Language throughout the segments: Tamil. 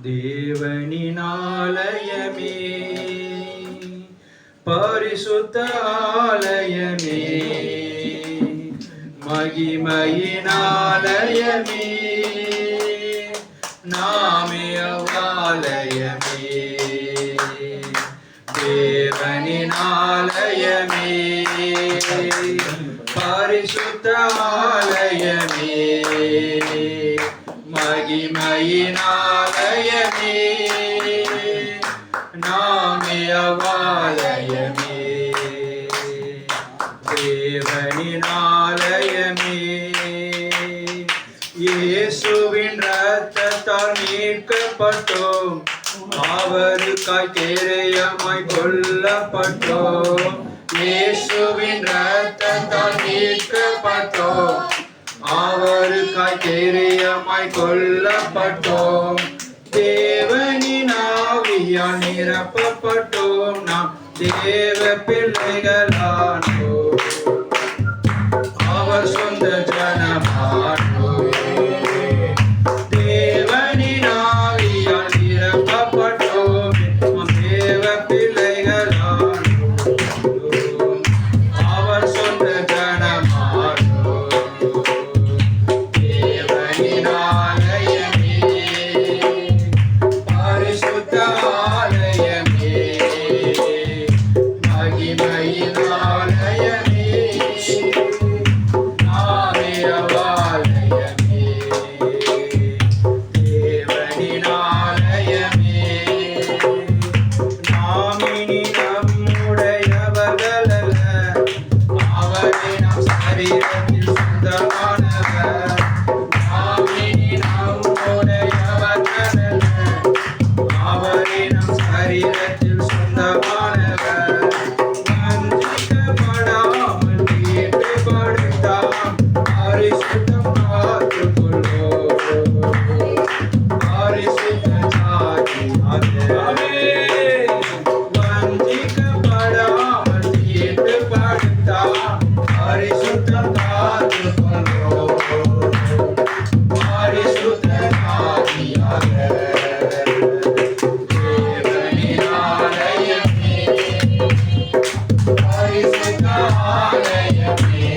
தேவனின் ஆலயமே, பரிசுத்த ஆலயமே, மகிமையின் ஆலயமே, நாமே அவ்வாலயமே. தேவனின் ஆலயமே, பரிசுத்த ஆலயமே, மகிமையின் ஆலயமே, நாமே அவ்வாலயமே. தேவனின் ஆலயமே, இயேசுவின் இரத்தத்தால் மீட்கப்பட்டோம், அவருக்காய் கேடயமாய் கொல்லப்பட்டோம். இயேசுவின் இரத்தத்தால் மீட்கப்பட்டோம், அவருக்காய் கேடயமாய் கொல்லப்பட்டோம். தேவனின் ஆவியால் நிரப்பப்பட்டோம், நாம் தேவ பிள்ளைகளானோம், அவர் சொந்த ஜனமானோம். தேவனின் ஆவியால் நிரப்பப்பட்டோம், நாம் தேவ பிள்ளைகளானோம், அவர் சொந்த ஜனமானோம். தேவனின் ஆலயமே, பரிசுத்த ஆலயமே, மகிமையின் ஆலயமே, நாமே அவ்வாலயமே. தேவனின் ஆலயமே, நாம் இனி நம்முடையவர்கள் அல்ல, அவரே நம் சரீரத்தில் சொந்தமானவர். நாம் இனி நம்முடையவர்கள் அல்ல, அவரே நம் சரீரத்தில் சொந்தமானவர். வஞ்சிக்கப்படாமல் தீட்டுப்படுத்தாம் பரிசுத்தம் காத்துக்கொள்வோம், பரிசுத்த ஜாதியாரே. வஞ்சிக்கப்படாமல் தீட்டுப்படுத்தாம் பரிசுத்தம் காத்துக்கொள்வோம், பரிசுத்த ஜாதியாரே. தேவனின் ஆலயமே, பரிசுத்த ஆலயமே,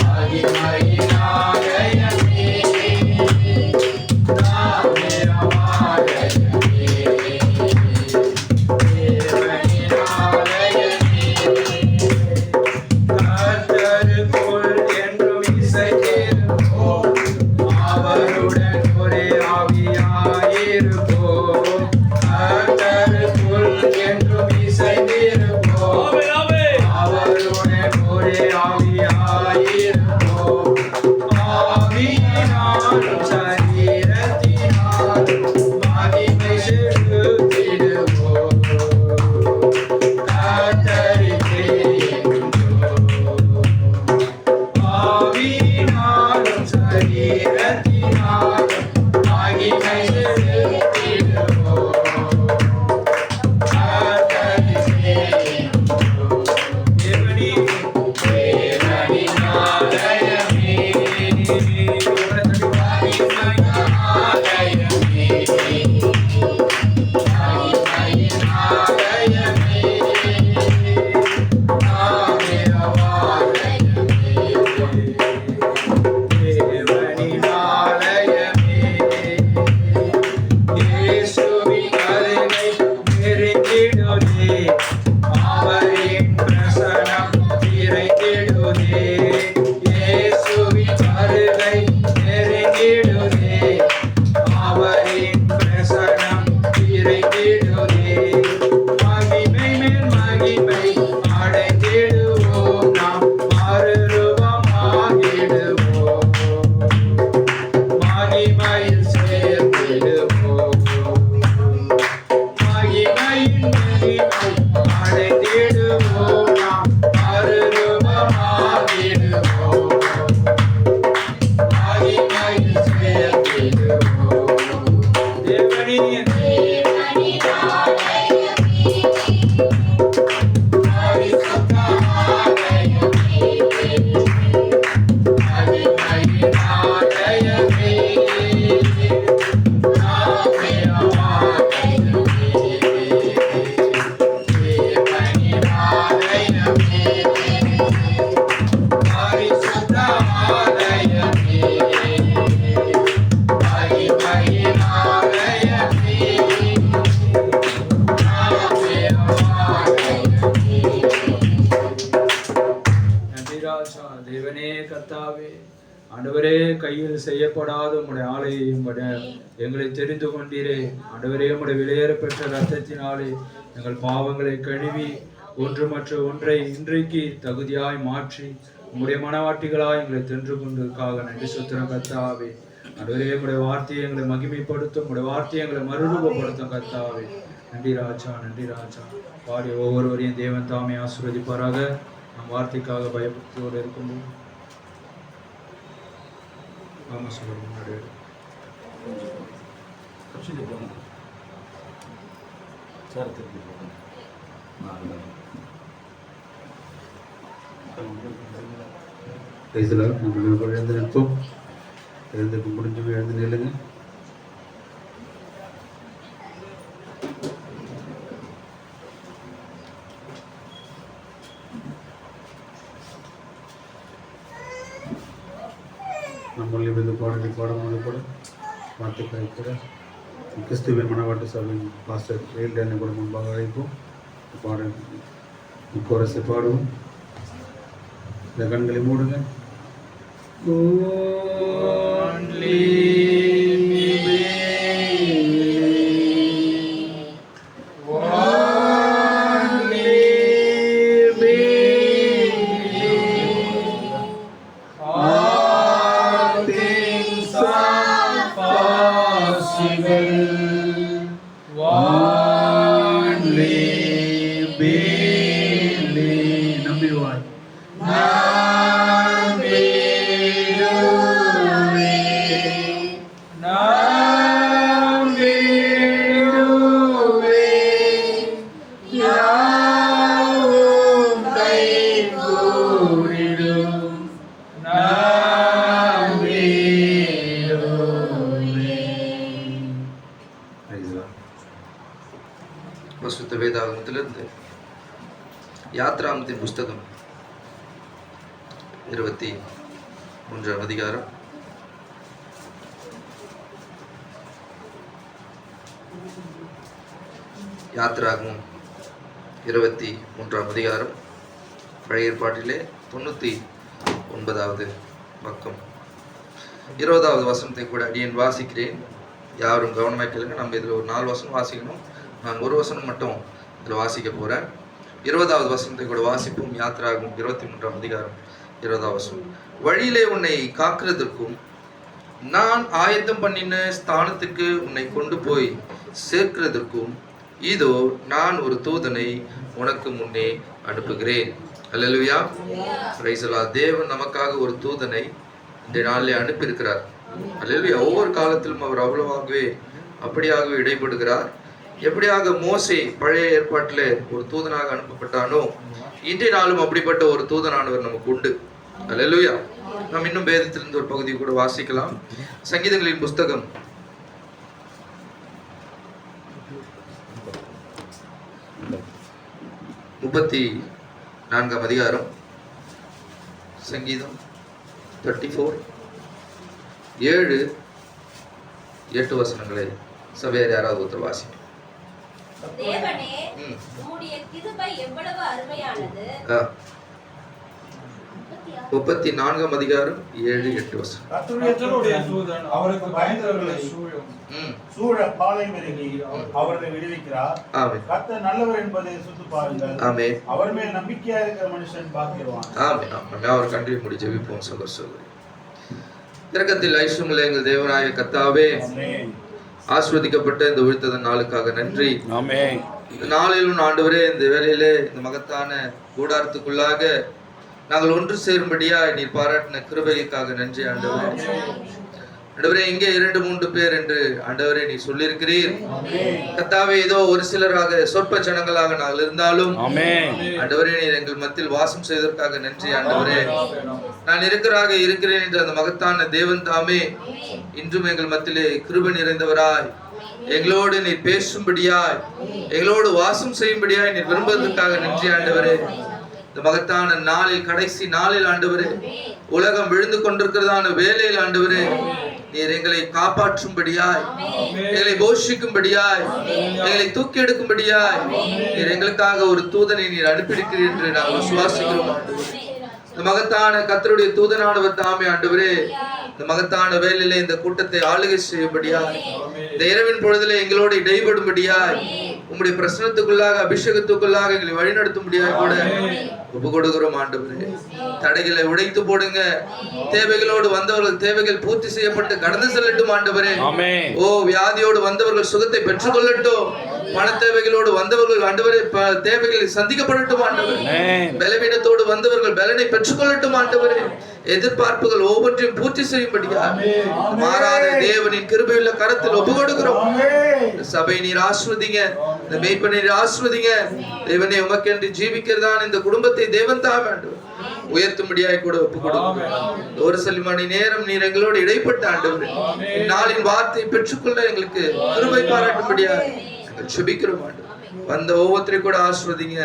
மகிமையின் ஆலயமே, நாமே அவ்வாலயமே. தேவனின் ஆலயமே, கர்த்தருக்குள் என்றும் இசைந்திருப்போம், அவருடன் ஒரே ஆவியாயிருப்போம். கர்த்தருக்குள் என்றும் இசைந்திருப்போம், அவருடன் ஒரே ஆவியாயிருப்போம். ஆவியினாலும் சரீரத்தினாலும் மகிமை செலுத்திடுவோம், கர்த்தருக்கே என்றும். ஆவியினாலும் சரீரத்தினாலும் மகிமை செலுத்திடுவோம், கர்த்தருக்கே என்றும். தேவனின் ஆலயமே, மகிமையின் ஆலயமே, மகிமையின் ஆலயமே, நாமே அவ்வாலயமே. தேவனின் ஆலயமே, இயேசுவின் வருகை நெருங்கிடுதே, அவரின் பிரசன்னம் நிறைந்திடுதே. இயேசுவின் வருகை நெருங்கிடுதே, அவரின் பிரசன்னம் நிறைந்திடுதே. மகிமை மேல் மகிமை அடைந்திடுவோம், நாம் மறுரூபமாகிடுவோம், மகிமையில் சேர்ந்திடுவோம். மகிமையின் மகிமை அடைந்திடுவோம், நாம் மறுரூபமாகிடுவோம், மகிமையில் சேர்ந்திடுவோம். தேவனின் பரிசுத்த ஆலயமே, மகிமையின் ஆலயமே, கையில் செய்யப்படாத உம்முடைய ஆலையையும் எங்களை தெரிந்து கொண்டீரே. ஆண்டவரே, உம்முடைய விலையேற பெற்ற ரத்தத்தினாலே எங்கள் பாவங்களை கழுவி ஒன்றுமற்ற ஒன்றை இன்றைக்கு தகுதியாய் மாற்றி உம்முடைய மனவாட்டிகளாய் எங்களை தென்று கொண்டதற்காக நன்றி சுத்திரம் கர்த்தாவே. ஆண்டவரே, உம்முடைய வார்த்தையை எங்களை மகிமைப்படுத்தும், உம்முடைய வார்த்தையை எங்களை மறுரூபப்படுத்தும் கர்த்தாவே. நன்றி ராஜா, நன்றி ராஜா. பாடிய ஒவ்வொருவரையும் தேவன் தாமே ஆசீர்வதிப்பாராக. நம் வார்த்தைக்காக பயபக்தியோடு இருக்கும்போது ஆமா சொல்லுங்க. முன்னாடி எழுந்து நிற்போம். எழுந்து முடிஞ்சு எழுந்து நில்லுங்க. நம்மளே வந்து பாடமொழி கூட வார்த்தை கழிக்கிற கிறிஸ்துவின் மனவாட்டு சபையின் பாஸ்டர் வேல்டனை கூட முன்பாக அழைப்போம். பாட கோரஸை பாடுவோம். இந்த கண்களை மூடுங்க. பரிசுத்த வேதாகமத்திலிருந்து யாத்ராகமத்தின் புஸ்தகம் 23ஆம் அதிகாரம் யாத்ராகமம் 23ஆம் அதிகாரம் பழைய ஏற்பாட்டிலே 99வது பக்கம் 20வது வசனத்தை கூட அடியேன் வாசிக்கிறேன். யாரும் கவனமாக கேளுங்க. நம்ம இதில் ஒரு 4 வசனம் வாசிக்கணும். நான் ஒரு வசனம் மட்டும் இதில் வாசிக்க போகிறேன். 20வது வசனத்தை கூட வாசிப்போம். யாத்ராகமம் 23ஆம் அதிகாரம் 20வது வசனம். வழியிலே உன்னை காக்கிறதற்கும் நான் ஆயத்தம் பண்ணின ஸ்தானத்துக்கு உன்னை கொண்டு போய் சேர்க்கிறதற்கும் இதோ நான் ஒரு தூதனை உனக்கு முன்னே அனுப்புகிறேன். அல்லேலூயா, பிரைஸ் தி லார்ட். தேவன் நமக்காக ஒரு தூதனை இந்த நாளிலே அனுப்பியிருக்கிறார். அல்லேலூயா. ஒவ்வொரு காலத்திலும் அவர் அப்படியாகவே இடைப்படுகிறார். எப்படியாக மோசே பழைய ஏற்பாட்டில் ஒரு தூதனாக அனுப்பப்பட்டானோ இன்றைய நாளும் அப்படிப்பட்ட ஒரு தூதனானவர் நமக்கு உண்டு. அல்லேலூயா. நாம் இன்னும் வேதத்திலிருந்து ஒரு பகுதியை கூட வாசிக்கலாம். சங்கீதங்களின் புஸ்தகம் 34ஆம் அதிகாரம், சங்கீதம் 34 7-8 வசனங்களை சபையார் யாராவது ஒருத்தர் வாசி. தேவனே, உம்முடைய கிருபை எவ்வளவு அருமையானது. 34ஆம் அதிகாரம் 7-8 வசனம். கர்த்தருடைய தூதன் அவருக்கு பயந்தவர்களை சூழ பாலை மெருகி அவர்களை விடுவிக்கிறார். கர்த்தர் நல்லவர் என்பதை சுத்து பாருங்கள். ஆமென். அவர் மேல் நம்பிக்கையா இருக்கிற மனுஷன் பாக்கியவான். ஆமென். ஆமென். அவர் கண்டி முடி ஜெபிப்போம். சகோதரரே, இரக்கத்தில் ஐஸ்வர்யமுள்ள எங்கள் தேவனாய கர்த்தாவே, ஆசீர்வதிக்கப்பட்ட இந்த உயிர்த்தத நாளுக்காக நன்றி. ஆமென். இந்த நாளிலும் ஆண்டவரே, இந்த வேளையிலே இந்த மகத்தான கூடாரத்துக்குள்ளாக நாங்கள் ஒன்று சேரும்படியா நீர் பாராட்டின கிருபைக்காக நன்றி ஆண்டவரே. ஆண்டவரே, இங்கே 2-3 பேர் என்று ஆண்டவரே நீ சொல்லியிருக்கிறீர். கர்த்தாவே, ஏதோ ஒரு சிலராக சொற்ப ஜனங்களாக நாங்கள் இருந்தாலும் ஆண்டவரே நீர் எங்கள் மத்தியில் வாசம் செய்வதற்காக நன்றி ஆண்டவரே. நான் இருக்கிறேன் என்ற அந்த மகத்தான தேவன் தாமே இன்றும் எங்கள் மத்தியிலே கிருபை நிறைந்தவராய் எங்களோடு நீர் பேசும்படியாய் எங்களோடு வாசம் செய்யும்படியாய் நீர் விரும்புவதற்காக நன்றி ஆண்டவரே. இந்த மகத்தான நாளில், கடைசி நாளில் ஆண்டவரே, உலகம் விழுந்து கொண்டிருக்கிறதான வேலையில் ஆண்டவரே நீர் எங்களை காப்பாற்றும்படியாய், எங்களை போஷிக்கும்படியாய், எங்களை தூக்கி எடுக்கும்படியாய் நீர் எங்களுக்காக ஒரு தூதனை நீர் அனுப்பியிருக்கிறீர் என்று நாங்கள் விசுவாசிக்கிறோம். இந்த மகத்தான கர்த்தருடைய தூதனானவர் தாமே ஆண்டவரே இந்த மகத்தான வேலையிலே இந்த கூட்டத்தை ஆளுகை செய்யும்படியாய் இந்த இரவின் பொழுதிலே எங்களோடு இடைபடும்படியாய் உம்முடைய பிரசனத்துக்குள்ளாக அபிஷேகத்துக்குள்ளாக எங்களை வழிநடத்தும்படியாய் கூட ஒப்பு கொடுக்கிறோம் ஆண்டவரே. தடைகளை உடைத்து போடுங்க. தேவைகளோடு வந்தவர்கள் தேவைகள் பூர்த்தி செய்யப்பட்டு கடந்து செல்லட்டும் ஆண்டவரே. ஓ வியாதியோடு வந்தவர்கள் சுகத்தை பெற்றுக்கொள்ளட்டும். பண தேவைகளோடு வந்தவர்கள் ஆண்டவரே தேவைகள் சந்திக்கப்படட்டும் ஆண்டவரே. பலவீனத்தோடு வந்தவர்கள் பலனை பெற்றுக்கொள்ளட்டும் ஆண்டவரே. எதிர்பார்ப்புகள் ஒவ்வொன்றையும் பூர்த்தி செய்யும்படியா மாறாத தேவனின் கிருபையுள்ள கரத்தில் ஒப்பு கொடுக்கிறோம். சபை நீர் ஆஸ்வதிங்க, இந்த மேய்ப்பனை நீர் ஆஸ்வதிங்க. தேவனே உமக்கென்று ஜீவிக்கிறதான் இந்த குடும்பத்தை தேவன் தான் வேண்டும் உயர்த்தும்படியாய் கூட ஒப்பு கொடுக்கிறோம். ஒரு சில மணி நேரம் நீர் எங்களோடு இடைப்பட்ட ஆண்டவரே நாளின் வார்த்தையை பெற்றுக்கொள்ள எங்களுக்கு கிருபை பாராட்டும்படியா சுபிக்கிறோம் ஆண்டவர். வந்த ஒவ்வொருத்தரையும் கூட ஆஸ்வதிங்க.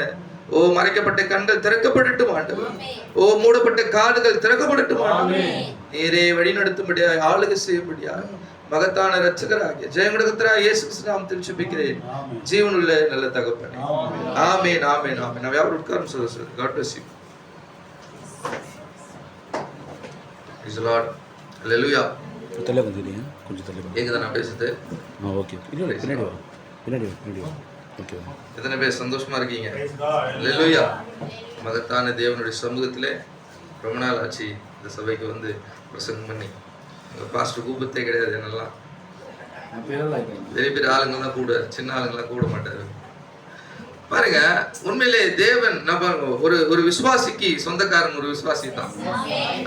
ஓ மறைக்கப்பட்ட கண்கள் திறக்கப்படட்டும் ஆண்டவர். ஓ மூடப்பட்ட காதுகள் திறக்கப்படட்டும் ஆண்டவர். நீரே வழி நடத்தும்படியா ஆளுகை செய்யும்படியா மகத்தான இரட்சகராகிய ஜெயங்கடகத்தராகிய இயேசு கிறிஸ்து நாமத்தில் ஜெபிக்கிறேன் ஜீவனுள்ள நல்ல தகப்பனே. ஆமென் ஆமென் ஆமென். நான் யாரும் உட்கார்ந்து சொல்ல God bless you. Praise the Lord. Hallelujah. தலை வந்துடுங்க கொஞ்சம் தலை. கேக்குதா நான் பேசுறது? ஓகே. பின்னாடி வா. ஓகே. எத்தனை பேர் சந்தோஷமா இருக்கீங்க? ஹல்லேலூயா. மகத்தான தேவனுடைய சமூகத்திலே ரொம்ப நாள் ஆச்சு இந்த சபைக்கு வந்து பிரசங்கம் பண்ணி. பாஸ்டர் கூப்பிட்டே கிடையாது என்னெல்லாம். பெரிய பெரிய ஆளுங்க தான் கூட, சின்ன ஆளுங்கெல்லாம் கூட மாட்டாரு. பாருங்க உண்மையிலே தேவன் நம்ம ஒரு விசுவாசிக்கு சொந்தக்காரன் ஒரு விசுவாசி தான்.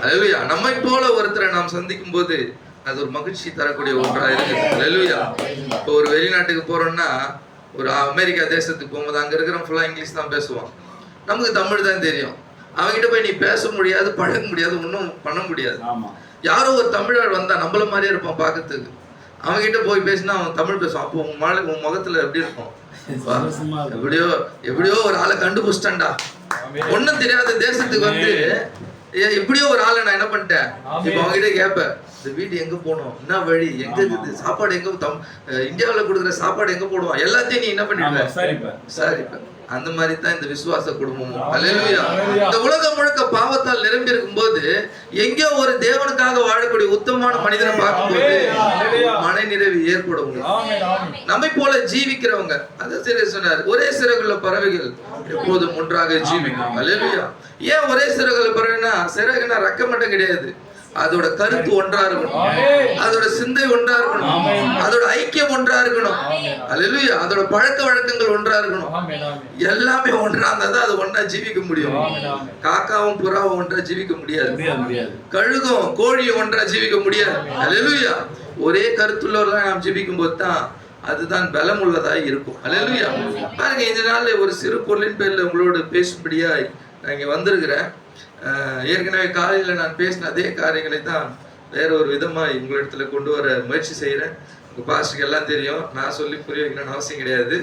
ஹல்லேலூயா. நம்மை போல ஒருத்தரை நாம் சந்திக்கும் போது அது ஒரு மகிழ்ச்சி தரக்கூடிய ஒன்றா இருக்குது. ஹல்லேலூயா. இப்போ ஒரு வெளிநாட்டுக்கு போறோம்னா ஒரு அமெரிக்கா தேசத்துக்கு போகும்போது அங்க இருக்கிறவங்க ஃபுல்லா இங்கிலீஷ் தான் பேசுவான். நமக்கு தமிழ் தான் தெரியும். அவங்ககிட்ட போய் நீ பேச முடியாது, பழக முடியாது, ஒன்றும் பண்ண முடியாது. யாரோ ஒரு தமிழர் வந்தா நம்மள மாதிரியே இருப்பான் பார்க்கறதுக்கு. அவங்ககிட்ட போய் பேசினா அவன் தமிழ் பேசுவான். அப்போ உன் முகத்துல எப்படி இருக்கும்? எப்படியோ ஒரு ஆளை கண்டுபிடிச்சிட்டா. ஒன்னும் தெரியாத தேசத்துக்கு வந்து எப்படியோ ஒரு ஆளை நான் என்ன பண்ணிட்டேன். இப்ப அவங்ககிட்ட கேட்பேன், இந்த வீடு எங்க போகணும், என்ன வழி, எங்க இருக்குது, சாப்பாடு எங்க, இந்தியாவில் கொடுக்குற சாப்பாடு எங்க போடுவான், எல்லாத்தையும் நீ என்ன பண்ணிடுவ? சரிப்ப. அந்த மாதிரி தான் இந்த விசுவாச குடும்பமும். ஹல்லேலூயா. இந்த உலகம் முழுக்க பாவத்தால் நிரம்பி இருக்கும் போது எங்கேயோ ஒரு தேவனுக்காக வாழக்கூடிய உத்தமமான மனிதனை பார்க்கும்போது மன நிறைவு ஏற்படும். நம்மை போல ஜீவிக்கிறவங்க அதை சரி சொன்னார். ஒரே சிறகுள்ள பறவைகள் எப்போதும் ஒன்றாக ஜீவிக்கும். ஹல்லேலூயா. ஏன் ஒரே சிறகுள்ள பறவைனா, சிறகுனா ரெக்க மட்டும் கிடையாது, அதோட கருத்து ஒன்றா இருக்கணும், அதோட சிந்தை ஒன்றா இருக்கணும், அதோட ஐக்கியம் ஒன்றா இருக்கணும். ஹல்லேலூயா. அதோட பழக்க வழக்கங்கள் ஒன்றா இருக்கணும். எல்லாமே ஒன்றா இருந்தா தான் அது ஒன்றா ஜீவிக்க முடியும். காக்காவும் புறாவும் ஒன்றா ஜீவிக்க முடியாது, கழுகும் கோழியும் ஒன்றா ஜீவிக்க முடியாது. ஹல்லேலூயா. ஒரே கருத்துள்ளவர்களாக நாம் ஜீவிக்கும் போது தான் அதுதான் பலம் உள்ளதாய் இருக்கும். ஹல்லேலூயா. பாருங்க, இந்த நாள்ல ஒரு சிறு பொருளின் பேர்ல உங்களோடு பேசும்படியாய் நான் இங்க வந்திருக்கிறேன். ஏற்கனவே காலையில் நான் பேசின அதே காரியங்களை தான் வேற ஒரு விதமாக உங்களிடத்துல கொண்டு வர முயற்சி செய்கிறேன். உங்கள் பாஸ்டருக்கு எல்லாம் தெரியும், நான் சொல்லி புரிய வைக்கணும்னு அவசியம் கிடையாது.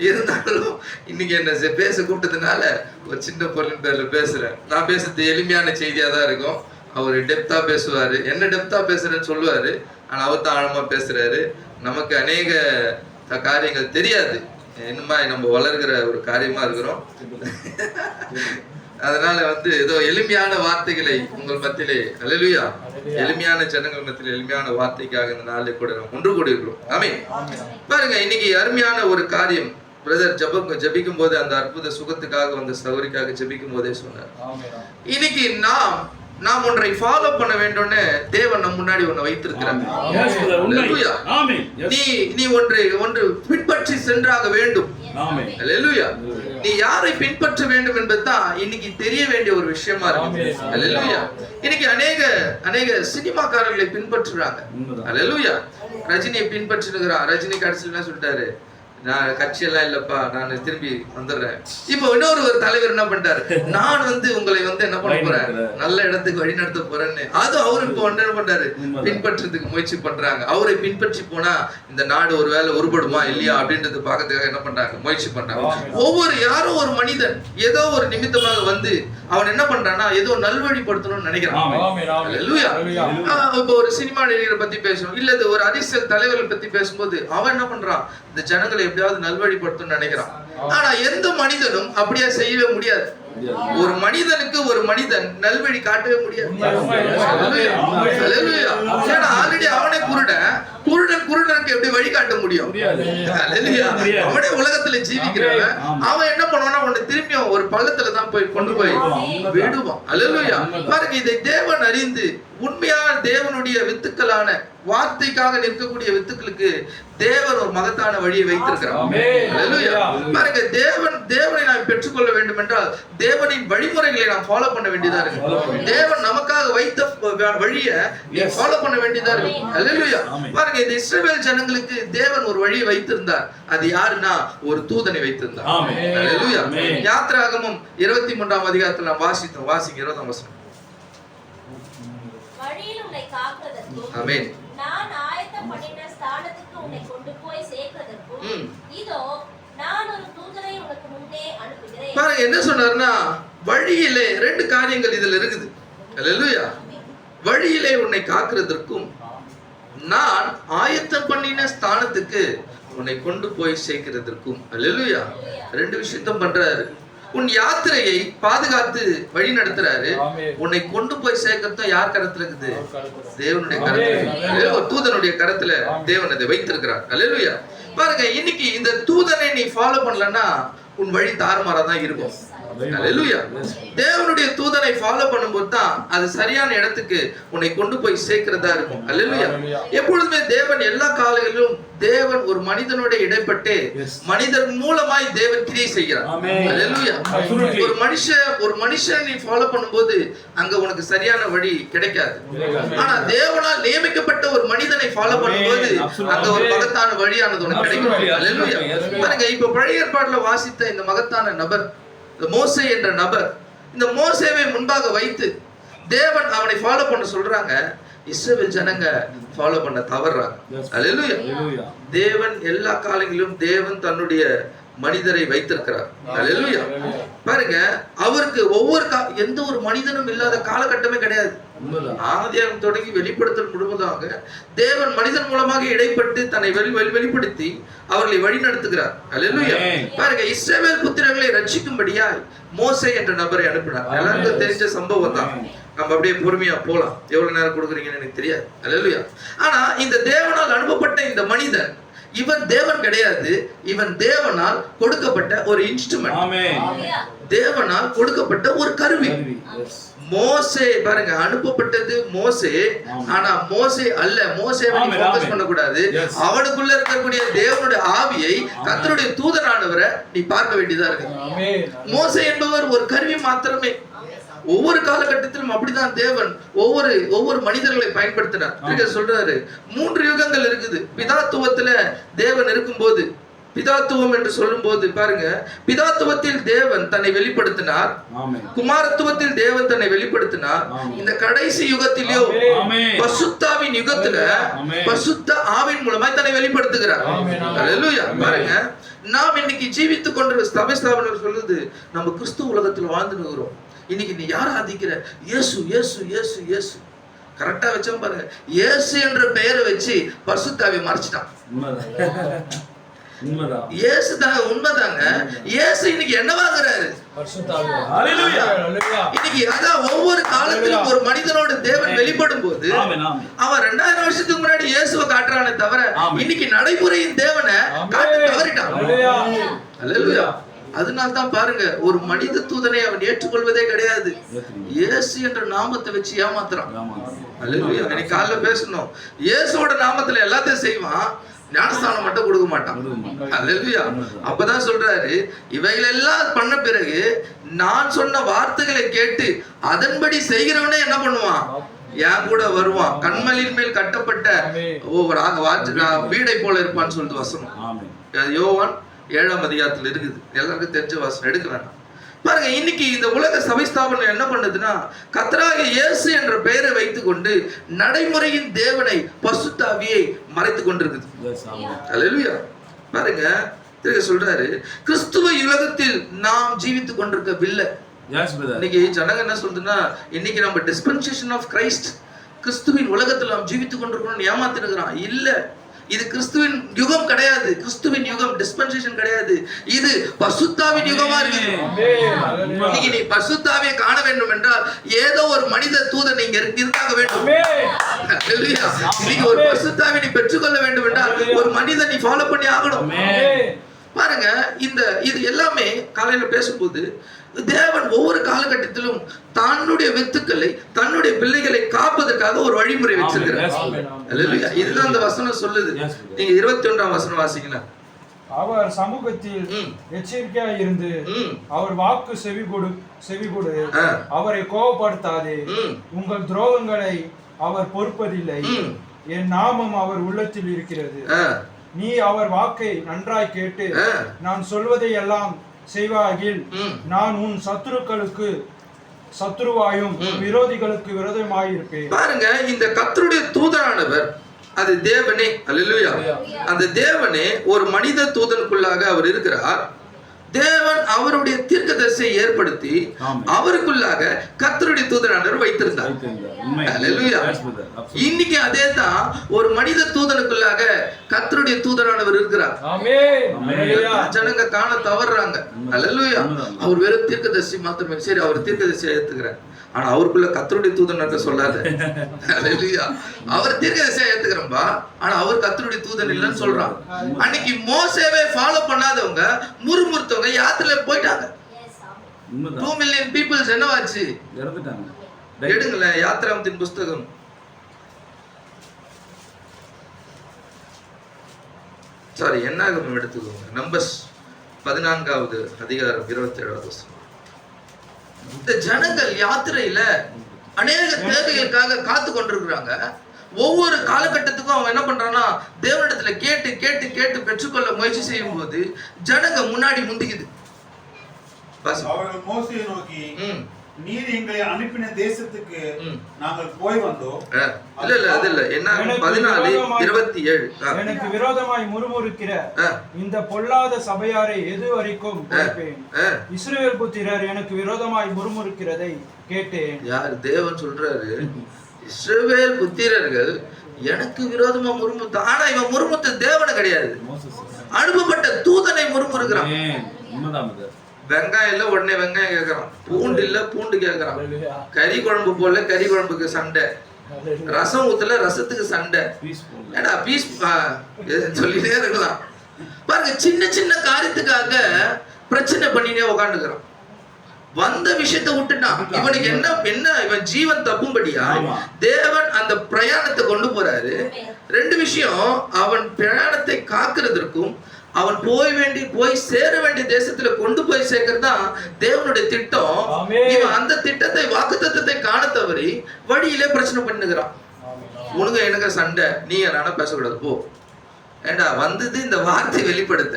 இருந்தாலும் இன்னைக்கு என்ன பேச கூப்பிட்டதுனால ஒரு சின்ன பொருளின் பேரில் பேசுகிறேன். நான் பேசுறது எளிமையான செய்தியாக தான் இருக்கும். அவர் டெப்த்தாக பேசுவார், என்ன டெப்த்தாக பேசுகிறேன்னு சொல்லுவார். ஆனால் அவர் தான் ஆழமாக பேசுகிறாரு. நமக்கு அநேக காரியங்கள் தெரியாது, இன்னுமா நம்ம வளர்கிற ஒரு காரியமாக இருக்கிறோம். அதனால வந்து ஏதோ எளிமையான வார்த்தைகளை உங்கள் மத்தியிலே, ஹல்லேலூயா, எளிமையான ஜனங்கள் மத்தியிலே எளிமையான வார்த்தைக்காக இந்த நாளில் கூட நாம் ஒன்று கூடி இருக்கிறோம். ஆமென். பாருங்க, இன்னைக்கு அருமையான ஒரு காரியம் பிரதர் ஜபிக்கும் போது அந்த அற்புத சுகத்துக்காக வந்த சகோதரிக்காக ஜபிக்கும் போதே சொன்னார். இன்னைக்கு நாம் ஒன்றை ஃபாலோ பண்ண வேண்டும்னு தேவன் நம் முன்னாடி ஒன்றை வைத்திருக்கிறார். நீ ஒன்று பின்பற்றி சென்றாக வேண்டும். ஹல்லேலூயா. நீ யாரை பின்பற்ற வேண்டும் என்பதுதான் இன்னைக்கு தெரிய வேண்டிய ஒரு விஷயமா இருக்கு. ஹல்லேலூயா. இன்னைக்கு அநேக சினிமாக்காரர்களை பின்பற்றுறாங்க. ஹல்லேலூயா. ரஜினியை பின்பற்றுகிறான். ரஜினி கடைசியில் என்ன சொல்லிட்டாரு, நான் கட்சியெல்லாம் இல்லப்பா, நான் திரும்பி வந்துடுறேன். இப்போ இன்னொரு தலைவர் என்ன பண்ணிட்டாரு, நான் வந்து உங்களை வந்து என்ன பண்ண போறேன், நல்ல இடத்துக்கு வழி நடத்த போறேன்னு. அது அவரு இப்போ என்ன பண்றாரு, பின்பற்றதுக்கு முயற்சி பண்றாங்க. அவரை பின்பற்றி போனா இந்த நாடு ஒருவேளை உருப்படுமா இல்லையா அப்படின்றது பார்க்கறதுக்காக என்ன பண்றாங்க, முயற்சி பண்றாங்க. யாரோ ஒரு மனிதன் ஏதோ ஒரு நிமித்தமாக வந்து அவன் என்ன பண்றான்னா ஏதோ நல்வழிப்படுத்தணும்னு நினைக்கிறான். இப்போ ஒரு சினிமா நடிகரை பத்தி பேசணும், இல்ல ஒரு அரசியல் தலைவரை பத்தி பேசும்போது அவன் என்ன பண்றான், இந்த ஜனங்களை எப்படியாவது நல்வழிப்படுத்தணும்னு நினைக்கிறான். ஆனா எந்த மனிதனும் அப்படியே செய்யவே முடியாது. ஒரு மனிதனுக்கு ஒரு மனிதன் நல்வழி காட்டவே முடியாது. ஏன்னா ஆல்ரெடி அவனே குருடனுக்கு எப்படி வழி காட்ட முடியும்? அவனே உலகத்துல ஜீவிக்கிறவன். அவன் என்ன பண்ணுவான்னா உன்னை திரும்பி ஒரு பள்ளத்துல தான் போய் கொண்டு போய் விடுவான். அல்லேலூயா. பாருங்க, இதை தேவன் அறிந்து உண்மையான தேவனுடைய வித்துக்களான வார்த்தைக்காக நிற்கக்கூடிய வித்துக்களுக்கு தேவன் ஒரு மகத்தான வழியை வைத்திருக்கிறார். அல்லேலூயா. பாருங்க, தேவனை நாம் பெற்றுக்கொள்ள வேண்டும் என்றால் தேவனின் வழிமுறைகளை நாம் ஃபாலோ பண்ண வேண்டியதா இருக்கு. தேவன் நமக்காக வைத்த வழியை ஃபாலோ பண்ண வேண்டியதா இருக்கு. அல்லேலூயா. பாருங்க, இந்த இஸ்ரவேல் ஜனங்களுக்கு தேவன் ஒரு வழியை வைத்திருந்தார். அது யாருன்னா ஒரு தூதனை வைத்திருந்தார். அல்லேலூயா. யாத்திராகமம் 23ஆம் அதிகாரத்தில் நாம் வாசித்தோம். வாசிங்க 20ஆம் வசனம். வழியில் உன்னை காக்கிறதற்கும் ஆமென். நான் ஆயத்தம் பண்ணின ஸ்தானத்துக்கு உன்னை கொண்டு போய் சேர்க்கிறதற்கும் இதோ நான் ஒரு தூதனை உனக்கு முன்னே அனுப்புகிறேன். பாருங்க என்ன சொன்னார்னா, வழியிலே ரெண்டு காரியங்கள் இதுல இருக்குது. அல்லேலூயா. வழியிலே உன்னை காக்கிறதற்கும் நான் ஆயத்தம் பண்ணின ஸ்தானத்துக்கு உன்னை கொண்டு போய் சேர்க்கிறதற்கும். அல்லேலூயா. ரெண்டு விஷயத்தையும் பண்றாரு. உன் யாத்திரையை பாதுகாத்து வழி நடத்துறாரு. உன்னை கொண்டு போய் சேர்க்கறதும் யார் கரத்துல இருக்குது? தேவனுடைய கரத்துல. ஒரு தூதனுடைய கரத்துல தேவன் அதை வைத்திருக்கிறார். அல்லேலூயா. பாருங்க, இன்னைக்கு இந்த தூதனை நீ ஃபாலோ பண்ணலன்னா உன் வழி தாறுமாறா தான் இருக்கும். அல்லேலூயா. தேவனுடைய தூதனை ஃபாலோ பண்ணும்போது தான் அது சரியான இடத்துக்கு உன்னை கொண்டு போய் சேர்க்கிறதா இருக்கும். அல்லேலூயா. எப்பொழுதுமே தேவன் எல்லா காலங்களிலும் தேவன் ஒரு மனிதனோட இடைப்பட்டு மனிதன் மூலமாய் தேவன் கிரியை செய்கிறார். அல்லேலூயா. ஒரு மனுஷன் நீ ஃபாலோ பண்ணும்போது அங்க உனக்கு சரியான வழி கிடைக்காது. ஆனா தேவனால் நியமிக்கப்பட்ட ஒரு மனிதனை ஃபாலோ பண்ணும்போது அங்க ஒரு மகத்தான வழியானது உனக்கு கிடைக்கும். அல்லேலூயா. பாருங்க, இப்ப பழைய ஏற்பாட்டுல வாசித்த இந்த மகத்தான நபர் மோசே என்ற நபர், இந்த மோசேவை முன்பாக வைத்து தேவன் அவனை ஃபாலோ பண்ண சொல்றாங்க. இஸ்ரவேல் ஜனங்க ஃபாலோ பண்ண தவறாங்க. அல்லேலூயா. தேவன் எல்லா காலங்களிலும் தேவன் தன்னுடைய மனிதரை வைத்திருக்கிறார். அல்லேலூயா. பாருங்க, அவருக்கு எந்த ஒரு மனிதனும் இல்லாத காலகட்டமே கிடையாது. ஆதியாகமம் தொடங்கி வெளிப்படுத்தல் முழுவதாக தேவன் மனிதன் மூலமாக இடைப்பட்டு தன்னை வெளிப்படுத்தி அவர்களை வழி நடத்துகிறார். அல்லேலூயா. பாருங்க, இஸ்ரவேல் புத்திரர்களை ரட்சிக்கும்படியாய் மோசே என்ற நபரை அனுப்பினார். எல்லாருக்கும் தெரிஞ்ச சம்பவம் தான். நம்ம அப்படியே பொறுமையா போலாம். எவ்வளவு நேரம் கொடுக்குறீங்கன்னு எனக்கு தெரியாது. அல்லேலூயா. ஆனா இந்த தேவனால் அனுப்பப்பட்ட இந்த மனிதன், இவன் தேவன் கிடையாது. இவன் தேவனால் கொடுக்கப்பட்ட ஒரு இன்ஸ்ட்ருமெண்ட். தேவனால் கொடுக்கப்பட்ட ஒரு கருவி. மோசே பாருங்க, அனுப்பப்பட்டது மோசே. ஆனா மோசே அல்ல. மோசேவை ஃபோக்கஸ் பண்ண கூடாது. அவனுக்குள்ள இருக்கக்கூடிய தேவனுடைய ஆவியை, கர்த்தருடைய தூதனானவரை நீ பார்க்க வேண்டியதா இருக்கு. மோசே என்பவர் ஒரு கருவி மாத்திரமே. ஒவ்வொரு காலகட்டத்திலும் அப்படிதான் தேவன் ஒவ்வொரு மனிதர்களை பயன்படுத்தினார். சொல்றாரு, 3 யுகங்கள் இருக்குது. பிதாத்துவத்துல தேவன் இருக்கும்போது, பிதாத்துவம் என்று சொல்லும் போது பாருங்க, பிதாத்துவத்தில் தேவன் தன்னை வெளிப்படுத்தினார். குமாரத்துவத்தில் தேவன் தன்னை வெளிப்படுத்தினார். இந்த கடைசி யுகத்திலோ பசுத்தாவின் யுகத்துல பசுத்த ஆவின் மூலமாய் தன்னை வெளிப்படுத்துகிறார். அல்லேலூயா. பாருங்க, நாம் இன்னைக்கு ஜீவித்துக் கொண்டு சபை ஸ்தாபனர் சொல்லுது, நம்ம கிறிஸ்துவ உலகத்தில் வாழ்ந்துருக்கிறோம். இன்னைக்கு நீ யார் ஆதிக்கிற? இயேசு இயேசு இயேசு இயேசு. கரெக்டா வச்சோம் பாருங்க. இயேசு என்ற பெயரை வச்சு பரிசுத்தாவியை மறைச்சிட்டான். இயேசு தாங்க, உண்மைதாங்க. இயேசு இன்னைக்கு என்னவாகிறாரு? இன்னைக்கு அதான் ஒவ்வொரு காலத்திலும் ஒரு மனிதனோட தேவன் வெளிப்படும் போது அவன் 2000 வருஷத்துக்கு முன்னாடி இயேசுவை காட்டுறானே தவிர இன்னைக்கு நடைமுறையின் தேவனை காட்ட தவறிட்டான். அல்லேலூயா. அதனால தான் பாருங்க, ஒரு மனித தூதனை அவன் ஏற்றுக்கொள்வதே கிடையாது. இயேசு என்ற நாமத்தை வச்சு ஏமாத்துறான். அல்லேலூயா. இன்னைக்கு காலைல பேசணும், இயேசுவோட நாமத்துல எல்லாத்தையும் செய்வான், ஞானஸ்தானம் மட்டும் கொடுக்க மாட்டான். அல்லேலூயா. அப்பதான் சொல்றாரு, இவைகளெல்லாம் பண்ண பிறகு நான் சொன்ன வார்த்தைகளை கேட்டு அதன்படி செய்கிறவனே என்ன பண்ணுவான்? என் கூட வருவான். கண்மலின் மேல் கட்டப்பட்ட வீடை போல இருப்பான்னு சொல்லிட்டு வசனம் யோவான் 7ஆம் அதிகாரத்தில் இருக்குது. எல்லாருக்கும் தெரிஞ்ச வாசனம், எடுக்க வேண்டாம். பாருங்க, இன்னைக்கு இந்த உலக சபை ஸ்தாபனம் என்ன பண்ணுதுன்னா, கர்த்தராகிய இயேசு என்ற பெயரை வைத்துக் கொண்டு நடைமுறையின் தேவனை பரிசுத்த ஆவியை மறைத்துக் கொண்டிருக்குது. அல்லேலூயா. பாருங்க, திரும்ப சொல்றாரு, கிறிஸ்துவ உலகத்தில் நாம் ஜீவித்துக் கொண்டிருக்கவில்லை. இன்னைக்கு ஜனங்க என்ன சொல்றதுன்னா, இன்னைக்கு நம்ம டிஸ்பென்சேஷன் ஆஃப் கிரைஸ்ட், கிறிஸ்துவின் உலகத்தில் நாம் ஜீவித்துக் கொண்டிருக்கணும்னு ஏமாத்திருக்கிறான். இல்ல, இது கிறிஸ்துவின் யுகம் கிடையாது. கிறிஸ்துவின் யுகம் டிஸ்பென்சேஷன் கிடையாது. இது பசுத்தாவின் யுகமா இருக்கு. இன்னைக்கு நீ பசுத்தாவியை காண வேண்டும் என்றால் ஏதோ ஒரு மனித தூதன் நீங்க இருந்தாக வேண்டும். இன்னைக்கு ஒரு பசுத்தாவை நீ பெற்றுக்கொள்ள வேண்டும் என்றால் ஒரு மனிதன் நீ ஃபாலோ பண்ணி ஆகணும். பாருங்க, இது எல்லாமே காலையில பேசும்போது தேவன் ஒவ்வொரு காலகட்டத்திலும் தன்னுடைய வித்துக்களை தன்னுடைய பிள்ளைகளை காப்பதற்காக ஒரு வழிமுறை வச்சிருக்கிறார். இதுதான் அந்த வசனம் சொல்லுது. நீங்க 21ஆம் வசனம் வாசிக்கலாம். அவர் சமூகத்தில் எச்சரிக்கையா இருந்து அவர் வாக்கு செவி கொடு அவரை கோபப்படுத்தாதே. உங்கள் துரோகங்களை அவர் பொறுப்பதில்லை. என் நாமம் அவர் உள்ளத்தில் இருக்கிறது. நீ அவர் வாக்கை நன்றாய் கேட்டு நான் சொல்வதை எல்லாம் செய்வாகில் நான் உன் சத்துருக்களுக்கு சத்துருவாயும் விரோதிகளுக்கு விரோதமாயிருப்பேன். பாருங்க, இந்த கர்த்தருடைய தூதனானவர் அது தேவனே. அல்லேலூயா. அந்த தேவனே ஒரு மனித தூதனுக்குள்ளாக அவர் இருக்கிறார். தேவன் அவருடைய தீர்க்கதரிசியை ஏற்படுத்தி அவருக்குள்ளாக கர்த்தருடைய தூதனானவர் வைத்திருந்தார். அல்லேலூயா. இன்னைக்கு அதே தான் ஒரு மனித தூதனுக்குள்ளாக கர்த்தருடைய தூதனானவர் இருக்கிறார். ஜனங்க காண தவறுறாங்க. அல்லேலூயா. அவர் வெறும் தீர்க்கதரிசி மாத்திரமே. சரி, அவர் தீர்க்கதரிசியை ஏத்துக்கிறார், ஆனா அவருக்குள்ள கர்த்தருடைய தூதன் சொல்லாத. அல்லேலூயா. அவர் தீர்க்கதரிசியை ஏத்துக்கிறம்பா, ஆனா அவர் கர்த்தருடைய தூதன் இல்லைன்னு சொல்றான். அன்னைக்கு மோசேவே ஃபாலோ பண்ணாதவங்க முறுமுறுத்தவங்க யாத்திரையில போயிட்டாங்க. 2 மில்லியன் பீப்புள்ஸ் என்னவாச்சு? எடுங்களேன் யாத்திராமத்தின் புஸ்தகம். என்னாகும் எடுத்துக்கோங்க. நம்பர்ஸ் 14வது அதிகாரம் 27வது வசனம். இந்த ஜனங்கள் யாத்திரையில அநேக தேவைகளுக்காக காத்து கொண்டிருக்கிறாங்க. ஒவ்வொரு காலகட்டத்துக்கும் அவன் என்ன பண்றான்னா தேவனிடத்துல கேட்டு கேட்டு கேட்டு பெற்றுக்கொள்ள முயற்சி செய்யும் போது ஜனங்க முன்னாடி முந்திக்குது. அவர்கள் மோசேயை நோக்கி, நீர் எங்களை அனுப்பின தேசத்துக்கு நாங்கள் போய் வந்தோம். இல்ல என்ன 14:27 எனக்கு விரோதமாய் முறுமுறுக்கிற இந்த பொல்லாத சபையாரை எது வரைக்கும் கேட்பேன். இஸ்ரவேல் புத்திரர் எனக்கு விரோதமாய் முறுமுறுக்கிறதை கேட்டேன். யார்? தேவன் சொல்றாரு, இஸ்ரவேல் புத்திரர்கள் எனக்கு விரோதமா முறுமுறுத்த. ஆனா இவன் முறுமுறுத்த தேவனை கிடையாது, அனுப்பப்பட்ட தூதனை முறுமுறுக்கிறான். வெங்காயம் இல்ல உடனே வெங்காயம் கேட்கறான், பூண்டு இல்ல பூண்டு கேட்கறான், கறி குழம்பு போல கறி குழம்புக்கு சண்டை, ரசம் ஊத்தல ரசத்துக்கு சண்டை. ஏடா பீஸ் சொல்லிட்டே இருக்கலாம். பாருங்க, சின்ன சின்ன காரியத்துக்காக பிரச்சனை பண்ணினே உட்காந்துக்கிறான். வந்த விஷயத்தை விட்டுட்டான். இவனுக்கு என்ன இவன் ஜீவன் தப்பும்படியா தேவன் அந்த பிரயாணத்தை கொண்டு போறாரு. 2 விஷயம், அவன் பிரயாணத்தை காக்குறதற்கும் அவன் போய் சேர வேண்டிய தேசத்துல கொண்டு போய் சேர்க்கிறது தான் தேவனுடைய திட்டம். இவன் அந்த திட்டத்தை வாக்குத்தத்தத்தை காண தவறி வழியிலே பிரச்சனை பண்ணுகிறான். உனக்கு எனக்கு சண்டை, நீ என்னால பேசக்கூடாது போ. ஏண்டா வந்தது இந்த வார்த்தை வெளிப்படுத்த,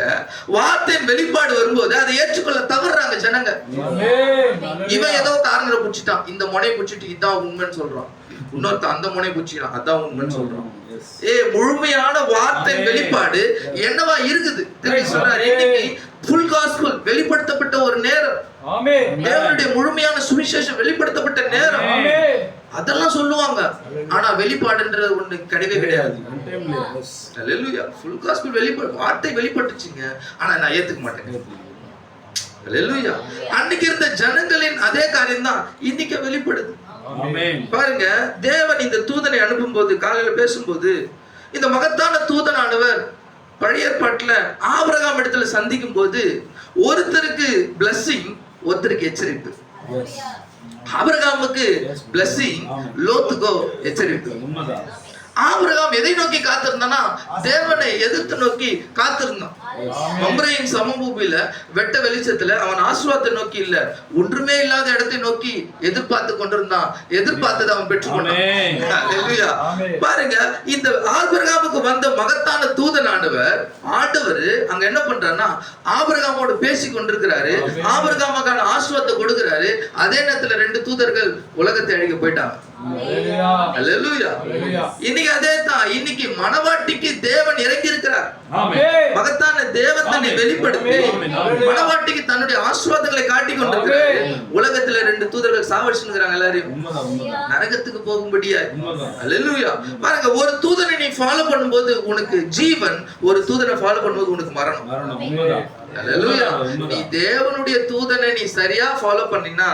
வார்த்தையின் வெளிப்பாடு வரும்போது அதை ஏற்றுக்கொள்ள தவறுறாங்க ஜனங்க. இவன் ஏதோ காரணங்களை புடிச்சிட்டான், இந்த முனையை புடிச்சிட்டு இதான் உண்மைன்னு சொல்றான், இன்னொருத்த அந்த முனையை புடிச்சிட்டான் அதான் உண்மைன்னு சொல்றான். முழுமையான வார்த்தை வெளிப்பாடு என்னவா இருக்குது சொல்றாரு. இன்னைக்கு ஃபுல் காஸ்பல் வெளிப்படுத்தப்பட்ட ஒரு நேரம், தேவனுடைய முழுமையான சுவிசேஷம் வெளிப்படுத்தப்பட்ட நேரம். அதெல்லாம் சொல்லுவாங்க, ஆனா வெளிப்பாடுன்றது ஒண்ணு கிடையவே கிடையாது. அல்லேலூயா. ஃபுல் காஸ்பல் வெளிப்பாடு, வார்த்தை வெளிப்பட்டுச்சுங்க, ஆனா நான் ஏத்துக்க மாட்டேன். அல்லேலூயா. அன்னைக்கு இருந்த ஜனங்களின் அதே காரியம் தான் இன்னைக்கு வெளிப்படுது. பாருங்க, தேவன் இந்த தூதனை அனுப்பும் போது, காலையில பேசும்போது, இந்த மகத்தான தூதனானவர் பழைய ஏற்பாட்டுல ஆபிரகாம் இடத்துல சந்திக்கும் போது ஒருத்தருக்கு பிளஸிங், ஒருத்தருக்கு எச்சரிப்பு. ஆபிரகாமுக்கு பிளஸிங், லோத்துக்கோ எச்சரிப்பு. ஆபிரகாம் எதை நோக்கி காத்திருந்தானா தேவனை எதிர்த்து நோக்கி காத்திருந்தான். மம்ரேயின் சமபூமியில வெட்ட வெளிச்சத்துல அவன் ஆசீர்வாதத்தை நோக்கி இல்ல, ஒன்றுமே இல்லாத இடத்தை நோக்கி எதிர்பார்த்து கொண்டிருந்தான். எதிர்பார்த்ததை அவன் பெற்றுக்கொண்டான். பாருங்க, இந்த ஆபிரகாமுக்கு வந்த மகத்தான தூதனானவர் ஆண்டவர் அங்க என்ன பண்றாருன்னா ஆபிரகாமோடு பேசி கொண்டிருக்கிறாரு, ஆபிரகாமுக்கான ஆசீர்வாதத்தை கொடுக்கிறாரு. அதே நேரத்துல 2 தூதர்கள் உலகத்தை அழிக்க போயிட்டாங்க. அல்லேலூயா. இன்னைக்கு அதே தான், இன்னைக்கு மனவாட்டிக்கு தேவன் இறங்கி இருக்கிறார். மகத்தான தேவன் தன்னை வெளிப்படுத்தி மணவாட்டிக்கு தன்னுடைய ஆசீர்வாதங்களை காட்டி கொண்டிருக்கிறார். உலகத்துல 2 தூதர்கள் சாவடிச்சுங்கிறாங்க எல்லாரையும் நரகத்துக்கு போகும்படியா. அல்லேலூயா. பாருங்க, ஒரு தூதனை நீ ஃபாலோ பண்ணும்போது உனக்கு ஜீவன், ஒரு தூதனை ஃபாலோ பண்ணும்போது உனக்கு மரணம். அல்லேலூயா. நீ தேவனுடைய தூதனை நீ சரியா ஃபாலோ பண்ணினா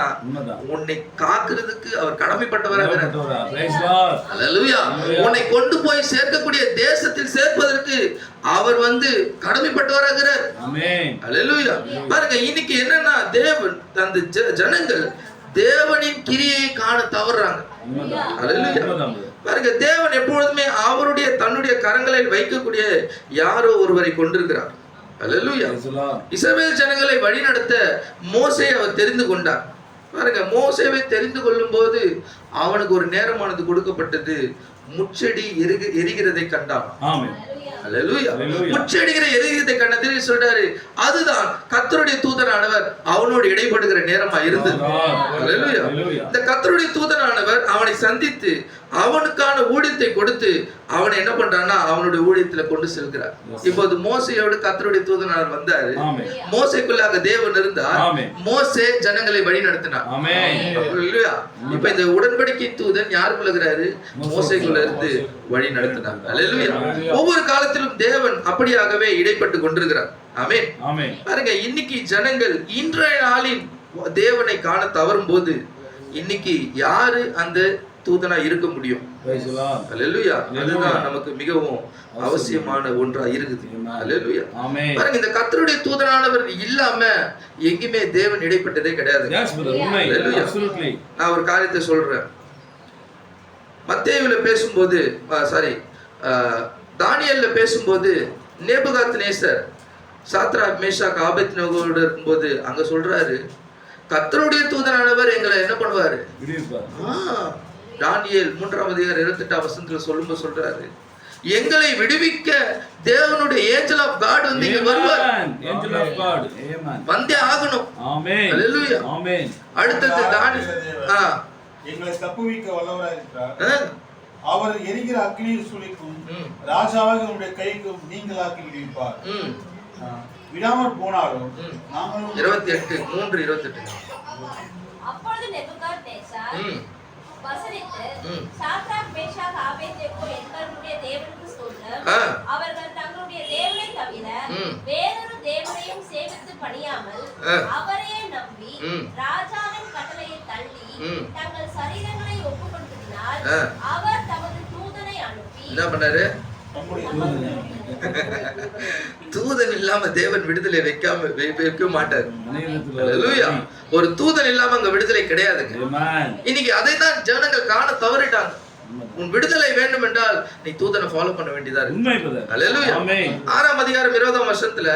உன்னை காக்குறதுக்கு அவர் கடமைப்பட்டவராக இருக்கிறார். அல்லேலூயா. உன்னை கொண்டு போய் சேர்க்கக்கூடிய தேசத்தில் சேர்ப்பதற்கு அவர் கடமைப்பட்டவராக இருக்கிறார். ஆமென். அல்லேலூயா. பாருங்க, இன்னைக்கு என்னன்னா தேவன் அந்த ஜனங்கள் தேவனின் கிரியை காண தவறுறாங்க. அல்லேலூயா. பாருங்க, தேவன் எப்பொழுதுமே அவருடைய தன்னுடைய கரங்களில் வைக்கக்கூடிய யாரோ ஒருவரை கொண்டிருக்கிறார். அல்லேலூயா. இஸ்ரவேல் ஜனங்களை வழிநடத்த மோசேயை அவர் தெரிந்து கொண்டார். பாருங்க, மோசேவை தெரிந்து கொள்ளும் போது அவனுக்கு ஒரு நேரமானது கொடுக்கப்பட்டது. முச்செடி எரிகிறதை கண்டான். ஆமென். அல்லேலூயா. முச்செடிகிற எரிகிறதை கண்டதில் சொல்றாரு, அதுதான் கர்த்தருடைய தூதனானவர் அவனோடு இடைப்படுகிற நேரமா இருந்தது. அல்லேலூயா. இந்த கர்த்தருடைய தூதனானவர் அவனை சந்தித்து அவனுக்கான ஊழியத்தை கொடுத்து அவனை என்ன பண்றான்னா அவனுடைய ஊழியத்துல கொண்டு செல்கிறார். இப்போது மோசையோடு கர்த்தருடைய தூதனானவர் வந்தாரு. மோசைக்குள்ளாக தேவன் இருந்தார். மோசே ஜனங்களை வழி நடத்தினார். அல்லேலூயா. இப்ப இந்த உடன்படிக்கை தூதன் யாருக்குள்ள இருக்கிறாரு? மோசைக்குள்ள இருந்து வழி நடத்தினார். அல்லேலூயா. ஒவ்வொரு காலத்திலும் தேவன் அப்படியாகவே இடைப்பட்டு கொண்டிருக்கிறார். ஆமென். ஆமென். பாருங்க, இன்னைக்கு ஜனங்கள் இன்றைய நாளில் தேவனை காண தவறும் போது இன்னைக்கு யாரு அந்த தூதனா இருக்க முடியும்? அல்லேலூயா. அதுதான் நமக்கு மிகவும் அவசியமான ஒன்றா இருக்குது. அல்லேலூயா. பாருங்க, இந்த கர்த்தருடைய தூதனானவர் இல்லாம எங்குமே தேவன் இடைப்பட்டதே கிடையாது. நான் ஒரு காரியத்தை சொல்றேன். மத்தேயுல பேசும்போது தானியேல்ல பேசும்போது நேபுகாத்நேசர் சாத்ராக் மேஷாக் ஆபேத்நேகோவோடு இருக்கும்போது அங்க சொல்றாரு, கர்த்தருடைய தூதனானவர் எங்களை என்ன பண்ணுவாரு? தானியேல் 3ஆம் அதிகாரம் 28ஆம் வசனத்துல சொல்லும்போது சொல்றாரு, எங்களை விடுவிக்க தேவனுடைய ஏஞ்சல் ஆஃப் காட் இங்க வருவார். Angel of God. ஆமென். வந்தே ஆகணும். ஆமென். அல்லேலூயா. ஆமென். அடுத்து எங்களை தப்புவிக்க வல்லவராய் இருக்கிறார். அவர் எரிகிற அக்கினியில் சுளிக்கும் ராஜாவாக உங்களுடைய கைக்கும் நீங்களாக்கி விடுவிப்பார். விடாமல் போனாலும் 28:3-28. அப்பொழுது நேபுகாத்நேச்சார் வசனித்து, சாத்ராக் மேஷாக் ஆபேத்நேகோ எங்களுடைய தேவனுக்கு ஸ்தோத்திரம், அவர்கள் தங்களுடைய தேவனை தவிர வேறொரு தேவனையும் சேவித்து பணியாமல் அவரையே நம்பி ராஜாவின் கட்டளையை தள்ளி தங்கள் சரீரங்களை ஒப்புக் கொடுத்ததினால் அவர் தமது தூதனை அனுப்பி என்ன பண்ணாரு? தூதன் இல்லாம தேவன் விடுதலை வைக்க மாட்டார். அல்லேலூயா. ஒரு தூதன் இல்லாம அங்க விடுதலை கிடையாதுங்க. இன்னைக்கு அதை தான் ஜனங்கள் காண தவறிட்டாங்க. உன் விடுதலை வேண்டும் என்றால் நீ தூதனை ஃபாலோ பண்ண வேண்டியதா இருக்கு. அல்லேலூயா. 6ஆம் அதிகாரம் 20ஆம் வசனத்துல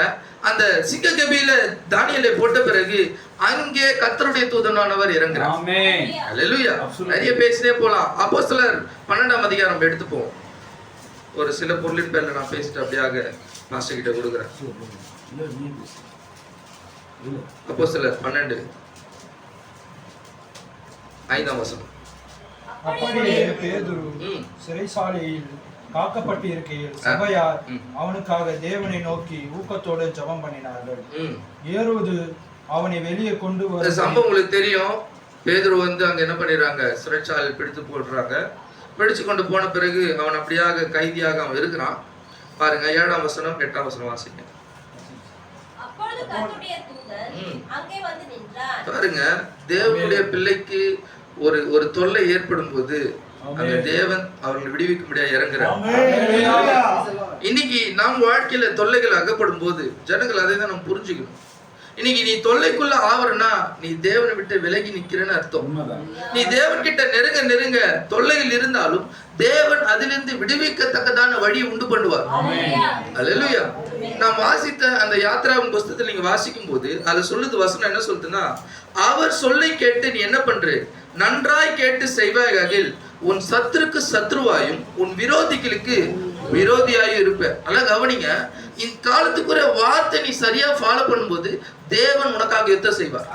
அந்த சிங்க கபியில தானியேலை போட்ட பிறகு அங்கே கர்த்தருடைய தூதனானவர் இறங்குறார். அல்லேலூயா. நிறைய பேசினே போலாம். அப்போஸ்தலர் 12ஆம் அதிகாரம் எடுத்துப்போம். ஒரு சில பொருளின் பேர்ல நான் பேசிட்டு அப்படியாக மாஸ்டர் கிட்ட கொடுக்குறேன். அப்போஸ்தலர் 12:5 வசனம். அப்படியே பேதுரு சிறைசாலையில் காக்கப்பட்டு இருக்கையில் சபையார் அவனுக்காக தேவனை நோக்கி ஊக்கத்தோடு ஜெபம் பண்ணினார்கள். ஏரோது அவனை வெளியே கொண்டு வர சம்பவம் உங்களுக்கு தெரியும். பேதுரு அங்க என்ன பண்ணிடுறாங்க? சிறைச்சாலையில் பிடித்து போடுறாங்க. பிடிச்சு கொண்டு போன பிறகு அவன் அப்படியாக கைதியாக அவன் இருக்கிறான். பாருங்க 7ஆம் வசனம் 8ஆம் வசனம் வாசிங்க. பாருங்க, தேவனுடைய பிள்ளைக்கு ஒரு தொல்லை ஏற்படும் போது அந்த தேவன் அவர்களை விடுவிக்க முடியாது இறங்குறார். இன்னைக்கு நாம் வாழ்க்கையில தொல்லைகள் அகப்படும் போது ஜனங்கள் அதை தான் நம்ம புரிஞ்சுக்கணும். இன்னைக்கு நீ தொல்லைக்குள்ள ஆவறனா நீ தேவனை விட்டு விலகி நிக்கிறேன்னு அர்த்தம். நீ தேவன் கிட்ட நெருங்க தொல்லையில் இருந்தாலும் தேவன் அதிலிருந்து விடுவிக்கத்தக்கதான வழி உண்டு பண்ணுவார். அல்லேலூயா. நாம் வாசித்த அந்த யாத்ராவின் புஸ்தகத்தில் நீங்க வாசிக்கும் போது அதுல சொல்லுது வசனம் என்ன சொல்லுதுன்னா, அவர் சொல்லை கேட்டு நீ என்ன பண்ற? நன்றாய் கேட்டு செய்வாயில் உன் சத்துருக்கு சத்ருவாயும் உன் விரோதிகளுக்கு விரோதியாயும் இருப்ப. நல்லா கவனிங்க, இந்த காலத்துக்குரிய வார்த்தை நீ சரியா ஃபாலோ பண்ணும்போது தேவன் உனக்காக யுத்தம் செய்வார்.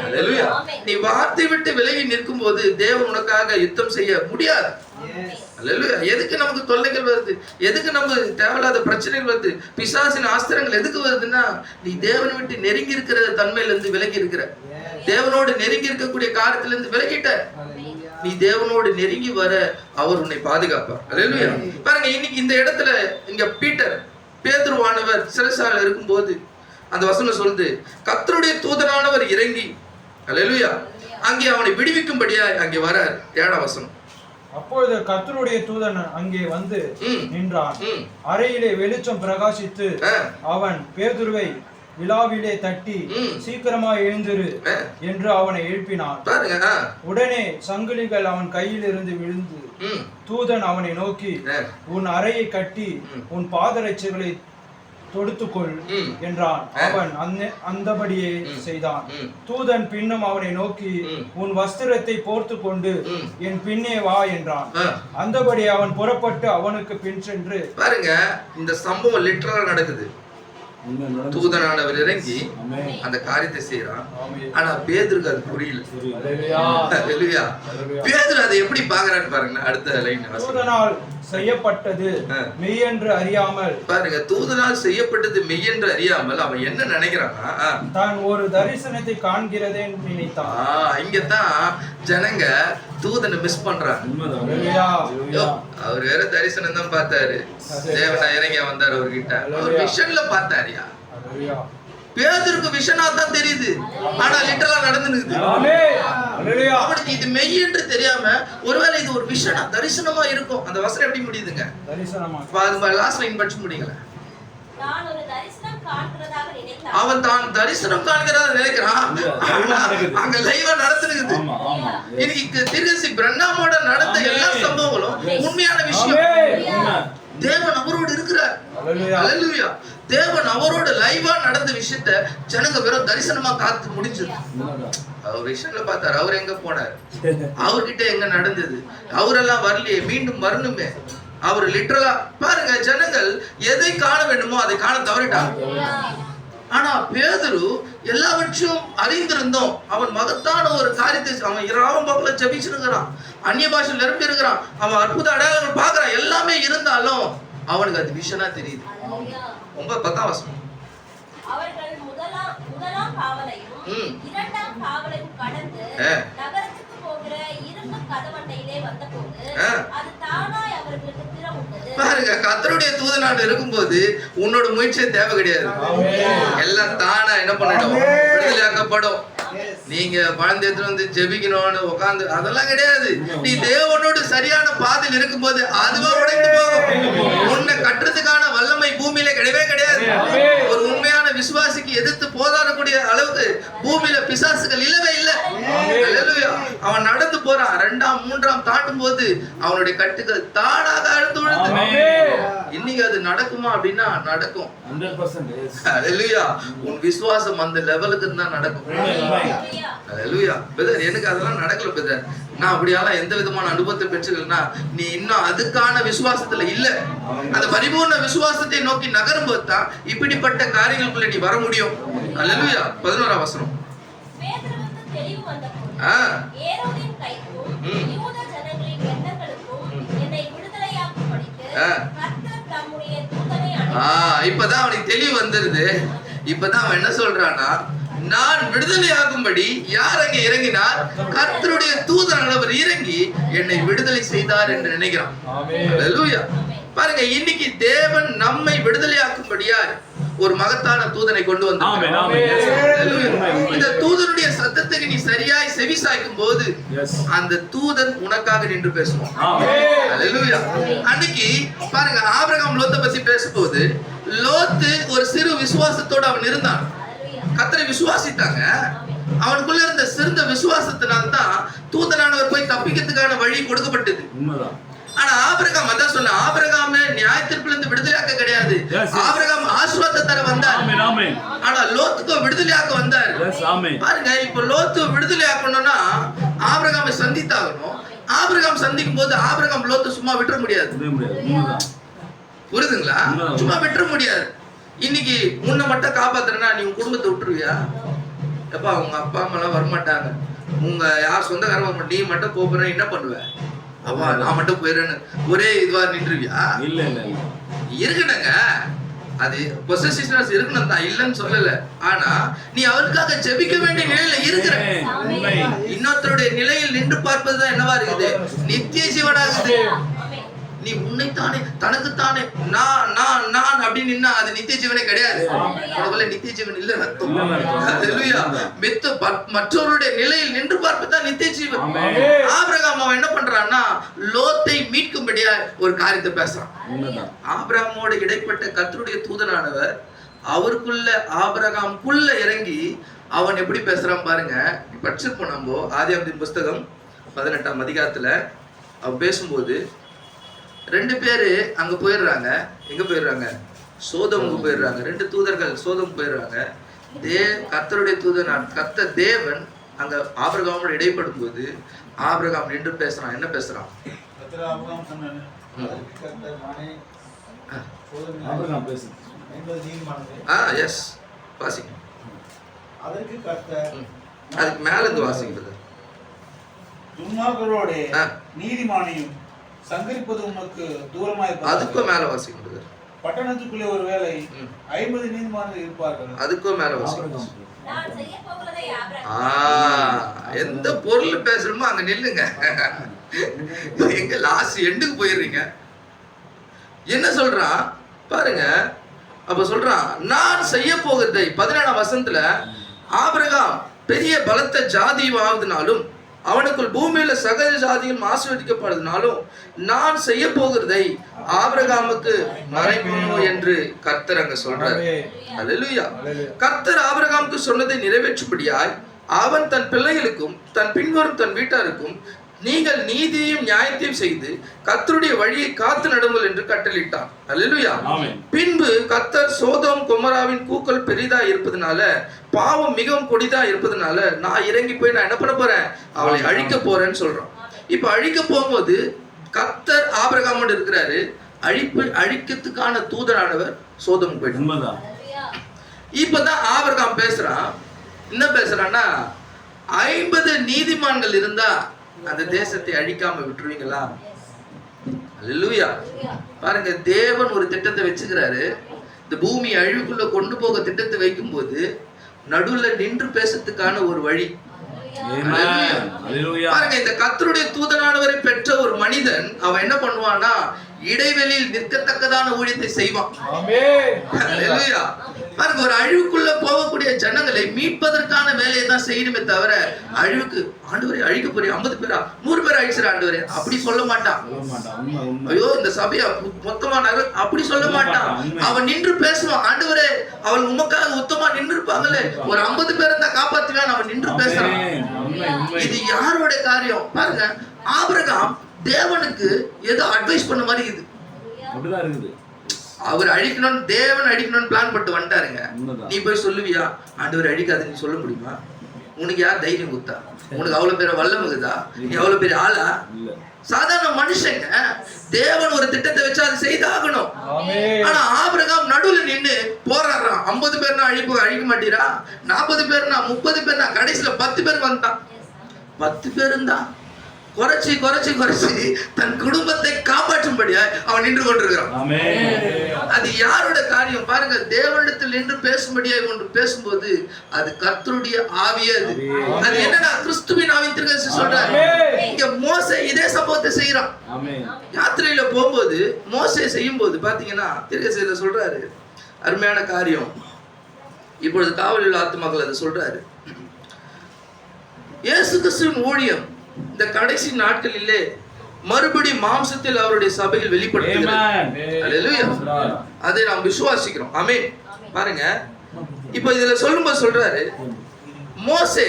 அல்லேலூயா. நீ வார்த்தை விட்டு விலகி நிற்கும் போது தேவன் உனக்காக யுத்தம் செய்ய முடியாது. அல்லேலூயா. எதுக்கு நமக்கு தொல்லைகள் வருது, எதுக்கு நம்ம தேவையில்லாத பிரச்சனைகள் வருது, பிசாசின் ஆஸ்திரங்கள் எதுக்கு வருதுன்னா, நீ தேவனை விட்டு நெருங்கி இருக்கிற தன்மையில இருந்து விலகி இருக்கிற, தேவனோடு நெருங்கி இருக்கக்கூடிய காரியத்துல இருந்து விலகிட்ட. நீ தேவனோடு நெருங்கி வர அவர் உன்னை பாதுகாப்பார். அல்லேலூயா. பாருங்க, இன்னைக்கு இந்த இடத்துல இங்க பேதுருவானவர் சிறைச்சாலையில் இருக்கும்போது அந்த வசனம் சொல்லுது, கர்த்தருடைய தூதனானவர் இறங்கி, அல்லேலூயா, அங்கே அவனை விடுவிக்கும்படியாய் அங்கே வரார். 7ஆம் வசனம். அப்பொழுது கர்த்தருடைய தூதன் அங்கே வந்து நின்றான். அறையிலே வெளிச்சம் பிரகாசித்து அவன் பேதுருவை விழாவிலே தட்டி சீக்கிரமா எழுந்திரு என்று அவனை எழுப்பினான். உடனே சங்கிலிகள் அவன் கையில் இருந்து விழுந்து தூதன் அவனை நோக்கி, உன் அறையை கட்டி உன் பாதரட்சைகளை தொடுத்துக்கொள் என்றான். அவன் அந்தபடியே செய்தான். தூதன் பின்னும் அவனை நோக்கி, உன் வஸ்திரத்தை போர்த்து கொண்டு என் பின்னே வா என்றான். அந்தபடி அவன் புறப்பட்டு அவனுக்கு பின் சென்று. பாருங்க, இந்த சம்பவம் லிட்டரலா நடக்குது. தூதனானவர் இறங்கி அந்த காரியத்தை செய்யறான். ஆனா பேதுருக்கு அது புரியல. பேதுரு அதை எப்படி பாக்குறான்னு பாருங்க. அடுத்த லைன். தூதனால் செய்யப்பட்டது மெய்யென்று அறியாமல். பாருங்க, தூதனால் செய்யப்பட்டது மெய்யென்று அறியாமல் அவன் என்ன நினைக்கிறான்னா, தான் ஒரு தரிசனத்தை காண்கிறதே நினைத்தான். இங்கதான் ஜனங்க தூதனை மிஸ் பண்றாங்க. அவர் வேற தரிசனம் தான் பார்த்தாரு, தேவனா இறங்கி வந்தாரு அவர்கிட்ட, அவர் விஷன்ல பார்த்தாரியா. பேதுருக்கு விஷனா தான் தெரியுது, ஆனா லிட்டரலா நடந்துனுக்குது. அவனுக்கு இது மெய் என்று தெரியாம ஒருவேளை இது ஒரு விஷனா தரிசனமா இருக்கும். அந்த வசனம் எப்படி முடியுதுங்க? தரிசனமா. லாஸ்ட் லைன் படிச்சு முடியுங்களா? அவன் தான் தரிசனம் காண்கிறதா நினைக்கிறான், அங்க லைவா நடந்துருக்குது. இன்னைக்கு திருச்சி பிரண்ணாமோட நடந்த எல்லா சம்பவங்களும் உண்மையான விஷயம். தேவன் அவரோடு இருக்கிறார். அல்லேலூயா. தேவன் அவரோட லைவா நடந்த விஷயத்த ஜனங்க வெறும் தரிசனமா காத்து முடிஞ்சது. அவர் விஷயத்துல பார்த்தாரு, அவர் எங்க போனார், அவர்கிட்ட எங்க நடந்தது, அவரெல்லாம் வரலையே, மீண்டும் வரணுமே. அவர் லிட்டரலா பாருங்க, ஜனங்கள் எதை காண வேண்டுமோ அதை காண தவறிட்டாங்க. ஆனா பேதுரு எல்லாவற்றையும் அறிந்திருந்தோம். அவன் மகத்தான ஒரு காரியத்தை அவன் இரவும் பகல ஜெபிச்சிருக்கிறான், அந்நிய பாஷையில் நிரம்பி இருக்கிறான், அவன் அற்புத அடையாளங்கள் பார்க்கறான். எல்லாமே இருந்தாலும் அவனுக்கு அது விஷனா தெரியுது. 10ஆம் வசனம். அவர்கள் முதலாம் காவலையும் இரண்டாம் காவலையும் கடந்து நகரத்துக்கு போகிற இரும்பு கதவண்டையிலே வந்தபோது அது தானாய் அவர்களுக்கு திறவுண்டது. பாருங்க, கர்த்தருடைய தூதனாக இருக்கும்போது உன்னோட முயற்சியே தேவை கிடையாது. எல்லாம் தானா என்ன பண்ணிடும், விடுதலையாக்கப்படும். நீங்க பழந்தேத்துல வந்து ஜெபிக்கணும்னு உட்காந்து அதெல்லாம் கிடையாது. நீ தேவனோடு சரியான பாதையில் இருக்கும்போது அதுவா உடைந்து போகும். உன்னை கட்டுறதுக்கான வல்லமை பூமியில கிடையவே கிடையாது. ஒரு உண்மையான விசுவாசிக்கு எதிர்த்து போராடக்கூடிய அளவுக்கு பூமியில பிசாசுகள் இல்லவே இல்லை. அவன் நடந்து போறான், 2ஆம் 3ஆம் தாண்டும் போது அவனுடைய கட்டுகள் தானாக அழுந்து விழுந்து. இன்னைக்கு அது நடக்குமா அப்படின்னா நடக்கும். 100%. உன் விசுவாசம் அந்த லெவலுக்கு தான் நடக்கும். எனக்கு அதெல்லாம் நடக்கல பிரதர், நான் அப்படியெல்லாம் எந்த விதமான அனுபவத்தை பெற்றுக்கலன்னா நீ இன்னும் அதுக்கான விசுவாசத்துல இல்ல. அந்த பரிபூர்ண விசுவாசத்தை நோக்கி நகரும் போது தான் இப்படிப்பட்ட காரியங்களுக்குள்ள நீ வர முடியும். அல்லேலூயா. 11ஆம் வசனம். இப்பதான் அவனுக்கு தெளிவு வந்துருது. இப்பதான் அவன் என்ன சொல்றான்னா, நான் விடுதலையாகும்படி யார் அங்கே இறங்கினார்? கர்த்தருடைய தூதனானவர் இறங்கி என்னை விடுதலை செய்தார் என்று நினைக்கிறான். அல்லேலூயா. பாருங்க, இன்னைக்கு தேவன் நம்மை விடுதலையாக்கும்படியா ஒரு மகத்தான தூதனை கொண்டு வந்தார். இந்த தூதனுடைய சத்தத்துக்கு நீ சரியாய் செவி சாய்க்கும் போது அந்த தூதன் உனக்காக நின்று பேசுவான். அல்லேலூயா. அன்னைக்கு பாருங்க, ஆபிரகாம் லோத்தை பத்தி பேசும்போது லோத்து ஒரு சிறு விசுவாசத்தோடு அவன் இருந்தான். கர்த்தரை விசுவாசித்தாங்க. அவனுக்குள்ள இருந்த சிறந்த விசுவாசத்தினால்தான் தூதனானவர் போய் தப்பிக்கிறதுக்கான வழி கொடுக்கப்பட்டது. ஆனா ஆபிரகாம் அதான் சொன்ன, ஆபிரகாம் நியாயத்தீர்ப்பிலிருந்து விடுதலையாக்க கிடையாது, ஆபிரகாம் ஆசீர்வாதத்தை தர வந்தார். ஆனா லோத்துக்கு விடுதலையாக்க வந்தார். பாருங்க, இப்ப லோத்து விடுதலையாக்கணும்னா ஆபிரகாமை சந்தித்தாகணும். ஆபிரகாம் சந்திக்கும் போது ஆபிரகாம் லோத்து சும்மா விட்டுற முடியாது. புரியுதுங்களா? சும்மா விட்டுற முடியாது. இன்னைக்கு முன்ன மட்டும் காப்பாத்துறேன்னா நீ உன் குடும்பத்தை விட்டுருவியா? எப்பா உங்க அப்பா அம்மா எல்லாம் வரமாட்டாங்க, உங்க யார் சொந்தக்காரங்க, நீ மட்டும் போறேன் என்ன பண்ணுவ? அப்பா நான் மட்டும் போயிடுறேன்னு ஒரே இதுவா நின்றுவியா? இல்ல இல்ல இருக்கணுங்க, அது பொசசிவ்னஸ் இருக்கணும் தான், இல்லைன்னு சொல்லல. ஆனா நீ அவருக்காக ஜெபிக்க வேண்டிய நிலையில இருக்கிற. இன்னொருத்தருடைய நிலையில் நின்று பார்ப்பதுதான் என்னவா இருக்குது? நித்திய ஜீவனாகுது. நீ உன்னைத்தானே தனக்குத்தானே நான் நான் நான் அப்படின்னு நின்னா அது நித்திய ஜீவனே கிடையாது. உனக்குள்ள நித்திய ஜீவன் இல்ல அர்த்தம். ஹல்லேலூயா. மற்றவருடைய நிலையில் நின்று பார்ப்பதுதான் நித்திய ஜீவன். ஆபிரகாம் அவன் என்ன பண்றான்னா லோத்தை மீட்கும்படியா ஒரு காரியத்தை பேசுறான். ஆபிரகாமோட இடைப்பட்ட கர்த்தருடைய தூதனானவர் அவருக்குள்ள ஆபிரகாமுக்குள்ள இறங்கி அவன் எப்படி பேசுறான் பாருங்க. படிச்சிருப்போம் நம்ம ஆதியாகமத்தின் புஸ்தகம் 18ஆம் அதிகாரத்துல அவன் பேசும்போது 2 பேரு அங்க போயிடுறாங்க. எங்க போயிடுறாங்க? சோதோமுக்கு போயிடுறாங்க. 2 தூதர்கள் சோதோம் போயிடுறாங்க. கர்த்தருடைய தூதன் கர்த்தர் தேவன் அங்க ஆபிரகாமோட இடைப்படும் போது ஆபிரகாம் நின்று பேசுறான். என்ன பேசுறான்? எஸ் வாசிங்க. அதுக்கு மேல இருந்து வாசிங்க. துன்மார்க்கரோட நீதிமானையும் சங்கரிப்பது உனக்கு தூரமாய். அதுக்கும் மேல வாசிங்க. பட்டணத்துக்குள்ளே ஒருவேளை 50 நீதிமான்கள் இருப்பார்கள். அதுக்கும் மேல வாசிங்க. நான் செய்ய போகிறதை ஆபிரகாம். எந்த பொருள் பேசுறோமோ அங்க நில்லுங்க. எங்க லாஸ்ட் எண்டுக்கு போயிடுறீங்க. என்ன சொல்றான் பாருங்க. அப்ப சொல்றான் நான் செய்ய போகிறதை 17ஆம் வசனத்துல ஆபிரகாம் பெரிய பலத்த ஜாதி ஆகுதுனாலும் அவனுக்குள் பூமியில சகல ஜாதியும் ஆசீர்வதிக்கப்படுறதுனாலும் நான் செய்ய போகிறதை ஆபிரகாமுக்கு மறைக்கணும் என்று கர்த்தர் அங்க சொல்றாரு. அல்லேலூயா. கர்த்தர் ஆபிரகாமுக்கு சொன்னதை நிறைவேற்றும்படியாய் அவன் தன் பிள்ளைகளுக்கும் தன் பின்வரும் தன் வீட்டாருக்கும் நீங்கள் நீதியையும் நியாயத்தையும் செய்து கர்த்தருடைய வழியை காத்து நடுங்கள் என்று கட்டளையிட்டான். அல்லேலூயா. பின்பு கர்த்தர் சோதோம் கொமோராவின் கூக்கள் பெரிதா இருப்பதனால பாவம் மிகவும் கொடிதா இருப்பதனால நான் இறங்கி போய் நான் என்ன பண்ண போறேன்? அவளை அழிக்க போறேன்னு சொல்றான். இப்ப அழிக்க போகும்போது கர்த்தர் ஆபிரகாமோடு இருக்கிறாரு. அழிக்கிறதுக்கான தூதனானவர் சோதோம் போயிட்டு. இப்பதான் ஆபிரகாம் பேசுறான். என்ன பேசுறான்னா 50 நீதிமான்கள் இருந்தா அந்த தேசத்தை அழிக்காம விட்டுருவீங்களா? அல்லேலூயா. பாருங்க, தேவன் ஒரு திட்டத்தை வச்சுக்கிறாரு. இந்த பூமி அழிவுக்குள்ள கொண்டு போக திட்டத்தை வைக்கும் போது நடுவுல நின்று பேசுறதுக்கான ஒரு வழி. பாருங்க, இந்த கர்த்தருடைய தூதனானவரை பெற்ற ஒரு மனிதன் அவன் என்ன பண்ணுவான்னா இடைவெளியில் நிற்கத்தக்கதான ஊழியத்தை செய்வான். அல்லேலூயா. பாருங்க, ஒரு அழிவுக்குள்ள போகக்கூடிய ஜனங்களை மீட்பதற்கான வேலையை தான் செய்யணுமே தவிர அழிவுக்கு ஆண்டவரே அழிக்க போறீங்க 50 பேரா 100 பேர் அழிச்சிட ஆண்டவரே அப்படி சொல்ல மாட்டான். ஐயோ இந்த சபையா மொத்தமா அப்படி சொல்ல மாட்டான். அவன் நின்று பேசுவான். ஆண்டவரே அவள் உமக்காக உத்தமா நின்று இருப்பாங்களே, ஒரு 50 பேர் தான் காப்பாத்துவான். அவன் நின்று பேசுறான். இது யாரோட காரியம் பாருங்க. ஆபிரகாம் தேவனுக்கு ஏதோ அட்வைஸ் பண்ண மாதிரி இது. அவர் அழிக்கணும்னு தேவன் அழிக்கணும்னு பிளான் பண்ணிட்டு வந்துட்டாருங்க. நீ போய் சொல்லுவியா ஆண்டவர் அழிக்காது? நீ சொல்ல முடியுமா? உனக்கு யார் தைரியம் கொடுத்தா? உனக்கு அவ்வளவு பேர் வல்லமுகுதா? நீ அவ்வளவு பெரிய ஆளா? சாதாரண மனுஷங்க. தேவன் ஒரு திட்டத்தை வச்சு அதை செய்தாகணும். ஆனா ஆபிரகாம் நடுவுல நின்று போராடுறான். 50 பேர்னா அழிக்க மாட்டீரா? 40 பேர்னா 30 பேர்னா கடைசியில 10 பேர் வந்தான். 10 பேரும் தான் குறைச்சி குறைச்சி குறைச்சி தன் குடும்பத்தை காப்பாற்றும்படியா அவன் நின்று கொண்டிருக்கிறான். அது யாரோட காரியம் பாருங்க. தேவனிடத்தில் நின்று பேசும்படியா ஒன்று பேசும்போது அது கர்த்தருடைய ஆவியே. அது என்னன்னா கிறிஸ்துவின் ஆவியின் திருக்கதரிசி சொல்றாரு. இங்க மோசே இதே சம்பவத்தை செய்யறான். யாத்திரையில போகும்போது மோசே செய்யும் போது பாத்தீங்கன்னா திருக்கதரிசியில சொல்றாரு அருமையான காரியம். இப்பொழுது காவலில் ஆத்துமாக்கள் அதை சொல்றாரு. இயேசு கிறிஸ்துவின் ஊழியம் இந்த கடைசி நாட்களிலே மறுபடி மாம்சத்தில் அவருடைய சபையில் வெளிப்படுத்துகிறார். அல்லேலூயா. அதை நாம் விசுவாசிக்கிறோம். ஆமென். பாருங்க, இப்போ இதுல சொல்லும்போது சொல்றாரு மோசே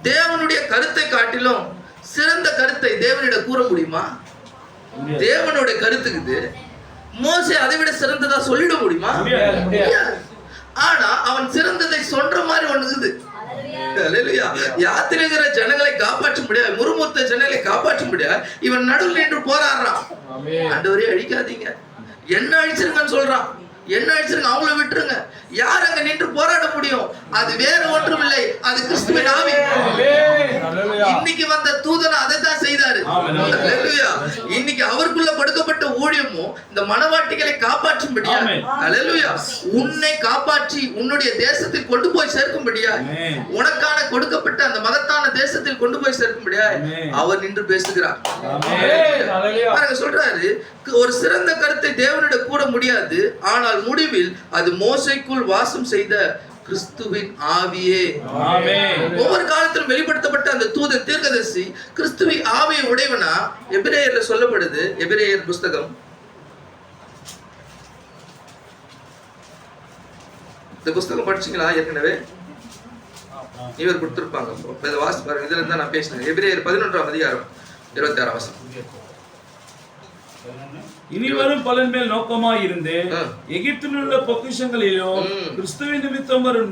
தேவனுடைய கருத்தை காட்டிலும் சிறந்த கருத்தை தேவனிடம் கூற முடியுமா? தேவனுடைய கருத்துக்கு மோசே அதை விட சிறந்ததா சொல்லிட முடியுமா? ஆனா அவன் சிறந்ததை சொல்ற மாதிரி ஒண்ணு இருக்குது. யாத்திரைகிற ஜனங்களை காப்பாற்ற முடியாது, முறுமுத்த ஜனங்களை காப்பாற்ற முடியாது. இவன் நடுவில் நின்று போராடுறான். ஆண்டவரே அழிக்காதீங்க, என்ன அழிச்சிருங்கன்னு சொல்றான். என்ன அழிச்சிருங்க, அவங்கள விட்டுருங்க. யார் அங்க நின்று போராட முடியும்? அது வேற ஒன்றும் இல்லை, அது கிறிஸ்துவின் ஆவி. இன்னைக்கு வந்த தூதன் அதை தான் செய்தாரு. இன்னைக்கு அவருக்குள்ள கொடுக்கப்பட்ட ஊழியமும் இந்த மனவாட்டிகளை காப்பாற்றும்படியா, அல்லேலூயா, உன்னை காப்பாற்றி உன்னுடைய தேசத்தில் கொண்டு போய் சேர்க்கும்படியா, உனக்கான கொடுக்கப்பட்ட அந்த மகத்தான தேசத்தில் கொண்டு போய் சேர்க்கும்படியா அவர் நின்று பேசுகிறார். சொல்றாரு, ஒரு சிறந்த கருத்தை தேவனிடம் கூற முடியாது, ஆனால் முடிவில் அது மோசேக்குள் வாசம் செய்த கிறிஸ்துவின் ஆவியே. ஒவ்வொரு காலத்திலும் வெளிப்படுத்தப்பட்ட அந்த தூதன் தீர்க்கதரிசி கிறிஸ்துவின் ஆவியை உடையவனா எபிரேயர்ல சொல்லப்படுது. எபிரேயர் புஸ்தகம், இந்த புஸ்தகம் படிச்சீங்களா? ஏற்கனவே இவர் கொடுத்திருப்பாங்க, இதை வாசி பாருங்க. இதுல இருந்தா நான் பேசினேன். எபிரேயர் 11ஆம் அதிகாரம் 26ஆம் வசனம். இனிவரும் பலன் மேல் நோக்கமாய் இருந்து எகிப்தில் உள்ள பொக்கிஷங்களிலும் கிறிஸ்துவின் நிமித்தம் வரும்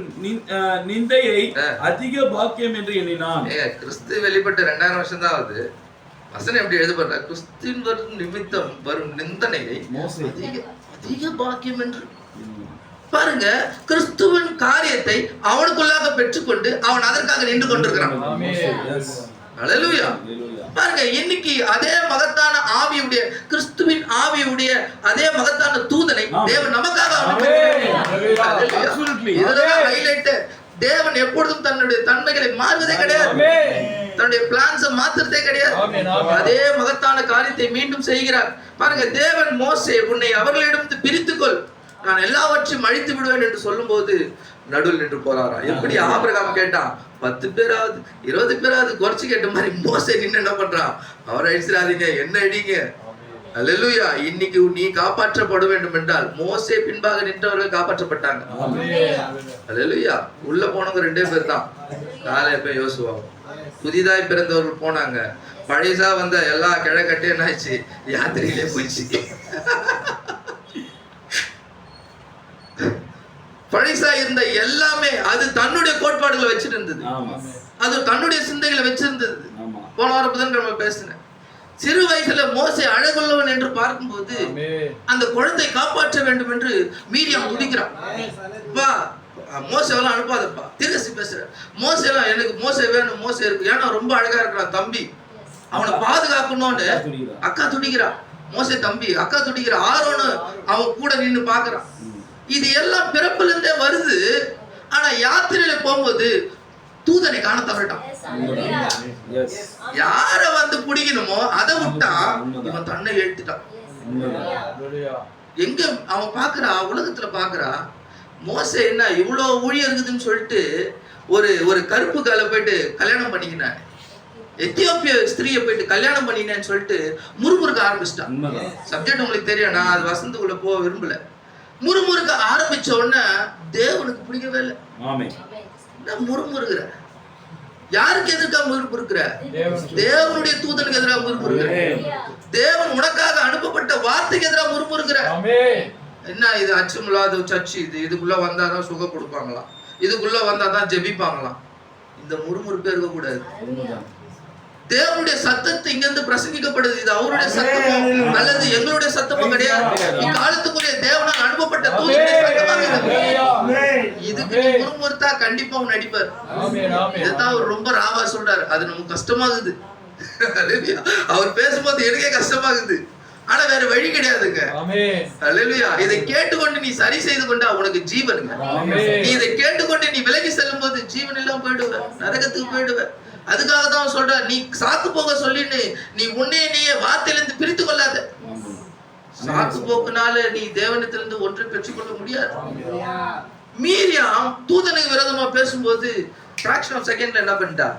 நிந்தையை அதிக பாக்கியம் என்று எண்ணினான். கிறிஸ்து வெளிப்பட்ட 2000 வருஷம் தான் ஆகுது. வசனம் எப்படி எழுதப்பட்ட? கிறிஸ்துவின் வரும் நிமித்தம் வரும் நிந்தனையை அதிக பாக்கியம் என்று பாருங்க. கிறிஸ்துவின் காரியத்தை அவனுக்குள்ளாக பெற்றுக்கொண்டு அவன் அதற்காக நின்று கொண்டிருக்கிறான். அல்லேலூயா. பாருங்க, இன்னைக்கு அதே மகத்தான ஆவியுடைய, கிறிஸ்துவின் ஆவியுடைய அதே மகத்தான தூதனை தேவன் நமக்காக ஹைலைட். தேவன் எப்பொழுதும் தன்னுடைய தன்மைகளை மாறுவதே கிடையாது, தன்னுடைய பிளான்ஸை மாத்துறதே கிடையாது. அதே மகத்தான காரியத்தை மீண்டும் செய்கிறார். பாருங்க, தேவன் மோசே உன்னை அவர்களிடம் பிரித்துக்கொள், நான் எல்லாவற்றையும் அழித்து விடுவேன் என்று சொல்லும் போது நடுவில் நின்று போறாராம். எப்படி ஆபிரகாம் கேட்டான், 10 பேராவது 20 பேராவது குறைச்சு கேட்ட மாதிரி மோசே நின்று என்ன பண்றான், அவரை அழிச்சிடாதீங்க, என்ன அடிங்க. அல்லேலூயா. இன்னைக்கு நீ காப்பாற்றப்பட வேண்டும் என்றால் மோசே பின்பாக நின்றவர்கள் காப்பாற்றப்பட்டாங்க. அல்லேலூயா. உள்ள போனவங்க 2 பேர் தான், காலேப் யோசுவா. புதிதாய் பிறந்தவர்கள் போனாங்க, பழையசா வந்த எல்லா கிழக்கட்டையும் என்ன ஆயிடுச்சு, யாத்திரையிலே போயிடுச்சு. பழைசா இருந்த எல்லாமே அது தன்னுடைய கோட்பாடுகளை வச்சிருந்தது, அது தன்னுடைய சிந்தைகளை வச்சிருந்தது. போன வாரம் புதன்கிழமை பேசினேன். சிறு வயசுல மோசே அழகுள்ளவன் என்று பார்க்கும்போது அந்த குழந்தை காப்பாற்ற வேண்டும் என்று மீரியாம் துடிக்கிறான். வா, மோசேவெல்லாம் அனுப்பாதப்பா, திருசி பேசுற. மோசேலாம் எனக்கு மோசே வேணும், மோசே இருக்கு, ஏன்னா ரொம்ப அழகா இருக்கிறான் தம்பி, அவனை பாதுகாக்கணும்னு அக்கா துடிக்கிறான். மோசே தம்பி, அக்கா துடிக்கிறா. ஆரோன்னு அவன் கூட நின்று பாக்குறான். இது எல்லாம் பிறப்புல இருந்தே வருது. ஆனா யாத்திரையில போகும்போது தூதனை காண தவறிட்டான். யார வந்து பிடிக்கணுமோ அதை விட்டா இவன் தன்னை எழுத்துட்டான். எங்க அவன் பாக்குறா, உலகத்துல பாக்குறா, மோசே என்ன இவ்வளவு ஊழியம் இருக்குதுன்னு சொல்லிட்டு ஒரு கருப்பு கால போயிட்டு கல்யாணம் பண்ணிக்கினான். எத்தியோப்பிய ஸ்திரீயை போயிட்டு கல்யாணம் பண்ணினேன்னு சொல்லிட்டு முறுமுறுக்க ஆரம்பிச்சிட்டான். சப்ஜெக்ட் உங்களுக்கு தெரியும், நான் அது வசந்துக்குள்ள போக விரும்பல. முறுமுறுக்க ஆரம்பிச்ச உடனே தேவனுக்கு பிடிக்கவே இல்லை. முறுமுறுகிற யாருக்கு எதிர்க்காக முறுமுறுக்கிற? தேவனுடைய தூதனுக்கு எதிராக முறுமுறுகிற. தேவன் உனக்காக அனுப்பப்பட்ட வார்த்தைக்கு எதிராக முறுமுறுகிற. என்ன இது அச்சமில்லாத சர்ச்சு, இதுக்குள்ள வந்தாதான் சுகம் கொடுப்பாங்களாம், இதுக்குள்ள வந்தாதான் ஜெபிப்பாங்களாம். இந்த முறுமுறுப்பே இருக்க கூடாது. தேவனுடைய சத்தத்தை இங்க இருந்து பிரசங்கிக்கப்படுது. இது அவருடைய சத்தமோ அல்லது எங்களுடைய சத்தமோ கிடையாது. இக்காலத்துக்குரிய தேவனால் அனுப்பப்பட்ட தூதனுடைய சத்தமாக இதுக்கு முறுமுறுத்தா கண்டிப்பா அவன் நடிப்பார். இதுதான் அவர் ரொம்ப ராவா சொல்றாரு. அது நமக்கு கஷ்டமாகுது. அவர் பேசும்போது எனக்கே கஷ்டமாகுது, ஆனா வேற வழி கிடையாதுங்க. அல்லேலூயா. இதை கேட்டுக்கொண்டு நீ சரி செய்து கொண்டா உனக்கு ஜீவனுங்க. நீ இதை கேட்டுக்கொண்டு நீ விலகி செல்லும் போது ஜீவன் எல்லாம் போயிடுவ, நரகத்துக்கு போயிடுவ. அதுக்காக தான் சொல்ற, நீ சாக்கு போக சொல்லின்னு நீ உன்னையே நீயே வார்த்தையிலிருந்து பிரித்து கொள்ளாத. சாக்கு போக்குனால நீ தேவனத்திலிருந்து ஒன்றை பெற்றுக்கொள்ள முடியாது. மீரியாம் தூதனுக்கு விரோதமா பேசும்போது fraction of secondல என்ன பண்ணிட்டா,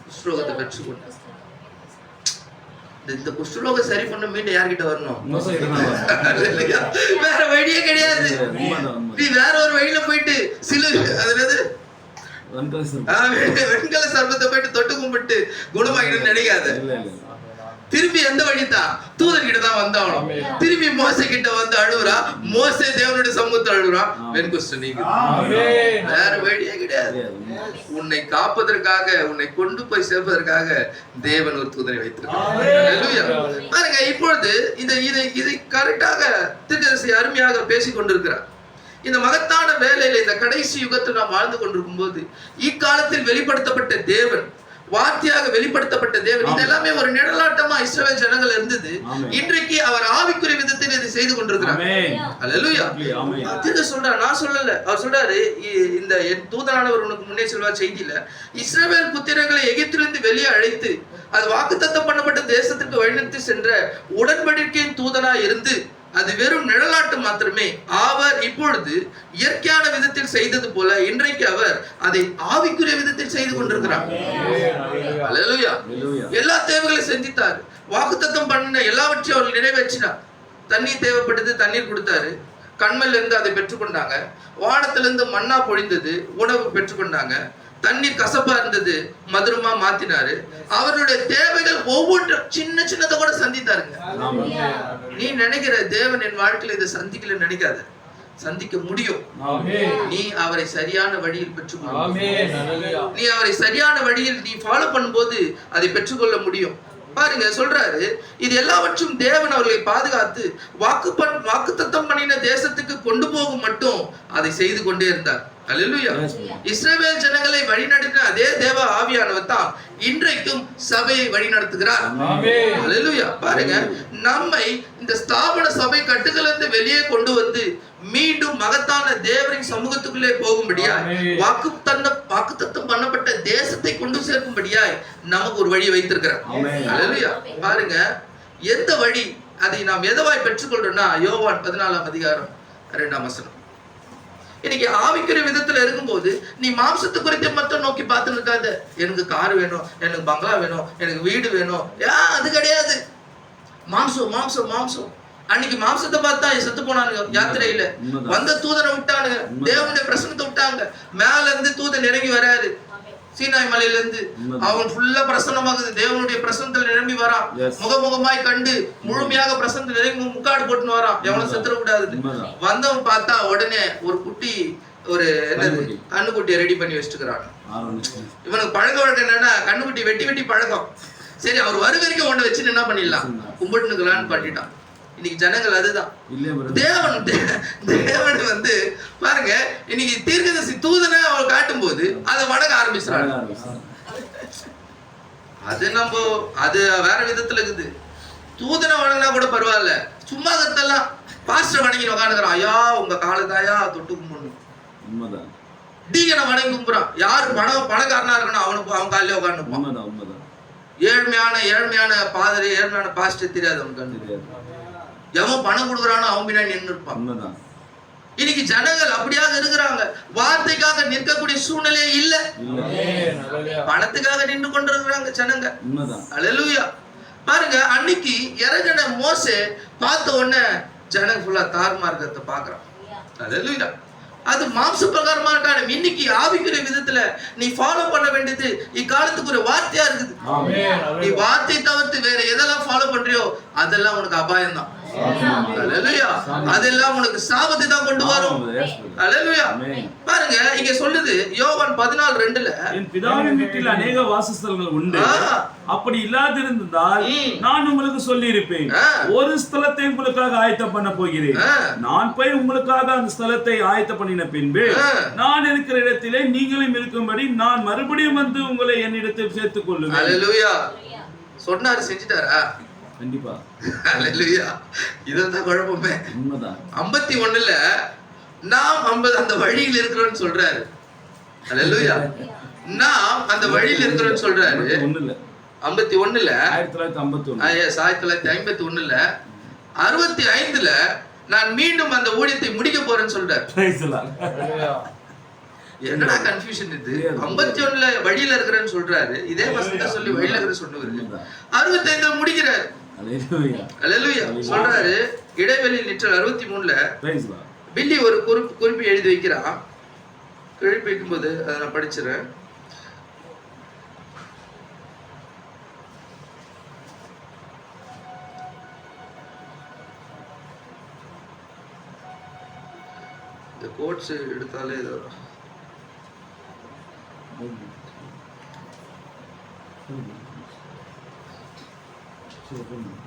குஷ்டரோகத்தை பெற்றுக்கொண்டா. இந்த குஷ்டரோக சரி பண்ண மீண்டும் யார்கிட்ட வரணும்? வேற வழியே கிடையாது. நீ வேற ஒரு வழியில போயிட்டு அது வெண்கல சர்பத்தை போயிட்டு தொட்டு கும்பிட்டு குணமாகிட்டு நினைக்காத. திரும்பி எந்த வழிதான்? தூதன் கிட்ட தான் வந்தாகணும். திரும்பி மோசே கிட்ட வந்து அழுவுறா. மோசே தேவனுடைய சமூகத்தை தழுவுறான், பெந்தைக்கோஸ்து நீங்குது. வேற வழியே கிடையாது. உன்னை காப்பதற்காக, உன்னை கொண்டு போய் சேர்ப்பதற்காக தேவன் ஒரு தூதனை வைத்திருக்கிறார். பாருங்க, இப்பொழுது இதை கரெக்டாக தீர்க்கதரிசி அருமையாக பேசிக் கொண்டிருக்கிறார். இந்த மகத்தான வேலையில இந்த கடைசி யுகத்தில் நாம் வாழ்ந்து கொண்டிருக்கும் போது இக்காலத்தில் வெளிப்படுத்தப்பட்ட தேவன், வார்த்தையாக வெளிப்படுத்தப்பட்ட தேவன், இதெல்லாமே ஒரு நிழலாட்டமா இஸ்ரவேல் ஜனங்கள் இருந்தது. இன்றைக்கு அவர் ஆவிக்குரிய விதத்தில் இதை செய்து கொண்டிருக்கிறார். அல்லேலூயா. சொல்றார், நான் சொல்லல, அவர் சொல்றாரு, இந்த தூதனானவர் உனக்கு முன்னே செல்வார் செய்தியில இஸ்ரவேல் புத்திரர்களை எகிப்திலிருந்து வெளியே அழைத்து அது வாக்குத்தத்தம் பண்ணப்பட்ட தேசத்திற்கு வழிநடத்தி சென்ற உடன்படிக்கையின் தூதனா இருந்து அது வெறும் நிழலாட்டு மாத்திரமே. அவர் இப்பொழுது இயற்கையான விதத்தில் செய்தது போல இன்றைக்கு அவர் அதை ஆவிக்குரிய விதத்தில் செய்து கொண்டிருக்கிறார். அல்லேலூயா. எல்லா தேவைகளையும் செஞ்சித்தார். வாக்குத்தத்தம் பண்ணின எல்லாவற்றையும் அவர்கள் நிறைவேற்றினார். தண்ணீர் தேவைப்பட்டது, தண்ணீர் கொடுத்தாரு. கண்மல்ல இருந்து அதை பெற்றுக்கொண்டாங்க. வானத்திலிருந்து மன்னா பொழிந்தது, உணவு பெற்றுக்கொண்டாங்க. தண்ணீர் கசப்பா இருந்தது, மதுரமா மாத்தினாரு. அவருடைய தேவைகள் ஒவ்வொன்றும் சின்ன சின்னதை கூட சந்தித்தாருங்க. நீ நினைக்கிற தேவன் என் வாழ்க்கையில இதை சந்திக்கல நினைக்காத, சந்திக்க முடியும். நீ அவரை சரியான வழியில் பெற்றுக்கொள்ள, நீ அவரை சரியான வழியில் நீ ஃபாலோ பண்ணும்போது அதை பெற்றுக்கொள்ள முடியும். பாருங்க, சொல்றாரு, இது எல்லாவற்றும் தேவன் அவர்களை பாதுகாத்து வாக்குத்தத்தம் பண்ணின தேசத்துக்கு கொண்டு போகும் மட்டும் அதை செய்து கொண்டே இருந்தார். அல்லேலூயா. இஸ்ரவேல் ஜனங்களை வழிநடத்தின அதே தேவ ஆவியானவர் தான் இன்றைக்கும் சபையை வழிநடத்துகிறார். அல்லேலூயா. பாருங்க, நம்மை இந்த ஸ்தாபன சபை கட்டுகளிலிருந்து வெளியே கொண்டு வந்து மீண்டும் மகத்தான தேவரின் சமூகத்துக்குள்ளே போகும்படியாய் வாக்குத்தத்தம் பண்ணப்பட்ட தேசத்தை கொண்டு சேர்க்கும்படியாய் நமக்கு ஒரு வழி வைத்திருக்கிறார். அல்லேலூயா. பாருங்க, எந்த வழி, அதை நாம் எதவாய் பெற்றுக்கொள்றோம்னா யோவான் 14ஆம் அதிகாரம் 2ஆம் வசனம். இன்னைக்கு ஆவிக்குரிய விதத்துல இருக்கும்போது நீ மாம்சத்தை குறித்து மட்டும் நோக்கி பார்த்து இருக்காத. எனக்கு கார் வேணும், எனக்கு பங்களா வேணும், எனக்கு வீடு வேணும், அது கிடையாது. மாம்சம் மாம்சம் மாம்சம். அன்னைக்கு மாம்சத்தை பார்த்தா செத்து போனானுங்க. யாத்திரையில வந்த தூதனை விட்டானுங்க, தேவனுடைய பிரசனத்தை விட்டாங்க. மேல இருந்து தூதன் இறங்கி வராரு சீனாய் மலையில இருந்து. அவன் ஃபுல்லா பிரசன்னமாகுது, தேவனுடைய பிரசனத்துல நிரம்பி வரான். முகமுகமாய் கண்டு முழுமையாக பிரசனத்துல நிரம்பி முக்காடு போட்டுன்னு வரான், எவனும் செத்துற கூடாது. வந்தவன் பார்த்தா உடனே ஒரு குட்டி, ஒரு கண்ணுக்குட்டியை ரெடி பண்ணி வச்சுக்கிறான். இவனுக்கு பழக்க வழக்கம் என்னன்னா கண்ணுக்குட்டி வெட்டி வெட்டி பழக்கம். சரி, அவர் வரு வரைக்கும் ஒண்ணு வச்சு என்ன பண்ணிடலாம், கும்பிட்டுக்கலான்னு பண்ணிட்டான். இன்னைக்கு ஜனங்கள் அதுதான். தேவன் வந்து பாருங்க, இன்னைக்கு தீர்க்கதரிசி தூதனை அவர் காட்டும் போது அதை வணங்க ஆரம்பிச்சாங்க. அது வேற விதத்துல இருக்குது. தூதனை வணங்கினா கூட பரவாயில்ல, சும்மா கத்தெல்லாம் பாஸ்டர் வணங்கி உட்காந்துக்கிறான். ஐயா உங்க காலதாயா தொட்டு கும்பிடணும். டீகனை வணங்கி கும்பிடுறான். யாரு பணக்காரனா இருக்கணும் அவனுக்கு அவன் காலையில உட்காந்து. ஏழ்மையான பாதரை, ஏழ்மையான பாஸ்டர் தெரியாது அவனுக்கு. எவன் பணம் கொடுக்குறானோ அவன் பின்னாடி நின்று இருப்பான். இன்னைக்கு ஜனங்கள் அப்படியாக இருக்கிறாங்க. வார்த்தைக்காக நிற்கக்கூடிய சூழ்நிலையே இல்ல, பணத்துக்காக நின்று கொண்டிருக்கிறாங்க ஜனங்க. அல்லேலூயா. பாருங்க, அன்னைக்கு இறங்கின மோசே பார்த்த உடனே ஜனங்க ஃபுல்லா தார்மார்க்கத்தை பாக்குறான். அல்லேலூயா. அது மாம்ச பிரகாரமான காரணம். இன்னைக்கு ஆவிக்குரிய விதத்துல நீ ஃபாலோ பண்ண வேண்டியது இக்காலத்துக்கு ஒரு வார்த்தையா இருக்குது. நீ வார்த்தை தவிர்த்து வேற எதெல்லாம் ஃபாலோ பண்றியோ அதெல்லாம் உனக்கு அபாயம் தான். அல்லேலூயா. அதெல்லாம் உனக்கு சாபத்தை தான் கொண்டு வரும். அல்லேலூயா. பாருங்க, இங்க சொல்லுது யோவான் 14:2, என் பிதாவின் வீட்டில் அநேக வாசஸ்தலங்கள் உண்டு, அப்படி இல்லாதிருந்தால் நான் உங்களுக்கு சொல்லி இருப்பேன். ஒரு ஸ்தலத்தை உங்களுக்காக ஆயத்தம் பண்ண போகிறேன். நான் போய் உங்களுக்காக அந்த ஸ்தலத்தை ஆயத்தம் பண்ணின பின்பு நான் இருக்கிற இடத்திலே நீங்களும் இருக்கும்படி நான் மறுபடியும் வந்து உங்களை என்னிடத்தில் சேர்த்துக் கொள்ளுவேன். அல்லேலூயா. சொன்னாரு, செஞ்சிட்டாரா? கண்டிப்பா. அல்லேலூயா. இதுதான் குழப்பமே. உண்மைதான். 51ல நாம் அந்த வழியில் இருக்கிறோம்னு சொல்றாரு. அல்லேலூயா. நாம் அந்த வழியில் இருக்கிறோம்னு சொல்றாரு. 51ல 1951ல 65ல நான் மீண்டும் அந்த ஊழியத்தை முடிக்க போறேன்னு சொல்றாரு. என்னடா கன்ஃபியூஷன் இது? 51ல வழியில இருக்கிறேன்னு சொல்றாரு, இதே வசனத்தை சொல்லி வழியில இருக்கிற சொன்னவர் 65ல முடிக்கிறாரு. அல்லேலூயா. சொல்றாரு, இடைவெளியில் நிற்றல் 63ல பில்லி ஒரு குறிப்பு எழுதி வைக்கிறான். எழுதி வைக்கும்போது அதை நான் படிச்சிடறேன். இந்த கோட்ஸ் எடுத்தாலே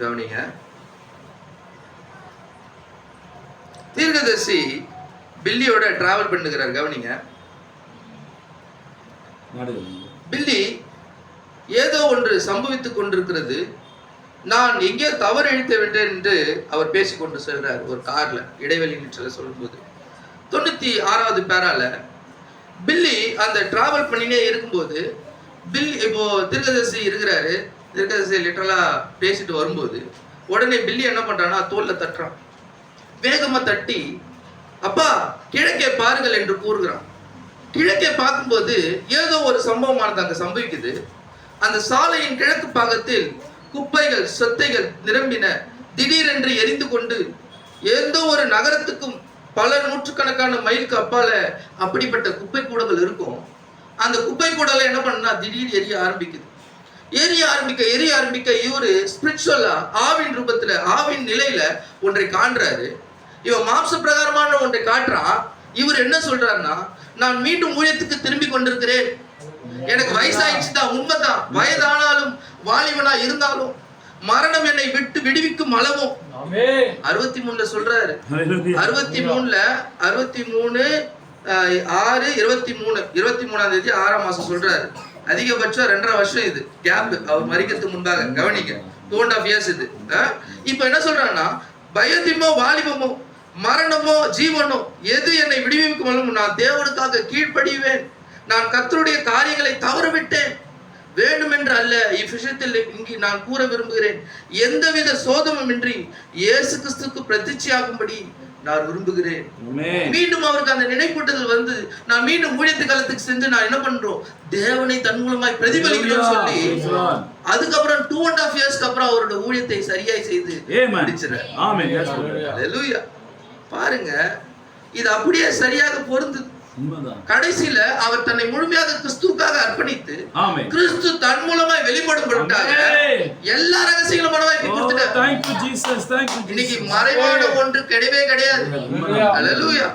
கவனிங்க. தீர்க்கதரிசி பில்லியோட டிராவல் பண்ணுகிறார். கவனிங்க. பில்லி ஏதோ ஒன்று சம்பவித்துக் கொண்டிருக்கிறது, நான் எங்கே தவறு இழைத்து விட்டேன் என்று அவர் பேசிக்கொண்டு செல்றார். ஒரு கார்ல இடைவெளி நிற்றல சொல்லும்போது 96வது பேரால பில்லி அந்த டிராவல் பண்ணினே இருக்கும்போது பில்லி இப்போ தீர்க்கதரிசி இருக்கிறாரு. தீர்க்கதரிசி லிட்டரலா பேசிட்டு வரும்போது உடனே பில்லி என்ன பண்றான்னா தோல்ல தட்டுறான். வேகமா தட்டி அப்பா கிழக்கே பாருங்கள் என்று கூறுகிறான். கிழக்கே பார்க்கும்போது ஏதோ ஒரு சம்பவமானது அங்க சம்பவிக்குது. அந்த சாலையின் கிழக்கு பாகத்தில் குப்பைகள் சொத்தைகள் நிரம்பின. திடீரென்று எரிந்து கொண்டு எந்த ஒரு நகரத்துக்கும் பல நூற்றுக்கணக்கான மைலுக்கு அப்பால அப்படிப்பட்ட குப்பை கூடங்கள் இருக்கும். அந்த குப்பை கூடல என்ன பண்ணா திடீர் எரிய ஆரம்பிக்குது. எரிய ஆரம்பிக்க இவரு ஸ்பிரிச்சுவலா ஆவின் ரூபத்துல ஆவின் நிலையில ஒன்றை காண்றாரு. இவன் மாம்ச பிரகாரமான ஒன்றை காட்டுறான். இவர் என்ன சொல்றாருன்னா, நான் மீண்டும் ஊழியத்துக்கு திரும்பி கொண்டிருக்கிறேன், எனக்கு வயசாயிடுச்சு தான், உண்மைதான், வயதானாலும் வாலிபனா இருந்தாலும் மரணம் என்னை விட்டு விடுவிக்கும் அளவும் 63 சொல்றாரு. 23/6/23 6ஆம் மாசம் சொல்றாரு. அதிகபட்சம் 2.5 வருஷம் இது கேப் அவர் மரிக்கிறதுக்கு முன்பாக. கவனிங்க, 2.5 years இது. இப்ப என்ன சொல்றான்னா, பயத்திமோ வாலிபமோ மரணமோ ஜீவனோ எது என்னை விடுவிக்கும் அளவும் நான் தேவனுக்காக கீழ்ப்படிவேன். நான் கர்த்தருடைய காரியங்களை தவறவிட்டேன். வேண்டுமென்று அல்ல, இவ்விஷயத்தில் இங்கே நான் கூற விரும்புகிறேன், எந்தவித சோதமுமின்றி இயேசு கிறிஸ்துக்கு பிரதிஷ்டையாகும்படி நான் விரும்புகிறேன். மீண்டும் அவருக்கு அந்த நினைப்பூட்டுதல் வந்து நான் மீண்டும் ஊழியத்து காலத்துக்கு சென்று நான் என்ன பண்றோம், தேவனை தன் மூலமாய் பிரதிபலிக்கிறோம் சொல்லி அதுக்கப்புறம் 2.5 years அப்புறம் அவரோட ஊழியத்தை சரியாய் செய்து முடிச்சிடுறார். ஹல்லேலூயா. பாருங்க, இது அப்படியே சரியாக பொருந்துது. கடைசியில அவர் தன்னை முழுமையாக கிறிஸ்துவுக்காக அர்ப்பணித்து கிறிஸ்து தன் மூலமாய் வெளிப்படும் பொருட்டாக எல்லா ரகசியங்களும் மனவாய்க்கு கொடுத்துட்டார். இன்னைக்கு மறைவான ஒன்று கிடையவே கிடையாது. ஹல்லேலூயா.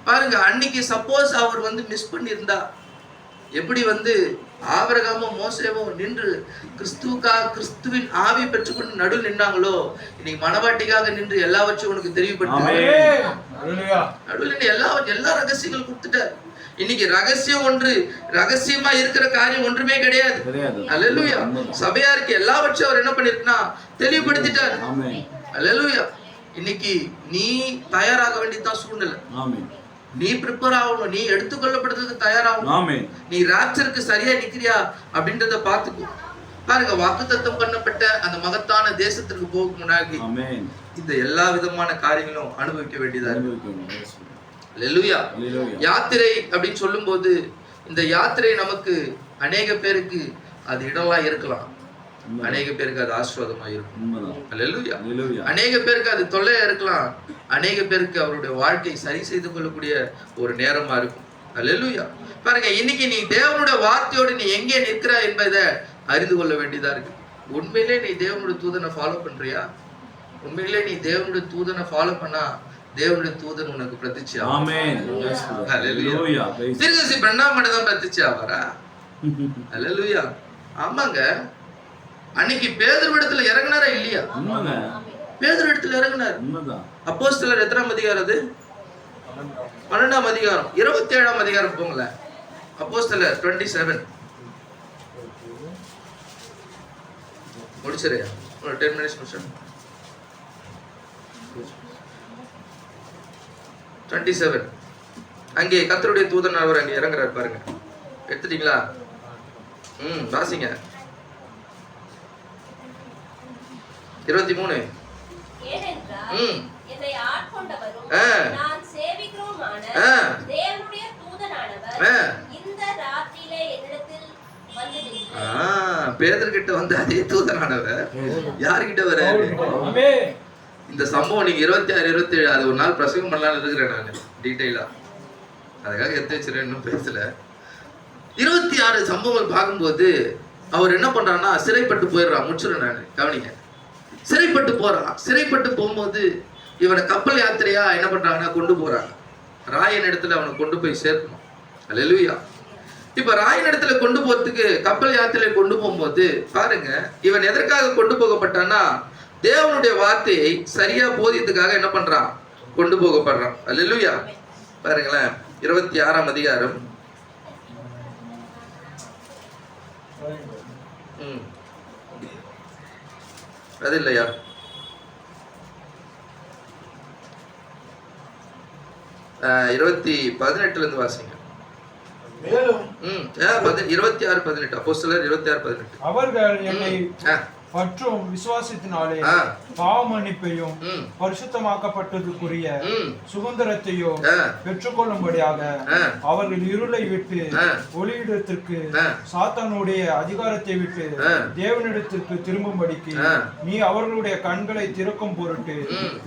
பாருங்க, அன்னைக்கு சப்போஸ் அவர் வந்து மிஸ் பண்ணியிருந்தா எப்படி வந்து ஆபிரகாமோ மோசேவோ நின்று கிறிஸ்துவின் ஆவி பெற்றுக்கொண்டு நடுவில் நின்னாங்களோ, இன்னைக்கு மனவாட்டிக்காக நின்று எல்லாவற்றையும் உனக்கு தெரிவிப்பட்டு நடுவில் எல்லா ரகசியங்களும் கொடுத்துட்டார். இன்னைக்கு ரகசியம் ஒன்று, ரகசியமா இருக்கிற காரியம் ஒன்றுமே கிடையாது. ஹல்லேலூயா. சபையாருக்கு எல்லாவற்றையும் அவர் என்ன பண்ணிருக்குன்னா தெளிவுபடுத்திட்டார். ஹல்லேலூயா. இன்னைக்கு நீ தயாராக வேண்டியதுதான் சூழ்நிலை. நீ ப்ரிப்பேர் ஆகணும், நீ எடுத்துக்கொள்ளப்படுறதுக்கு தயாராகணும். நீ ராப்சருக்கு சரியா நிக்கிறியா அப்படின்றத பாத்துக்கோ. பாருங்க, வாக்குத்தத்தம் பண்ணப்பட்ட அந்த மகத்தான தேசத்திற்கு போக முன்னாடி இந்த எல்லா விதமான காரியங்களும் அனுபவிக்க வேண்டியதா இருக்கு. ஹல்லேலூயா. யாத்திரை அப்படின்னு சொல்லும் போது இந்த யாத்திரை நமக்கு அநேக பேருக்கு அது இடம்லாம் இருக்கலாம், அநேக பேருக்கு அது ஆசீர்வாதமா இருக்கும். ஹல்லேலூயா. அநேக பேருக்கு அது தொல்லையா இருக்கலாம், அநேக பேருக்கு அவருடைய வாழ்க்கை சரி செய்து கொள்ளக்கூடிய ஒரு நேரமா இருக்கும். ஹல்லேலூயா. பாருங்க, இன்னைக்கு நீ தேவனுடைய வார்த்தையோடு நீ எங்கே நிற்கிறாய் என்பதை அறிந்து கொள்ள வேண்டியதா இருக்கு. உண்மையிலே நீ தேவனுடைய தூதனை ஃபாலோ பண்றியா? உண்மையிலே நீ தேவனுடைய தூதனை ஃபாலோ பண்ணா தேவனுடைய தூதன் உனக்கு பிரதிஷ்டை. ஆமென். ஹல்லேலூயா. தீர்க்கதரிசி பிரண்ணாமணி தான் பிரதிஷ்டை ஆவாரா? ஹல்லேலூயா. ஆமாங்க. அன்னைக்கு பேதுரு இடத்துல இறங்குனாரா இல்லையா? பேதுரு இடத்துல இறங்குனார். அப்போஸ்தலர் எத்தனாம் அதிகாரம் அது? 12ஆம் அதிகாரம் 27ஆம் அதிகாரம் போங்கள. அப்போஸ்தலர் 27 முடிச்சறியா? ஒரு 10 minutes முடிச்சு. 27 அங்கே கர்த்தருடைய தூதன் அவர் அங்கே இறங்குறார் பாருங்க. எடுத்துட்டீங்களா? வாசிங்க. 23 என்னை ஆட்கொண்டவரும் நான் சேவிக்கிறவருமான தேவனுடைய தூதனானவர் இந்த ராத்திரியிலே என்னிடத்தில் வந்து நின்றார். பேதுரு கிட்ட வந்து அதே தூதனானவர் யார்கிட்ட வராரு? இந்த சம்பவம் நீங்க 26 27 அது ஒரு நாள் பிரசங்கம் பண்ணலாம்னு இருக்கிறேன் நான் டீடைலா, அதுக்காக எடுத்து வச்சிருக்கேன், இன்னும் பேசல. 26 சம்பவங்கள் பார்க்கும்போது அவர் என்ன பண்றாருன்னா சிறைப்பட்டு போயிடுறான். முடிச்சிடுறேன் நான், கவனிங்க. சிறைப்பட்டு போறான். சிறைப்பட்டு போகும்போது இவனை கப்பல் யாத்திரையா என்ன பண்றாங்கன்னா கொண்டு போறாங்க. ராயன் இடத்துல அவனை கொண்டு போய் சேர்க்கணும். அல்லேலூயா. இப்ப ராயன் இடத்துல கொண்டு போறதுக்கு கப்பல் யாத்திரை கொண்டு போகும்போது பாருங்க, இவன் எதற்காக கொண்டு போகப்பட்டான்னா தேவனுடைய வார்த்தையை சரியா போதியதுக்காக என்ன பண்றான், கொண்டு போகப்படுறான். அல்லேலூயா. பாருங்களேன், 26ஆம் அதிகாரம் அது இல்லையா, 18 இருந்து வாசிங்க. மேலும் 26:18 அப்போஸ்தலர் 26:18 அவர்கள் என்னை மற்றும் விசுவாசத்தினாலே பாவ மன்னிப்பையும் பரிசுத்தமாக்கப்பட்டதுக்குரிய சுதந்திரத்தையும் பெற்றுக்கொள்ளும்படியாக அவர்கள் இருளை விட்டு ஒளியிடத்திற்கு சாத்தானுடைய அதிகாரத்தை விட்டு தேவனிடத்திற்கு திரும்பும்படிக்கு நீ அவர்களுடைய கண்களை திறக்கும் பொருட்டு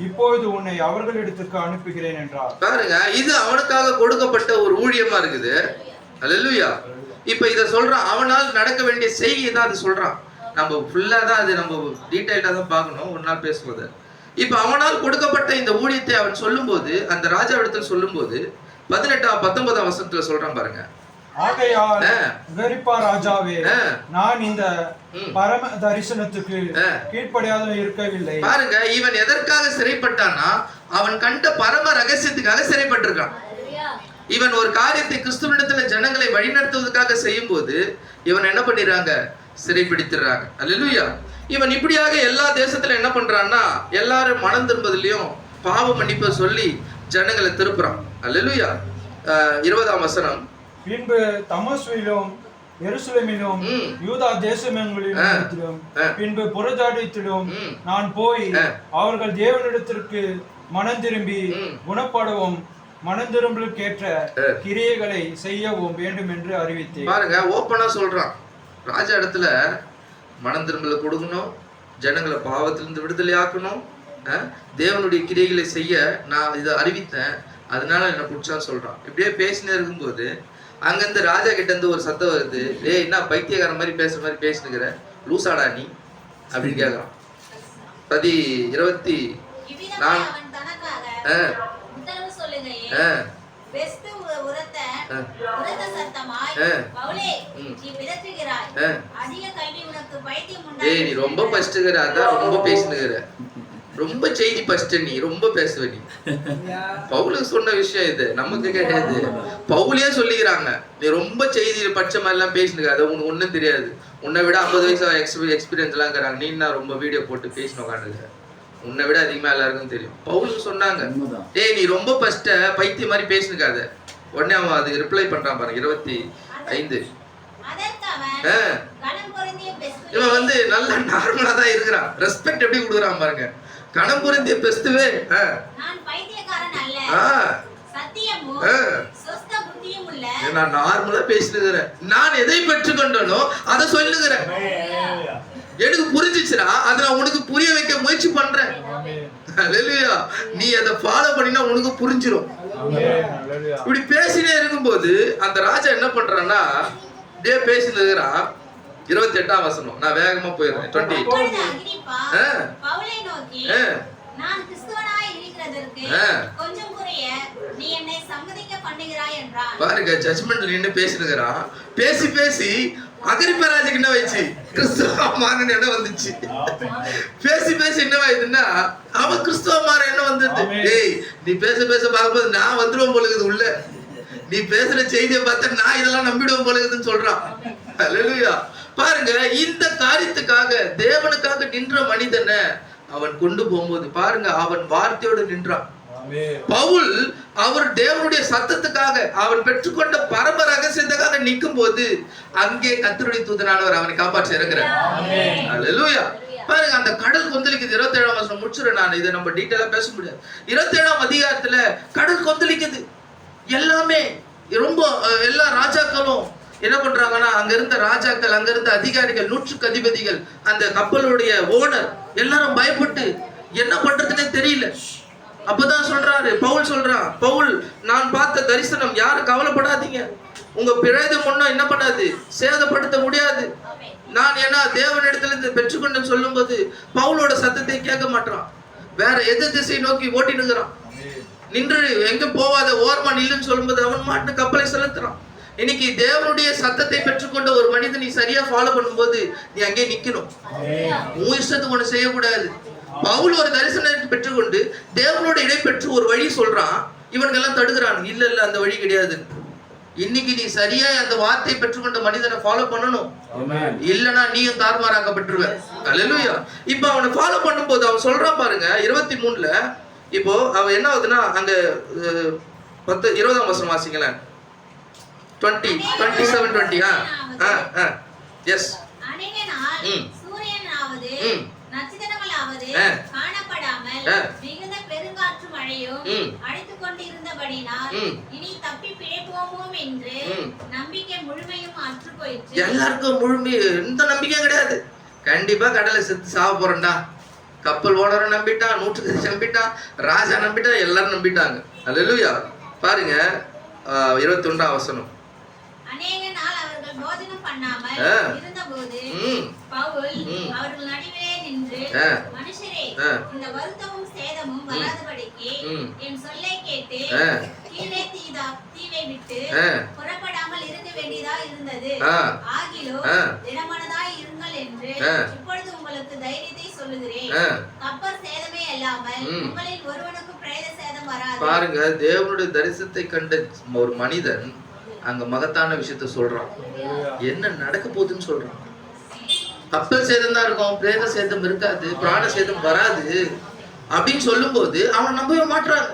இப்பொழுது உன்னை அவர்களிடத்திற்கு அனுப்புகிறேன் என்றார். பாருங்க, இது அவனுக்காக கொடுக்கப்பட்ட ஒரு ஊழியமா இருக்குது. அல்லேலூயா. இப்ப இத சொல்றான், அவனால் நடக்க வேண்டிய செய்தியை தான் அது சொல்றான். நம்ம ஃபுல்லா தான் அது நம்ம டீடைல்டா தான் பார்க்கணும் ஒரு நாள் பேசும்போது. இப்ப அவனால் கொடுக்கப்பட்ட இந்த ஊழியத்தை அவன் சொல்லும்போது, அந்த ராஜாவிடத்தில் சொல்லும்போது 18-19 வசனத்துல சொல்றான் பாருங்க. ஆகையால் அகிரிப்பா ராஜாவே, நான் இந்த பரம தரிசனத்துக்கு கீழ்ப்படியாத இருக்கவில்லை. பாருங்க, இவன் எதற்காக சிறைப்பட்டானா அவன் கண்ட பரம ரகசியத்துக்காக சிறைப்பட்டிருக்கான். இவன் ஒரு காரியத்தை கிறிஸ்துவனிடத்துல ஜனங்களை வழிநடத்துவதற்காக செய்யும் போது இவன் என்ன பண்ணிடுறாங்க, சிறைப்பிடித்துறாங்க. அல்லேலூயா. இவன் இப்படியாக எல்லா தேசத்துல என்ன பண்றான்னா எல்லாரும் மனம் திரும்பதிலையும் பாவ மன்னிப்பை சொல்லி ஜனங்களை திருப்புறான். அல்லேலூயா. 20ஆம் வசனம். பின்பு தமஸ்குவிலும் எருசலேமிலும் யூதா தேசமெங்கிலும் பின்பு புறஜாதியிலும் நான் போய் அவர்கள் தேவனிடத்திற்கு மனம் திரும்பி குணப்படவும் மனம் திரும்பலுக்கேற்ற கிரியைகளை செய்யவும் வேண்டும் என்று அறிவித்தேன். பாருங்க, ஓப்பனா சொல்றான். ராஜா இடத்துல மனம் திரும்பல கொடுக்கணும், ஜனங்களை பாவத்திலிருந்து விடுதலை ஆக்கணும், தேவனுடைய கிரியைகளை செய்ய நான் இதை அறிவித்தேன், அதனால என்ன பிடிச்சான்னு சொல்றான். இப்படியே பேசினே இருக்கும்போது அங்கிருந்து ராஜா கிட்ட இருந்து ஒரு சத்தம் வருது. ஏய், என்ன பைத்தியக்கார மாதிரி பேசுற மாதிரி பேசினுக்கிற, லூசாடா நீ அப்படின்னு கேட்கறான். 24 ஏய், நீ ரொம்ப பஸ்ட்டுக்கிற, அதான் ரொம்ப பேசினுக்கிற, ரொம்ப செய்தி பஸ்ட், நீ ரொம்ப பேசுவ நீ. பவுலுக்கு சொன்ன விஷயம் இது, நமக்கு கிடையாது. பவுலே சொல்லிக்கிறாங்க, நீ ரொம்ப செய்தி பட்ச மாதிரி எல்லாம் பேசினுக்க, அது உனக்கு ஒன்றும் தெரியாது, உன்னை விட 50 வயசு எக்ஸ்பீரியன்ஸ் எல்லாம் இருக்கிறாங்க, நீ நான் ரொம்ப வீடியோ போட்டு பேசின உட்காந்துருக்க, உன்னை விட அதிகமா எல்லாருக்கும் தெரியும். பவுலுக்கு சொன்னாங்க, டேய் நீ ரொம்ப பஸ்ட பைத்திய மாதிரி பேசினுக்காத. உடனே அவன் அதுக்கு ரிப்ளை பண்றான் பாருங்க. 25 இவன் வந்து நல்ல நார்மலா தான் இருக்கிறான். ரெஸ்பெக்ட் எப்படி கொடுக்குறான் பாருங்க. கணம் பொருந்திய பெஸ்துவே, நான் நார்மலா பேசினுக்கிறேன், நான் எதை பெற்றுக்கொண்டனோ அதை சொல்லுகிறேன், எனக்கு புரிஞ்சிச்சுனா அதை நான் உனக்கு புரிய வைக்க முயற்சி பண்றேன். அல்லேலூயா. நீ அதை ஃபாலோ பண்ணினா உனக்கு புரிஞ்சிடும். இப்படி பேசினே இருக்கும்போது அந்த ராஜா என்ன பண்றான்னா டே பேசிட்டு இருக்கிறான். 28ஆம் வசனம், நான் வேகமா போயிடுறேன். 20 பாருங்க, ஜட்ஜ்மெண்ட்ல நின்று பேசினுக்கிறான். பேசி பேசி அகிரிப்பா ராஜாக்கு என்ன வச்சு கிறிஸ்துவ மாறன் என்ன வந்துச்சு. பேசி பேசி என்ன ஆயிடுதுன்னா அவன் கிறிஸ்துவ மாறன் என்ன வந்தது. ஏய், நீ பேச பேச பார்க்கும்போது நான் வந்துடுவோம் போல இருக்குது உள்ள, நீ பேசுற செய்தியை பார்த்தா நான் இதெல்லாம் நம்பிடுவோம் போல இருக்குதுன்னு சொல்றான். அல்லேலூயா. பாருங்க, இந்த காரியத்துக்காக தேவனுக்காக நின்ற மனிதனை அவன் கொண்டு போகும்போது பாருங்க, அவன் வார்த்தையோடு நின்றான். பவுல் அவர் தேவனுடைய சத்தத்துக்காக அவன் பெற்றுக்கொண்ட பரம ரகசியத்துக்காக நிற்கும் போது அங்கே கர்த்தருடைய தூதனானவர் அவனை காப்பாற்றி இருக்கிறார். அல்லேலூயா. பாருங்க, அந்த கடல் கொந்தளிக்குது. 27ஆம் வசனம் முடிச்சுறேன் நான், இதை நம்ம டீட்டெயிலா பேச முடியாது. 27ஆம் அதிகாரத்துல கடல் கொந்தளிக்குது. எல்லாமே ரொம்ப எல்லா ராஜாக்களும் என்ன பண்றாங்கன்னா அங்க இருந்த ராஜாக்கள், அங்க இருந்த அதிகாரிகள், 100 அதிபதிகள், அந்த கப்பலுடைய ஓனர் எல்லாரும் பயப்பட்டு என்ன பண்றதுன்னே தெரியல. அப்பதான் சொல்றாரு பவுல் சொல்றான், பவுல் நான் பார்த்த தரிசனம், யாரும் கவலைப்படாதீங்க, உங்க பிரேதம் ஒன்றும் என்ன பண்ணாது, சேதப்படுத்த முடியாது. நான் ஏன்னா தேவனிடத்துல இருந்து பெற்றுக்கொண்டு சொல்லும் போது பவுலோட சத்தத்தை கேட்க மாட்டான், வேற எதிர் திசை நோக்கி ஓட்டினுங்கிறான். நின்று எங்க போவாத ஓரமா செலுத்துன்னு சொல்லும்போது அவன் மாட்டு கப்பலை செலுத்துறான். இன்னைக்கு தேவனுடைய சத்தத்தை பெற்றுக்கொண்ட ஒரு மனிதன் நீ சரியா ஃபாலோ பண்ணும்போது நீ அங்கே நிக்கணும். உன் இஷ்டத்துக்கு ஒண்ணு செய்யக்கூடாது. பவுல் ஒரு தரிசனத்தை பெற்றுக்கொண்டு தேவனோட இடை பெற்று ஒரு வழி சொல்றான், இவனுக்கெல்லாம் தடுக்கிறான். இல்ல இல்ல அந்த வழி கிடையாது. இன்னைக்கு நீ சரியா அந்த வார்த்தையை பெற்றுக்கொண்ட மனிதனை ஃபாலோ பண்ணணும். இல்லனா நீயும் தார்மாராக்கப்பட்டுருவ. அல்லேலூயா. இப்போ அவனை ஃபாலோ பண்ணும்போது அவன் சொல்றான் பாருங்க 23ல. இப்போ அவன் என்ன ஆகுதுன்னா அங்க 20ஆம் வசனம் வாசிங்களேன். 27-20. எஸ். அநேக நாள் சூரியனாவது நட்சத்திரங்களாவது காணப்படாமல் மிகுந்த பெருங்காற்று மழையும் அடித்துக் கொண்டிருந்தபடினால் இனி தப்பி பிழைப்போமோ என்று நம்பிக்கை முழுமையும் அற்று போயிற்று. எல்லாருக்கும் முழுமை எந்த நம்பிக்கையும் கிடையாது. கண்டிப்பா கடலை செத்து சாவ போறேன்டா. கப்பல் ஓனரும் நம்பிட்டான், நூற்றுக்கு நம்பிட்டான், ராஜா நம்பிட்டான், எல்லாரும் நம்பிட்டாங்க. அல்லேலூயா. பாருங்க 21ஆம் வசனம். அநேக நாள் அவர்கள் போஜனம் பண்ணாமல் இருந்தபோது பவுல் அவர்கள் நடுவே நின்று, மனுஷரே, இந்த வருத்தமும் சேதமும் வராதபடிக்கு என் சொல்லை கேட்டு கீழே தீவை விட்டு புறப்படாமல் இருக்க வேண்டியதா இருந்தது. ஆகிலோ திடமனதாய் இருங்கள் என்று இப்பொழுது உங்களுக்கு தைரியத்தை சொல்லுகிறேன். கப்பல் சேதமே அல்லாமல் உங்களில் ஒருவனுக்கு பிரேத சேதம் வராது. பாருங்க, தேவனுடைய தரிசனத்தை கண்ட ஒரு மனிதன் அங்க மகத்தான விஷயத்த சொல்றான். என்ன நடக்க போகுதுன்னு சொல்றான். கப்பல் சேதம் தான் இருக்கும், பிரேத சேதம் இருக்காது, பிராண சேதம் வராது அப்படின்னு சொல்லும் போது அவன் நம்பவே மாட்டாங்க.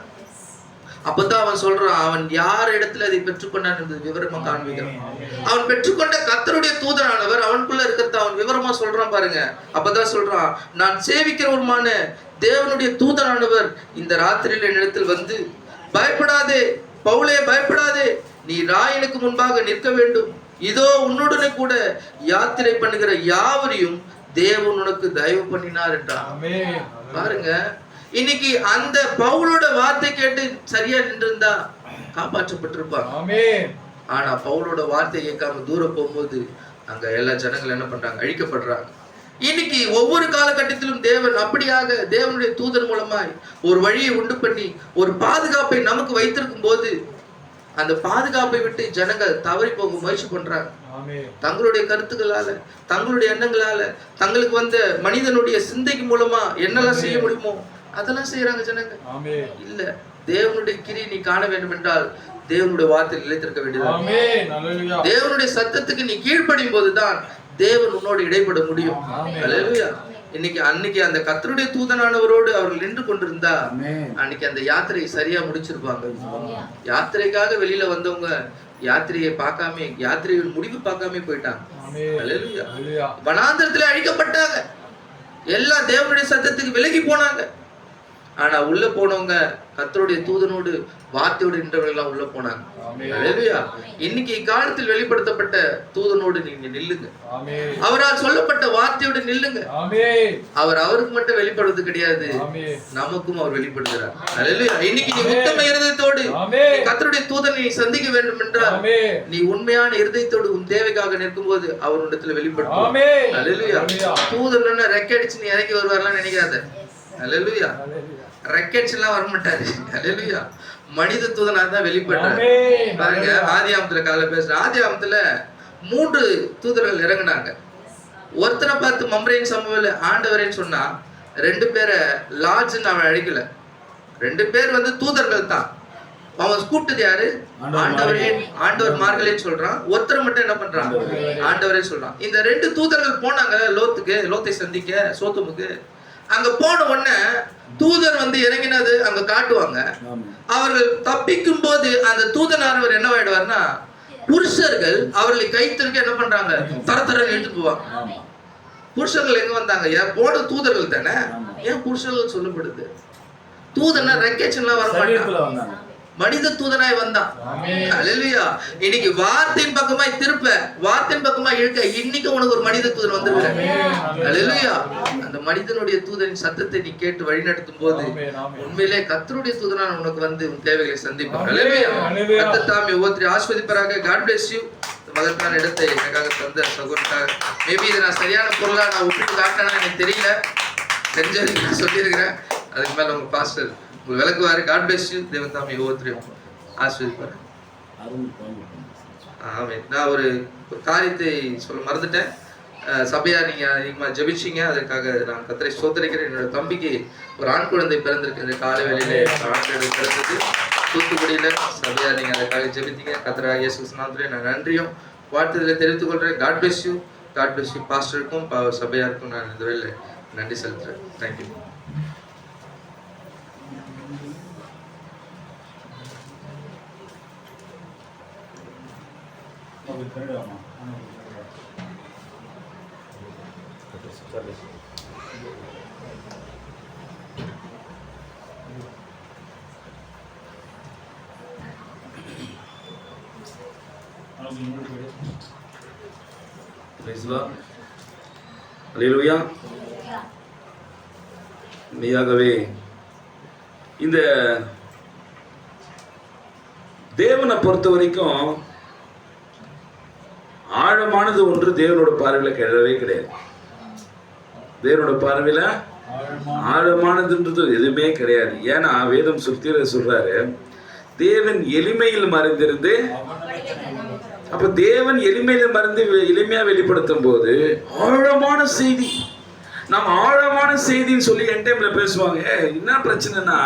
அப்பதான் அவன் சொல்றான், அவன் யார் இடத்துல அதை பெற்றுக்கொண்டான் என்பது விவரமா காண்பிக்கிறான். அவன் பெற்றுக்கொண்ட கர்த்தருடைய தூதனானவர் அவனுக்குள்ள இருக்கிறத அவன் விவரமா சொல்றான் பாருங்க. அப்பதான் சொல்றான், நான் சேவிக்கிறவருமான தேவனுடைய தூதனானவர் இந்த ராத்திரியில என்னிடத்தில் வந்து, பயப்படாதே பவுலே, பயப்படாதே, நீ ராயனுக்கு முன்பாக நிற்க வேண்டும். இதோ உன்னுடனே கூட யாத்திரை பண்ணுகிற யாவரையும் தேவன் உனக்கு தயவு பண்ணினார் என்றான். பாருங்க, இன்னைக்கு அந்த பவுலோட வார்த்தை கேட்டு சரியா நின்றிருந்தா காப்பாற்றப்பட்டிருப்பாங்க. ஆனா பவுலோட வார்த்தை கேட்காம தூரம் போகும்போது அங்க எல்லா ஜனங்கள் என்ன பண்றாங்க, அழிக்கப்படுறாங்க. இன்னைக்கு ஒவ்வொரு காலகட்டத்திலும் தேவன் அப்படியாக தேவனுடைய தூதன் மூலமாய் ஒரு வழியை உண்டு பண்ணி ஒரு பாதுகாப்பை நமக்கு வைத்திருக்கும் போது அந்த பாதுகாப்பை விட்டு ஜனங்கள் தவறி போக முயற்சி பண்றாங்க. தங்களுடைய கருத்துக்களால, தங்களுடைய எண்ணங்களால, தங்களுக்கு வந்த மனிதனுடைய சிந்தைக்கு மூலமா என்னெல்லாம் செய்ய முடியுமோ அதெல்லாம் செய்யறாங்க ஜனங்கள். இல்ல, தேவனுடைய கிரியை நீ காண வேண்டும் என்றால் தேவனுடைய வார்த்தையில் நிலைத்திருக்க வேண்டியது. தேவனுடைய சத்தத்துக்கு நீ கீழ்ப்படியும் போதுதான் தேவன் உன்னோடு இடைப்பட முடியும். அல்லேலூயா. அன்னைக்கு அந்த கர்த்தருடைய தூதனானவரோடு அவர்கள் நின்று கொண்டிருந்தா அன்னைக்கு அந்த யாத்திரையை சரியா முடிச்சிருப்பாங்க. யாத்திரைக்காக வெளியில வந்தவங்க யாத்திரையை பார்க்காம, யாத்திரையின் முடிவு பார்க்காம போயிட்டாங்க. அல்லேலூயா. வனாந்திரத்துல அழிக்கப்பட்டாங்க. எல்லா தேவனுடைய சத்தத்துக்கு விலகி போனாங்க. ஆனா உள்ள போனவங்க கர்த்தருடைய தூதனோடு வார்த்தையோடு நின்றவர்கள் உள்ள போனாங்க. அல்லேலூயா. இன்னைக்கு இக்காலத்தில் வெளிப்படுத்தப்பட்ட தூதனோடு நீங்க நில்லுங்க. அவரால் சொல்லப்பட்ட வார்த்தையோடு நில்லுங்க. அவர் அவருக்கு மட்டும் வெளிப்படுவது கிடையாது, நமக்கும் அவர் வெளிப்படுகிறார். அல்லேலூயா. இன்னைக்கு நீ உத்தம இருதயத்தோடு கர்த்தருடைய தூதனை சந்திக்க வேண்டும் என்றால் நீ உண்மையான இருதயத்தோடு உன் தேவைக்காக நிற்கும் போது அவர் இடத்துல வெளிப்படுத்தும். அல்லேலூயா. தூதன் ரெக்கடிச்சு நீ இறங்கி வருவார்லாம் நினைக்காத. அல்லேலூயா. ராக்கெட்ஸ் எல்லாம் வர மாட்டாரு. அல்லேலூயா. மனித தூதனா தான் வெளிப்பட்டார். பாருங்க, ஆதியாகமத்துல காலையில பேசுறேன். ஆதியாகமத்துல 3 தூதர்கள் இறங்குனாங்க. ஒருத்தனை பார்த்து மம்ரேன் சமூவேல் ஆண்டவரேன்னு சொன்னா 2 பேரை லார்ஜ்ன்னு அவன் அழைக்கல. 2 பேர் தூதர்கள் தான். அவன் கூப்பிட்டது யாரு? ஆண்டவரே, ஆண்டவர் மார்களேன்னு சொல்றான். ஒருத்தர் மட்டும் என்ன பண்றான்? ஆண்டவரே சொல்றான். இந்த 2 தூதர்கள் போனாங்க லோத்தை சந்திக்க, சோதோமுக்கு. அங்க போன உடனே தூதர் இறங்கினது அங்க காட்டுவாங்க. அவர்கள் தப்பிக்கும் போது அந்த தூதனானவர் என்னவாயிடுவார்னா, புருஷர்கள் அவர்களை கைத்திருக்க என்ன பண்றாங்க, தரத்தர எடுத்துட்டு போவாங்க. புருஷர்கள் எங்க வந்தாங்க? போன தூதர்கள் தானே. ஏன் புருஷர்கள் சொல்லப்படுது? தூதனா ரெக்கேஷன் எல்லாம் வர மாட்டாங்க, மனித தூதனாய் வந்தான். அல்லேலூயா. இன்னைக்கு வார்த்தையின் பக்கமாய் திருப்ப, வார்த்தையின் பக்கமாய் இழுக்க, இன்னைக்கு உனக்கு ஒரு மனித தூதன் வந்திருக்க. அல்லேலூயா. அந்த மனிதனுடைய தூதனின் சத்தத்தை நீ கேட்டு வழிநடத்தும் போது உண்மையிலே கர்த்தருடைய தூதனான உனக்கு உன் தேவைகளை சந்திப்பார். அல்லேலூயா. கர்த்தர் தாமே ஒவ்வொருத்தரையும் ஆசீர்வதிப்பாராக. God bless you. மகத்தான இடத்தை எனக்காக தந்த சகோதரனுக்காக. மேபி இதை நான் சரியான பொருளா நான் ஒப்பிட்டு காட்டினா எனக்கு தெரியல, தெரிஞ்சது நான் சொல்லியிருக்கிறேன். அதுக்கு மேல உங்க பாஸ்டர் விளக்குவாரு. God bless you. தேவன் தாமே ஒவ்வொருத்தரையும் ஆசீர்வதிப்பார். ஆமென். நான் ஒரு காரியத்தை சொல்ல மறந்துட்டேன். சபையா நீங்க அதிகமாக ஜெபிச்சிங்க, அதற்காக நான் கர்த்தரை ஸ்தோத்திரிக்கிறேன். என்னோட தம்பிக்கு ஒரு ஆண் குழந்தை பிறந்திருக்கு. இந்த காலை வேளையிலே ஆண் குழந்தை பிறந்தது தூத்துக்குடியில. சபையா நீங்க அதற்காக ஜெபித்தீங்க. கர்த்தராகிய இயேசு கிறிஸ்துவிலே நான் நன்றியும் வாழ்த்துதலை தெரிவித்துக் கொள்றேன். God bless you. God bless you. பாஸ்டருக்கும் சபையாருக்கும் நான் இந்த வேளையில நன்றி செலுத்துறேன். தேங்க்யூ. அல்லேலூயா. மெய்யாகவே இந்த தேவனை பொறுத்த வரைக்கும் ஆழமானது ஒன்று தேவனோட பார்வையில கிடையவே கிடையாது. தேவனோட பார்வையில ஆழமானதுன்றது எதுவுமே கிடையாது. ஏன்னா வேதம் சுத்திர சொல்றாரு, தேவன் எளிமையில் மறைந்திருந்து, அப்ப தேவன் எளிமையில மறைந்து எளிமையா வெளிப்படுத்தும் போது ஆழமான செய்தி, நம்ம ஆழமான செய்தின்னு சொல்லி என் டைம்ல பேசுவாங்க. என்ன பிரச்சனைனா,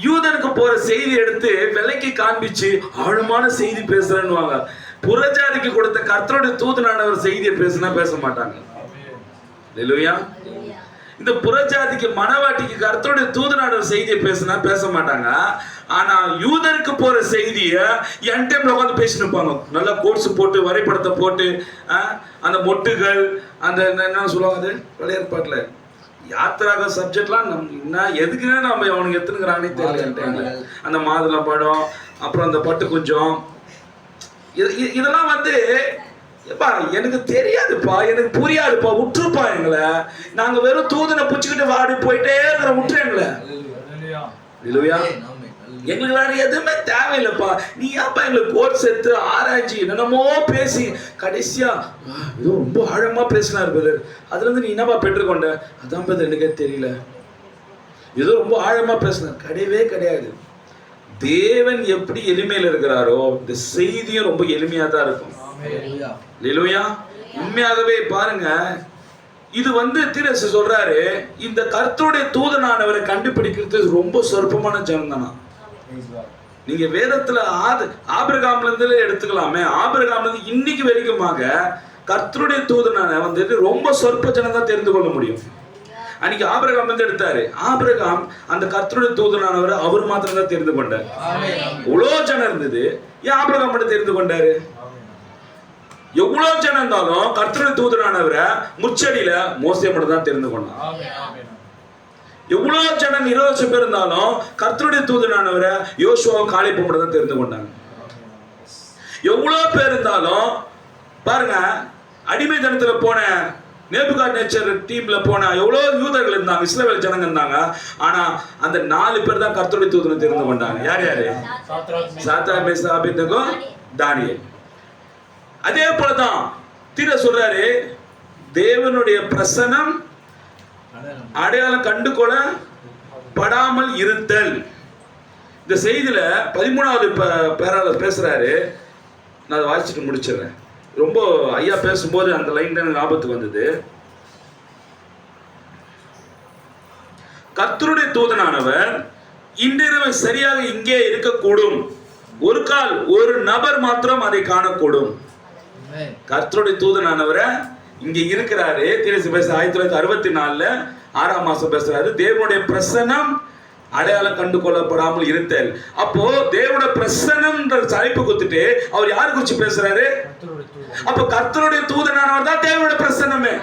யூதனுக்கு போற செய்தி எடுத்து விலைக்கு காண்பிச்சு ஆழமான செய்தி பேசுறேன்னு புறஜாதிக்கு கொடுத்த கர்த்தருடைய தூதனானவர் செய்தியை பேசுனா பேச மாட்டாங்க. அல்லேலூயா. இந்த புறஜாதிக்கு மனவாட்டிக்கு கர்த்தருடைய தூதனானவர் செய்தியை பேசுனா பேச மாட்டாங்க. ஆனா யூதருக்கு போற செய்திய என் டைம்ல உட்காந்து பேசிட்டு இருப்பாங்க. நல்லா கோர்ஸ் போட்டு வரைபடத்தை போட்டு அந்த மொட்டுகள் அந்த என்ன சொல்லுவாங்க, அது விளையாட்பாட்டுல யாத்திராக சப்ஜெக்ட்லாம் நம்ம எதுக்குன்னா நம்ம அவனுக்கு எத்தனுங்கிறானே தெரியல. அந்த மாதுளை படம், அப்புறம் அந்த பட்டு குஞ்சம், இதெல்லாம் எப்பா எனக்கு தெரியாதுப்பா, எனக்கு புரியாதுப்பா, விட்டுருப்பா எங்களை. நாங்க வெறும் தூதனை புச்சுக்கிட்டு வாடி போயிட்டே இருக்கிற, விட்டுரு எங்களை. இல்லையா, எங்களுக்கு வேற எதுவுமே தேவையில்லைப்பா. நீ ஏப்பா எங்களுக்கு கோர்ஸ் எடுத்து ஆராய்ச்சி என்னென்னமோ பேசி கடைசியா ஏதோ ரொம்ப ஆழமா பேசினார் பிரதர், அதுல இருந்து நீ என்னப்பா பெற்றுக்கொண்ட? அதான் பிரதர் எனக்கே தெரியல, ஏதோ ரொம்ப ஆழமா பேசினார். கிடையவே கிடையாது. தேவன் எப்படி எளிமையில இருக்கிறாரோ இந்த செய்தியும் ரொம்ப எளிமையா தான் இருக்கும். அல்லேலூயா. உண்மையாகவே பாருங்க, இது தீரசு சொல்றாரு, இந்த கர்த்தருடைய தூதனானவரை கண்டுபிடிக்கிறது ரொம்ப சொற்பமான ஜனம் தானா. நீங்க வேதத்துல ஆபிரகாம்ல இருந்து எடுத்துக்கலாமே, ஆபிரகாம்ல இருந்து இன்னைக்கு வரைக்குமாக கர்த்தருடைய தூதனான ரொம்ப சொற்ப ஜனம் தான் தெரிந்து கொள்ள முடியும். அன்னைக்கு ஆபிரகாம் எடுத்தாரு, ஆபிரகாம் அந்த கர்த்தருடைய தூதனானவர் அவர் மாத்திரம் தான் தெரிந்து கொண்டார். இவ்வளவு ஜனம் இருந்தது, ஏன் ஆபிரகாம் மட்டும் தெரிந்து கொண்டாரு? எவ்வளவு ஜனம் இருந்தாலும் கர்த்தருடைய தூதனானவரை முச்சடியில மோசே மட்டும் தான் தெரிந்து கொண்டார். எவ்வளவு ஜனம் 20 லட்சம் பேர் இருந்தாலும் கர்த்தருடைய தூதனானவரை யோசுவாவும் காலேபும் மட்டும் தான் தெரிந்து கொண்டாங்க. எவ்வளவு பேர் இருந்தாலும் பாருங்க, அடிமை தனத்துல போன நேபுகாத்நேச்சர் டீம்ல போன எவ்வளவு யூதர்கள் இருந்தாங்க, இஸ்ரவேல் ஜனங்க இருந்தாங்க. ஆனா அந்த 4 பேர் தான் கர்த்தருடைய தூதனை தெரிந்து கொண்டாங்க. யார் யாரு? சாத்ராக், மேஷாக், ஆபேத்நேகோ, தானியேல். அதே போலதான் தீர சொல்றாரு, தேவனுடைய பிரசன்னம் அடையாளம் கண்டுகொள்ள படாமல் இருத்தல். இந்த செய்தியில 13வது பேரால பேசுறாரு. நான் அதை வாசிச்சுட்டு முடிச்சிடுறேன். ரொம்ப ஐயா பேசும்போது அந்த லைன் தான் ஞாபகத்துக்கு வந்தது. கர்த்தருடைய தூதனானவர் இன்றிரவு சரியாக இங்கே இருக்கக்கூடும், ஒரு கால் ஒரு நபர் மாத்திரம் அதை காணக்கூடும். கர்த்தருடைய தூதனானவரை இங்க இருக்கிறாரு. தீரசு பேச 1964 6ஆம் மாசம் பேசுறாரு. தேவனுடைய பிரசன்னம் அடையாளம் கண்டு கொள்ளப்படாமல் இருத்தல். அப்போ தேவனுடைய பிரசன்னம் தலைப்பு கொடுத்துட்டு அவர் யாரு குறிச்சு பேசுறாரு? அப்ப கர்த்தருடைய தூதனானவர் தான் தேவனுடைய பிரசன்னமே.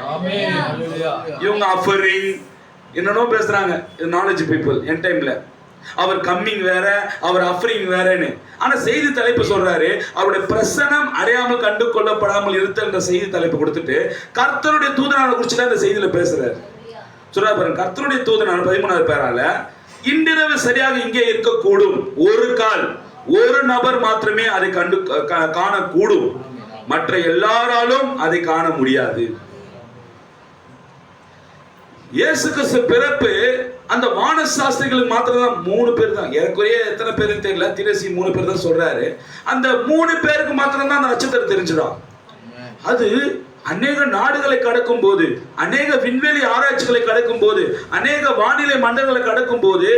இவங்க ஆஃபரிங் என்னன்னோ பேசுறாங்க, நாலேஜ் பீப்புள் என் டைம்ல. அவர் கம்மிங் வேற, அவர் ஆஃபரிங் வேறன்னு. ஆனா செய்தி தலைப்பு சொல்றாரு, அவருடைய பிரசன்னம் அடையாமல் கண்டு கொள்ளப்படாமல் இருத்தல் என்ற செய்தி தலைப்பு கொடுத்துட்டு கர்த்தருடைய தூதனானவர் குறிச்சு தான் இந்த செய்தியில பேசுறாரு. சொல்றாரு பாருங்க, கர்த்தருடைய தூதனானவர் 13வது பேரால இன்றிரவு சரியாக இங்கே இருக்கக்கூடும், ஒரு கால் ஒரு நபர் மாத்திரமே அதை காணக்கூடும், மற்ற எல்லாராலும் அதை காண முடியாது. இயேசு கிறிஸ்து பிறப்பு அந்த வான சாஸ்திரிகளுக்கு மாத்திரம் தான் 3 பேர் தான், ஏறக்குறைய எத்தனை பேருக்கு தெரியல, திரசி 3 பேர் தான் சொல்றாரு. அந்த 3 பேருக்கு மாத்திரம் தான் அந்த நட்சத்திரம் தெரிஞ்சிடும். அது அநேக நாடுகளை கடக்கும் போது, அநேக விண்வெளி ஆராய்ச்சிகளை கடக்கும் போது, அநேக வானிலை மண்டலங்களை கடக்கும் போது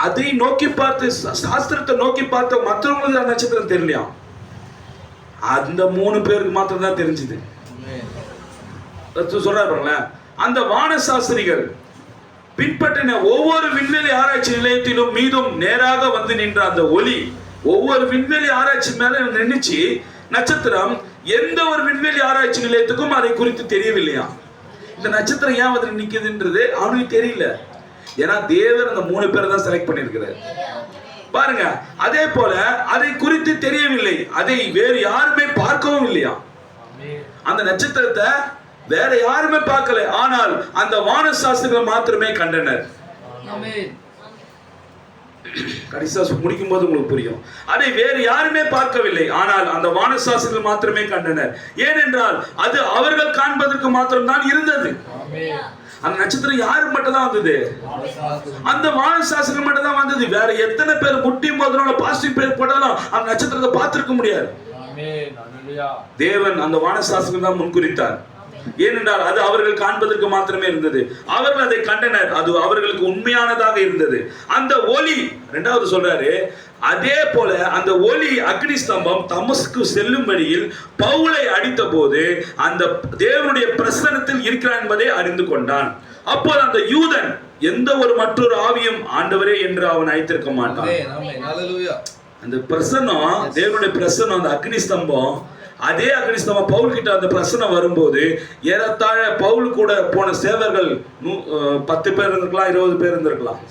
அதை நோக்கி பார்த்து, சாஸ்திரத்தை நோக்கி பார்த்த மற்றவங்களுக்கு அந்த நட்சத்திரம் தெரியலையா. அந்த 3 பேருக்கு மாத்திரம் தான் தெரிஞ்சது. சொல்றாரு அந்த வான சாஸ்திரிகள் பின்பற்றின ஒவ்வொரு விண்வெளி ஆராய்ச்சி நிலையத்திலும் மீதும் நேராக வந்து நின்ற அந்த ஒளி ஒவ்வொரு விண்வெளி ஆராய்ச்சி மேல நின்னுச்சு. நட்சத்திரம் எந்த ஒரு விண்வெளி ஆராய்ச்சி நிலையத்துக்கும் அதை குறித்து தெரியவில்லையா. இந்த நட்சத்திரம் ஏன் வந்து நிக்குதுன்றது அவனுக்கு தெரியல. ஏன்னா தேவர் அந்த 3 பேரை தான் செலக்ட் பண்ணியிருக்கிறார். பாருங்க, அதே போல அதை குறித்து தெரியவில்லை, அதை வேறு யாருமே பார்க்கவும் இல்லையா. அந்த நட்சத்திரத்தை வேற யாருமே பார்க்கல, ஆனால் அந்த வான சாஸ்திரிகள் மாத்திரமே கண்டனர். கடைசியா முடிக்கும் போது உங்களுக்கு புரியும். அதை வேறு யாருமே பார்க்கவில்லை, ஆனால் அந்த வான சாஸ்திரிகள் மாத்திரமே கண்டனர். ஏனென்றால் அது அவர்கள் காண்பதற்கு மாத்திரம் தான் இருந்தது. அந்த நட்சத்திரம் யாருக்கு மட்டும் தான் வந்தது? அந்த வான சாஸ்திரிகள் மட்டும் தான் வந்தது. வேற எத்தனை பேர் முட்டி மோதினாலும் பாசிட்டிவ் பேர் போட்டாலும் அந்த நட்சத்திரத்தை பார்த்திருக்க முடியாது. தேவன் அந்த வான சாஸ்திரிகள் தான் முன்குறித்தார். ஏனென்றால் அது அவர்கள் காண்பதற்கு மாத்திரமே இருந்தது. அவர்கள் அதை கண்டனர், அது அவர்களுக்கு உண்மையானதாக இருந்தது. அந்த ஒளி, இரண்டாவது சொல்றாரு, அதே போல அந்த ஒளி அக்னி ஸ்தம்பம் தமஸ்கு செல்லும் வழியில் பவுலை அடித்த போது அந்த தேவனுடைய பிரசன்னத்தில் இருக்கிறான் என்பதை அறிந்து கொண்டான். அப்போது அந்த யூதன் எந்த ஒரு மற்றொரு ஆவியும் ஆண்டவரே என்று அவன் அழைத்திருக்க மாட்டான். அந்த பிரசன்னம், தேவனுடைய பிரசன்னம், அந்த அக்னி ஸ்தம்பம், அதே அக்னி ஸ்தம்பம் பவுல் கிட்ட அந்த பிரசன்னம் வரும்போது ஏறத்தாழ பவுல் கூட போன சேவர்கள் 10 பேர் இருந்திருக்கலாம், 20 பேர் இருந்திருக்கலாம்.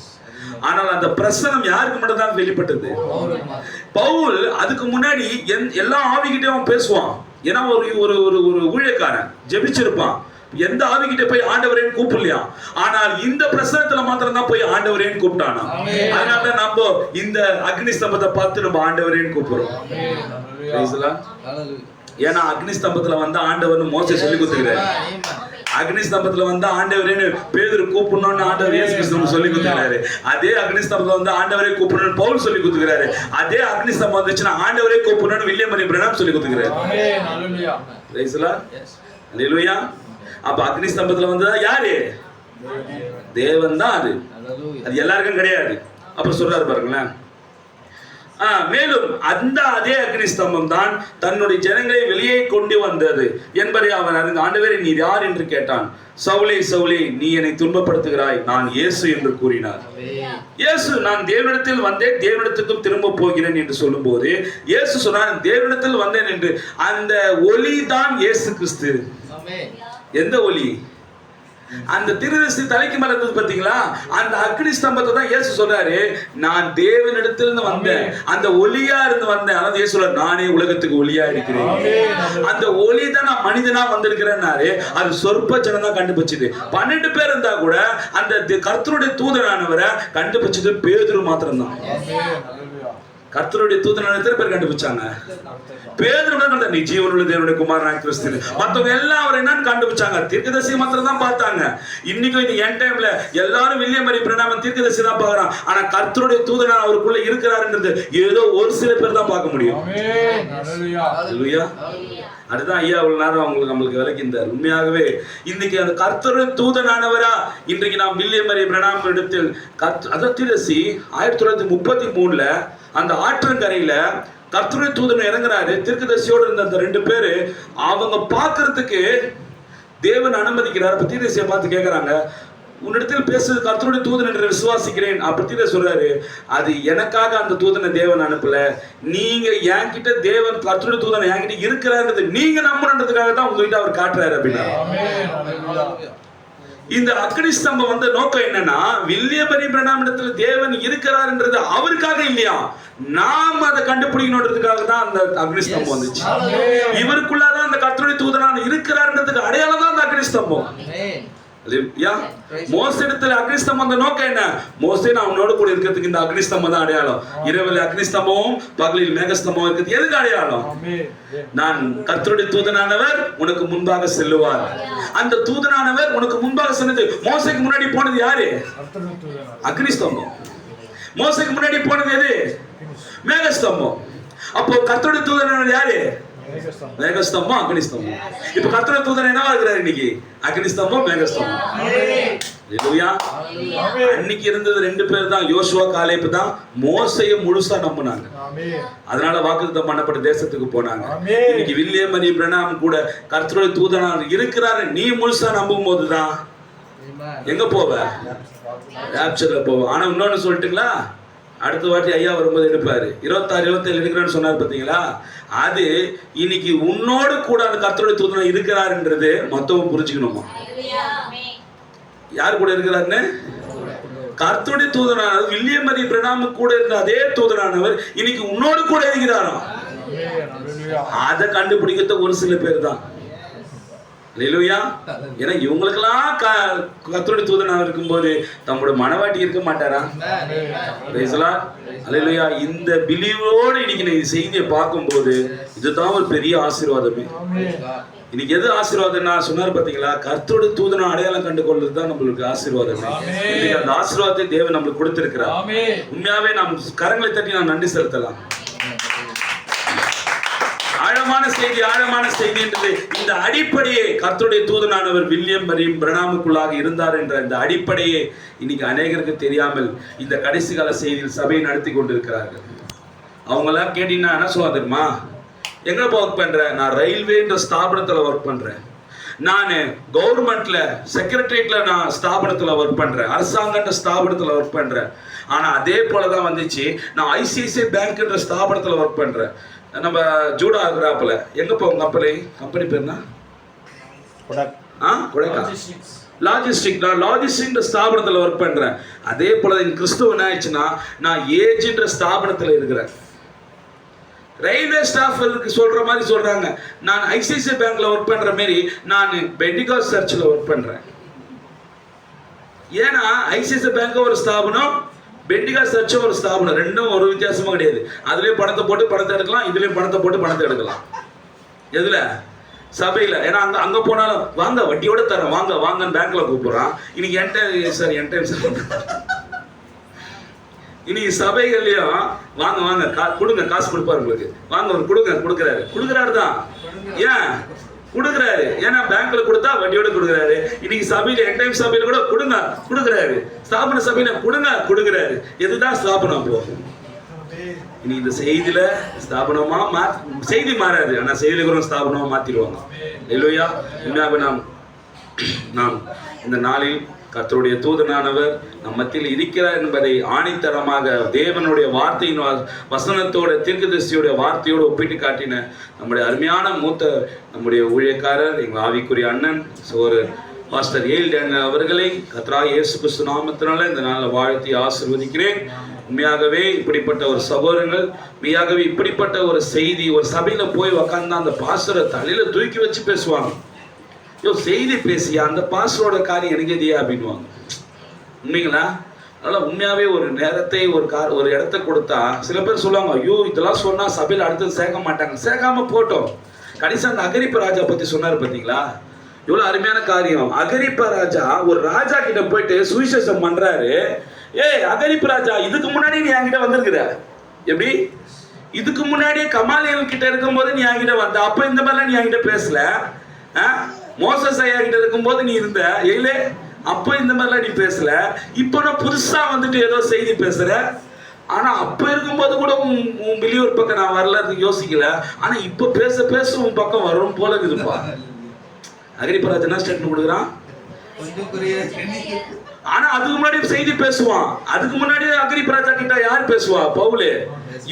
ஆனால் அந்த பிரசனம் யாருக்கு மட்டும் தான் வெளிப்பட்டது? பவுல் அதுக்கு முன்னாடி எல்லா ஆவிகிட்டையும் அவன் பேசுவான். ஏன்னா ஒரு ஒரு ஊழியக்காரன் ஜெபிச்சிருப்பான், எந்த ஆவிகிட்ட போய் ஆண்டவரேன்னு கூப்பிடலையா. ஆனால் இந்த பிரசனத்துல மாத்திரம் தான் போய் ஆண்டவரேன்னு கூப்பிட்டானா. அதனால நம்ம இந்த அக்னி ஸ்தம்பத்தை பார்த்து நம்ம ஆண்டவரேன்னு கூப்பிடுறோம். ஏன்னா அக்னி ஸ்தம்பத்துல வந்து ஆண்டவர்னு மோசே சொல்லி கொடுத்துக்கிறாரு. அக்னி ஸ்தம்பத்துல வந்து ஆண்டவரேன்னு பேதுரு கூப்பிடணும்னு ஆண்டவர் இயேசு கிறிஸ்து சொல்லி கொடுத்துக்கிறாரு. அதே அக்னி ஸ்தம்பத்துல வந்து ஆண்டவரே கூப்பிடணும்னு பவுல் சொல்லி கொடுத்துக்கிறாரு. அதே அக்னி ஸ்தம்பம் வந்துச்சுன்னா ஆண்டவரே கூப்பிடணும்னு வில்லியம் மரி பிரணாம் சொல்லி கொடுத்துக்கிறாரு. அல்லேலூயா. அப்ப அக்னி ஸ்தம்பத்துல வந்ததா யாரு? தேவன் தான். அது எல்லாருக்கும் கிடையாது. அப்புறம் சொல்றாரு பாருங்களேன், மேலும் அந்த அதே அக்னி ஸ்தம்பம் தான் தன்னுடைய ஜனங்களை வெளியே கொண்டு வந்தது என்பதை அவன் அறிந்து, ஆண்டவரே நீர் யார் என்று கேட்டான். சவுலே சவுலே நீ என்னை துன்பப்படுத்துகிறாய், நான் இயேசு என்று கூறினார். இயேசு நான் தேவனிடத்தில் வந்தேன், தேவனிடத்துக்கும் திரும்ப போகிறேன் என்று சொல்லும் போது இயேசு சொன்னார் தேவனிடத்தில் வந்தேன் என்று. அந்த ஒளி தான் இயேசு கிறிஸ்து. எந்த ஒளி? அந்த திருதரிசி தலைக்கு மேல இருந்தது பாத்தீங்களா, அந்த அக்னி ஸ்தம்பத்தை தான் இயேசு சொல்றாரு நான் தேவனிடத்திலிருந்து வந்தேன், அந்த ஒளியா இருந்து வந்தேன். அதாவது இயேசு சொல்றாரு நானே உலகத்துக்கு ஒளியா இருக்கிறேன். அந்த ஒளி தான் நான் மனிதனா வந்திருக்கிறேன்னாரு. அது சொற்ப ஜனம் தான் கண்டுபிடிச்சது. 12 பேர் இருந்தா கூட அந்த கர்த்தருடைய தூதனானவரை கண்டுபிடிச்சது பேதுரு மாத்திரம் தான். கர்த்தருடைய தூதனான எத்தனை பேர் கண்டுபிடிச்சாங்க? பேதுரு தான். நீ ஜீவனுள்ள தேவனுடைய குமாரனாகிய கிறிஸ்து. மத்தவங்க எல்லாம் அவர் என்னன்னு கண்டுபிடிச்சாங்க? தீர்க்கதரிசி மாத்திரம் தான் பார்த்தாங்க. இன்னைக்கும் இந்த என் டைம்ல எல்லாரும் வில்லியம் மரி பிரணாமன் தீர்க்கதரிசி தான் பார்க்கறான். ஆனா கர்த்தருடைய தூதனா அவருக்குள்ள இருக்கிறாருன்றது ஏதோ ஒரு சில பேர் தான் பார்க்க முடியும். அல்லேலூயா. அதுதான் ஐயா அவ்வளவு நேரம் நம்மளுக்கு விளக்கின்றார். உண்மையாகவே இன்னைக்கு அந்த கர்த்தருடைய தூதனானவரா இன்றைக்கு நாம் வில்லியம் மரி பிரணாம் இடத்தில் அதான் தீர்க்கதரிசி 1933 அந்த ஆற்றங்கரையில கர்த்தருடைய தூதன் இறங்குறாரு. தீர்க்கதரிசியோடு இருந்த அந்த 2 பேரு அவங்க பார்க்கறதுக்கு தேவன் அனுமதிக்கிறார். அப்ப தீர்க்கதரிசியை பார்த்து கேட்கறாங்க, உன்னிடத்தில் பேசுறது கர்த்தருடைய தூதன் என்று விசுவாசிக்கிறேன். அப்ப தீர்க்கதரிசி சொல்றாரு, அது எனக்காக அந்த தூதனை தேவன் அனுப்பல, நீங்க என்கிட்ட தேவன் கர்த்தருடைய தூதனை என்கிட்ட இருக்கிறாருன்றது நீங்க நம்பணுன்றதுக்காக தான் உங்ககிட்ட அவர் காட்டுறாரு அப்படின்னா. இந்த அக்னி ஸ்தம்பம் வந்த நோக்கம் என்னன்னா, வில்லியம் மரி பிரணாம் இடத்துல தேவன் இருக்கிறார்ன்றது அவருக்காக இல்லையா, நாம் அதை கண்டுபிடிக்கணுன்றதுக்காக தான் அந்த அக்னி ஸ்தம்பம் வந்துச்சு. இவருக்குள்ளதான் அந்த கர்த்தருடைய தூதனான இருக்கிறார்ன்றதுக்கு அடையாளம் தான் அந்த அக்னி ஸ்தம்பம். மோசத்துல அக்னிஸ்தம்பம் அந்த நோக்கம் என்ன? மோசே நான் உன்னோட கூட இருக்கிறதுக்கு இந்த அக்னிஸ்தம்பம் தான் அடையாளம். இரவில் அக்னிஸ்தம்பமும் பகலில் மேகஸ்தம்பம் இருக்கிறது எதுக்கு அடையாளம்? நான் கர்த்தருடைய தூதனானவர் உனக்கு முன்பாக செல்லுவார். அந்த தூதனானவர் உனக்கு முன்பாக சென்னது. மோசைக்கு முன்னாடி போனது யாரு? அக்னிஸ்தம்பம். மோசைக்கு முன்னாடி போனது எது? மேகஸ்தம்பம். அப்போ கர்த்தருடைய தூதனானவர் யாரு? மேகஸ்தம்பம், அக்னிஸ்தம்பம். இப்ப கர்த்தருடைய தூதன் என்னவா இருக்கிறார் இன்னைக்கு? அக்னிஸ்தம்பம், மேகஸ்தம்பம். அன்னைக்கு இருந்தது 2 பேர் தான், யோசுவா காலேப் தான். மோசையை முழுசா நம்பினாங்க, அதனால வாக்குத்தத்தம் பண்ணப்பட்ட தேசத்துக்கு போனாங்க. இன்னைக்கு வில்லியம் மரி பிரணாம் கூட கர்த்தருடைய தூதனார் இருக்கிறாரு நீ முழுசா நம்பும் போதுதான் எங்க போவ? ராப்சர்ல போவ. ஆனா இன்னொன்னு சொல்லட்டுங்களா, அடுத்த வாட்டி ஐயா வரும்போது எடுப்பாரு. 26, 27 எடுக்கிறேன்னு சொன்னார் பார்த்தீங்களா? அது இன்னைக்கு உன்னோடு கூட அந்த கர்த்தருடைய தூதன் இருக்கிறாருன்றது மத்தவங்க புரிஞ்சுக்கணுமா? யார் கூட இருக்கிறாருன்னு? கர்த்தருடைய தூதனானவர் வில்லியம் மரி பிரணாம் கூட இருந்த அதே தூதனானவர் இன்னைக்கு உன்னோடு கூட இருக்கிறாராம். அதை கண்டுபிடிக்கிறது ஒரு சில பேர் தான். ஏன்னா இவங்களுக்கெல்லாம் கர்த்தருடைய தூதனாக இருக்கும்போது தம்முடைய மனவாட்டி இருக்க மாட்டாரா? அல்லேலூயா. இந்த பிலீவோடு இன்னைக்கு நீ செய்தியை பார்க்கும்போது இதுதான் ஒரு பெரிய ஆசீர்வாதமே. இன்னைக்கு எது ஆசீர்வாதம்னா சொன்னார் பாத்தீங்களா, கர்த்தருடைய தூதனை அடையாளம் கண்டு கொள்வது தான் நம்மளுக்கு ஆசீர்வாதமே. அந்த ஆசீர்வாதத்தை தேவன் நம்மளுக்கு கொடுத்திருக்கிறார். உண்மையாவே நாம் கரங்களை தட்டி நாம் நன்றி செலுத்தலாம். ஆழமான செய்தி என்றது இந்த அடிப்படையே கர்த்தருடைய தூதனானவர் வில்லியம் மரி பிரணாமுக்குள்ளாக இருந்தார் என்ற இந்த அடிப்படையே இன்னைக்கு அநேகருக்கு தெரியாமல் இந்த கடைசி கால செய்தியில் சபையை நடத்தி கொண்டிருக்கிறார்கள். அவங்க எல்லாம் கேட்டீங்கன்னா என்ன சொல்லுவா தெரியுமா? எங்க ஒர்க் பண்றேன்? நான் ரயில்வேன்ற ஸ்தாபனத்துல ஒர்க் பண்றேன். நான் கவர்மெண்ட்ல செக்ரட்டரியேட்ல நான் ஸ்தாபனத்துல ஒர்க் பண்றேன். அரசாங்க ஸ்தாபனத்துல ஒர்க் பண்றேன். ஆனா அதே போலதான் வந்துச்சு, நான் ஐசிஐசிஐ பேங்க்ன்ற ஸ்தாபனத்துல ஒர்க் பண்றேன். நம்ம ஜூடா ஆகுறாப்புல எங்க போவோம்? கம்பெனி பேர்னா லாஜிஸ்டிக். நான் லாஜிஸ்டிக் ஸ்தாபனத்துல ஒர்க் பண்றேன். அதே போல கிறிஸ்துவ என்ன ஆயிடுச்சுன்னா, நான் ஏஜ்ன்ற ஸ்தாபனத்துல இருக்கிறேன். ரயில்வே ஸ்டாஃப் சொல்ற மாதிரி சொல்றாங்க, நான் ஐசிஐசிஐ பேங்க்ல ஒர்க் பண்ற மாதிரி நான் பெண்டிகாஸ் சர்ச்சில் ஒர்க் பண்றேன். ஏன்னா ஐசிஐசிஐ பேங்க் ஒரு ஸ்தாபனம், பெண்டிகா சர்ச் ஒரு ஸ்தாபனம், ரெண்டும் ஒரு வித்தியாசமும் கிடையாது. அதுலயும் பணத்தை போட்டு பணத்தை எடுக்கலாம், இதுலயும் பணத்தை போட்டு பணத்தை எடுக்கலாம். எதுல? சபையில. ஏன்னா அங்க போனாலும் வாங்க வட்டியோட தரேன், வாங்க வாங்கன்னு பேங்க்ல கூப்பிடுறான். இன்னைக்கு இன்னைக்கு சபைகள்லயும் வாங்க வாங்க கொடுங்க, காசு கொடுப்பாரு உங்களுக்கு, வாங்க கொடுக்குறாரு தான். ஏன் கொடுக்குறாரு? ஏன்னா பேங்க்ல கொடுத்தா வட்டியோட கொடுக்குறாரு. இன்னைக்கு சபையில என்டைம் சபையில கூட கொடுக்குறாரு. ஸ்தாபன சபையில கொடுக்குறாரு. எதுதான் ஸ்தாபனம்? போ இனி இந்த செய்தியில ஸ்தாபனமா செய்தி மாறாது, ஆனா செய்தியில ஸ்தாபனமா மாத்திடுவாங்க. இல்லையா? நாம் இந்த நாளில் கர்த்தருடைய தூதனானவர் நம் மத்தியில் இருக்கிறார் என்பதை ஆணித்தரமாக தேவனுடைய வார்த்தையின் வசனத்தோட தீர்க்கதரிசியோட வார்த்தையோடு ஒப்பிட்டு காட்டின நம்முடைய அருமையான நம்முடைய ஊழியக்காரர் எங்கள் ஆவிக்குரிய அண்ணன் சோதரர் பாஸ்டர் ஏல் டேனியல் அவர்களை கர்த்தராகிய இயேசு கிறிஸ்து நாமத்தினால இந்த நாளில் வாழ்த்தி ஆசீர்வதிக்கிறேன். உண்மையாகவே இப்படிப்பட்ட ஒரு சகோதரங்கள், உண்மையாகவே இப்படிப்பட்ட ஒரு செய்தி ஒரு சபையில போய் உக்காந்து அந்த பாஸ்டரை தலையில தூக்கி வச்சு பேசுவாங்க. செய்தி பேசியா அந்த பாஸ்டரோட காரியம் எனக்கு எதியா அப்படின்வாங்க. உண்மைங்களா? அதனால உண்மையாவே ஒரு நேரத்தை ஒரு இடத்த கொடுத்தா சில பேர் சொல்லுவாங்க, ஐயோ இதெல்லாம் சொன்னா சபையில அடுத்தது சேர்க்க மாட்டாங்க. சேர்க்காம போட்டோம். கடைசி அந்த அகரிப்ப ராஜா பத்தி சொன்னாரு பாத்தீங்களா? இவ்வளவு அருமையான காரியம். அகரிப்ப ராஜா ஒரு ராஜா கிட்ட போயிட்டு சுவிசேஷம் பண்றாரு. அகரிப்ப ராஜா, இதுக்கு முன்னாடி நீ என்கிட்ட வந்திருக்கிற, எப்படி இதுக்கு முன்னாடியே கமாலியல் கிட்ட இருக்கும் போது நீ என்கிட்ட வந்த, அப்ப இந்த மாதிரிலாம் நீ என்கிட்ட பேசல. மோசஸ் ஐயா கிட்ட இருக்கும்போது நீ இருந்த, அப்ப இந்த மாதிரிலாம் நீ பேசல. இப்ப நான் புதுசா வந்துட்டு ஏதோ செய்தி பேசுற. ஆனா அப்ப இருக்கும்போது கூட உன் பிலியூர் பக்கம் நான் வரல யோசிக்கல. ஆனா இப்ப பேச உன் பக்கம் வரும் போல இருக்குதுப்பா. அகிரிப்பராஜ் என்ன ஸ்டேட்மெண்ட் கொடுக்குறான்? ஆனா அதுக்கு முன்னாடி செய்தி பேசுவான். அதுக்கு முன்னாடி அகிரிப்பராஜா கிட்ட யார் பேசுவா? பவுல்.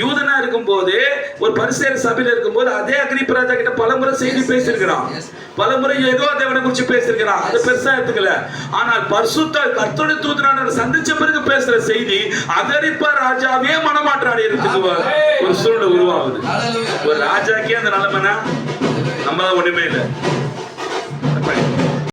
யூதனா இருக்கும் போது ஒரு பரிசேயர் சபையில இருக்கும் போது அதே அகிரிப்பராஜா கிட்ட பலமுறை செய்தி பேசியிருக்கிறான். பலமுறை யெகோவா தேவனை குறித்து பேசியிருக்கிறான். அது பெருசா எடுத்துக்கல. ஆனால் பரிசுத்த கர்த்தருடைய தூதனானவர் சந்திச்ச பிறகு பேசுற செய்தி அகிரிப்பா ராஜாவே மனமாற்றம் அடையறதுக்கு ஒரு சூழ்நிலை உருவாகுது. ஒரு ராஜாக்கே அந்த நிலைமைனா நம்மளால ஒண்ணுமே இல்லை.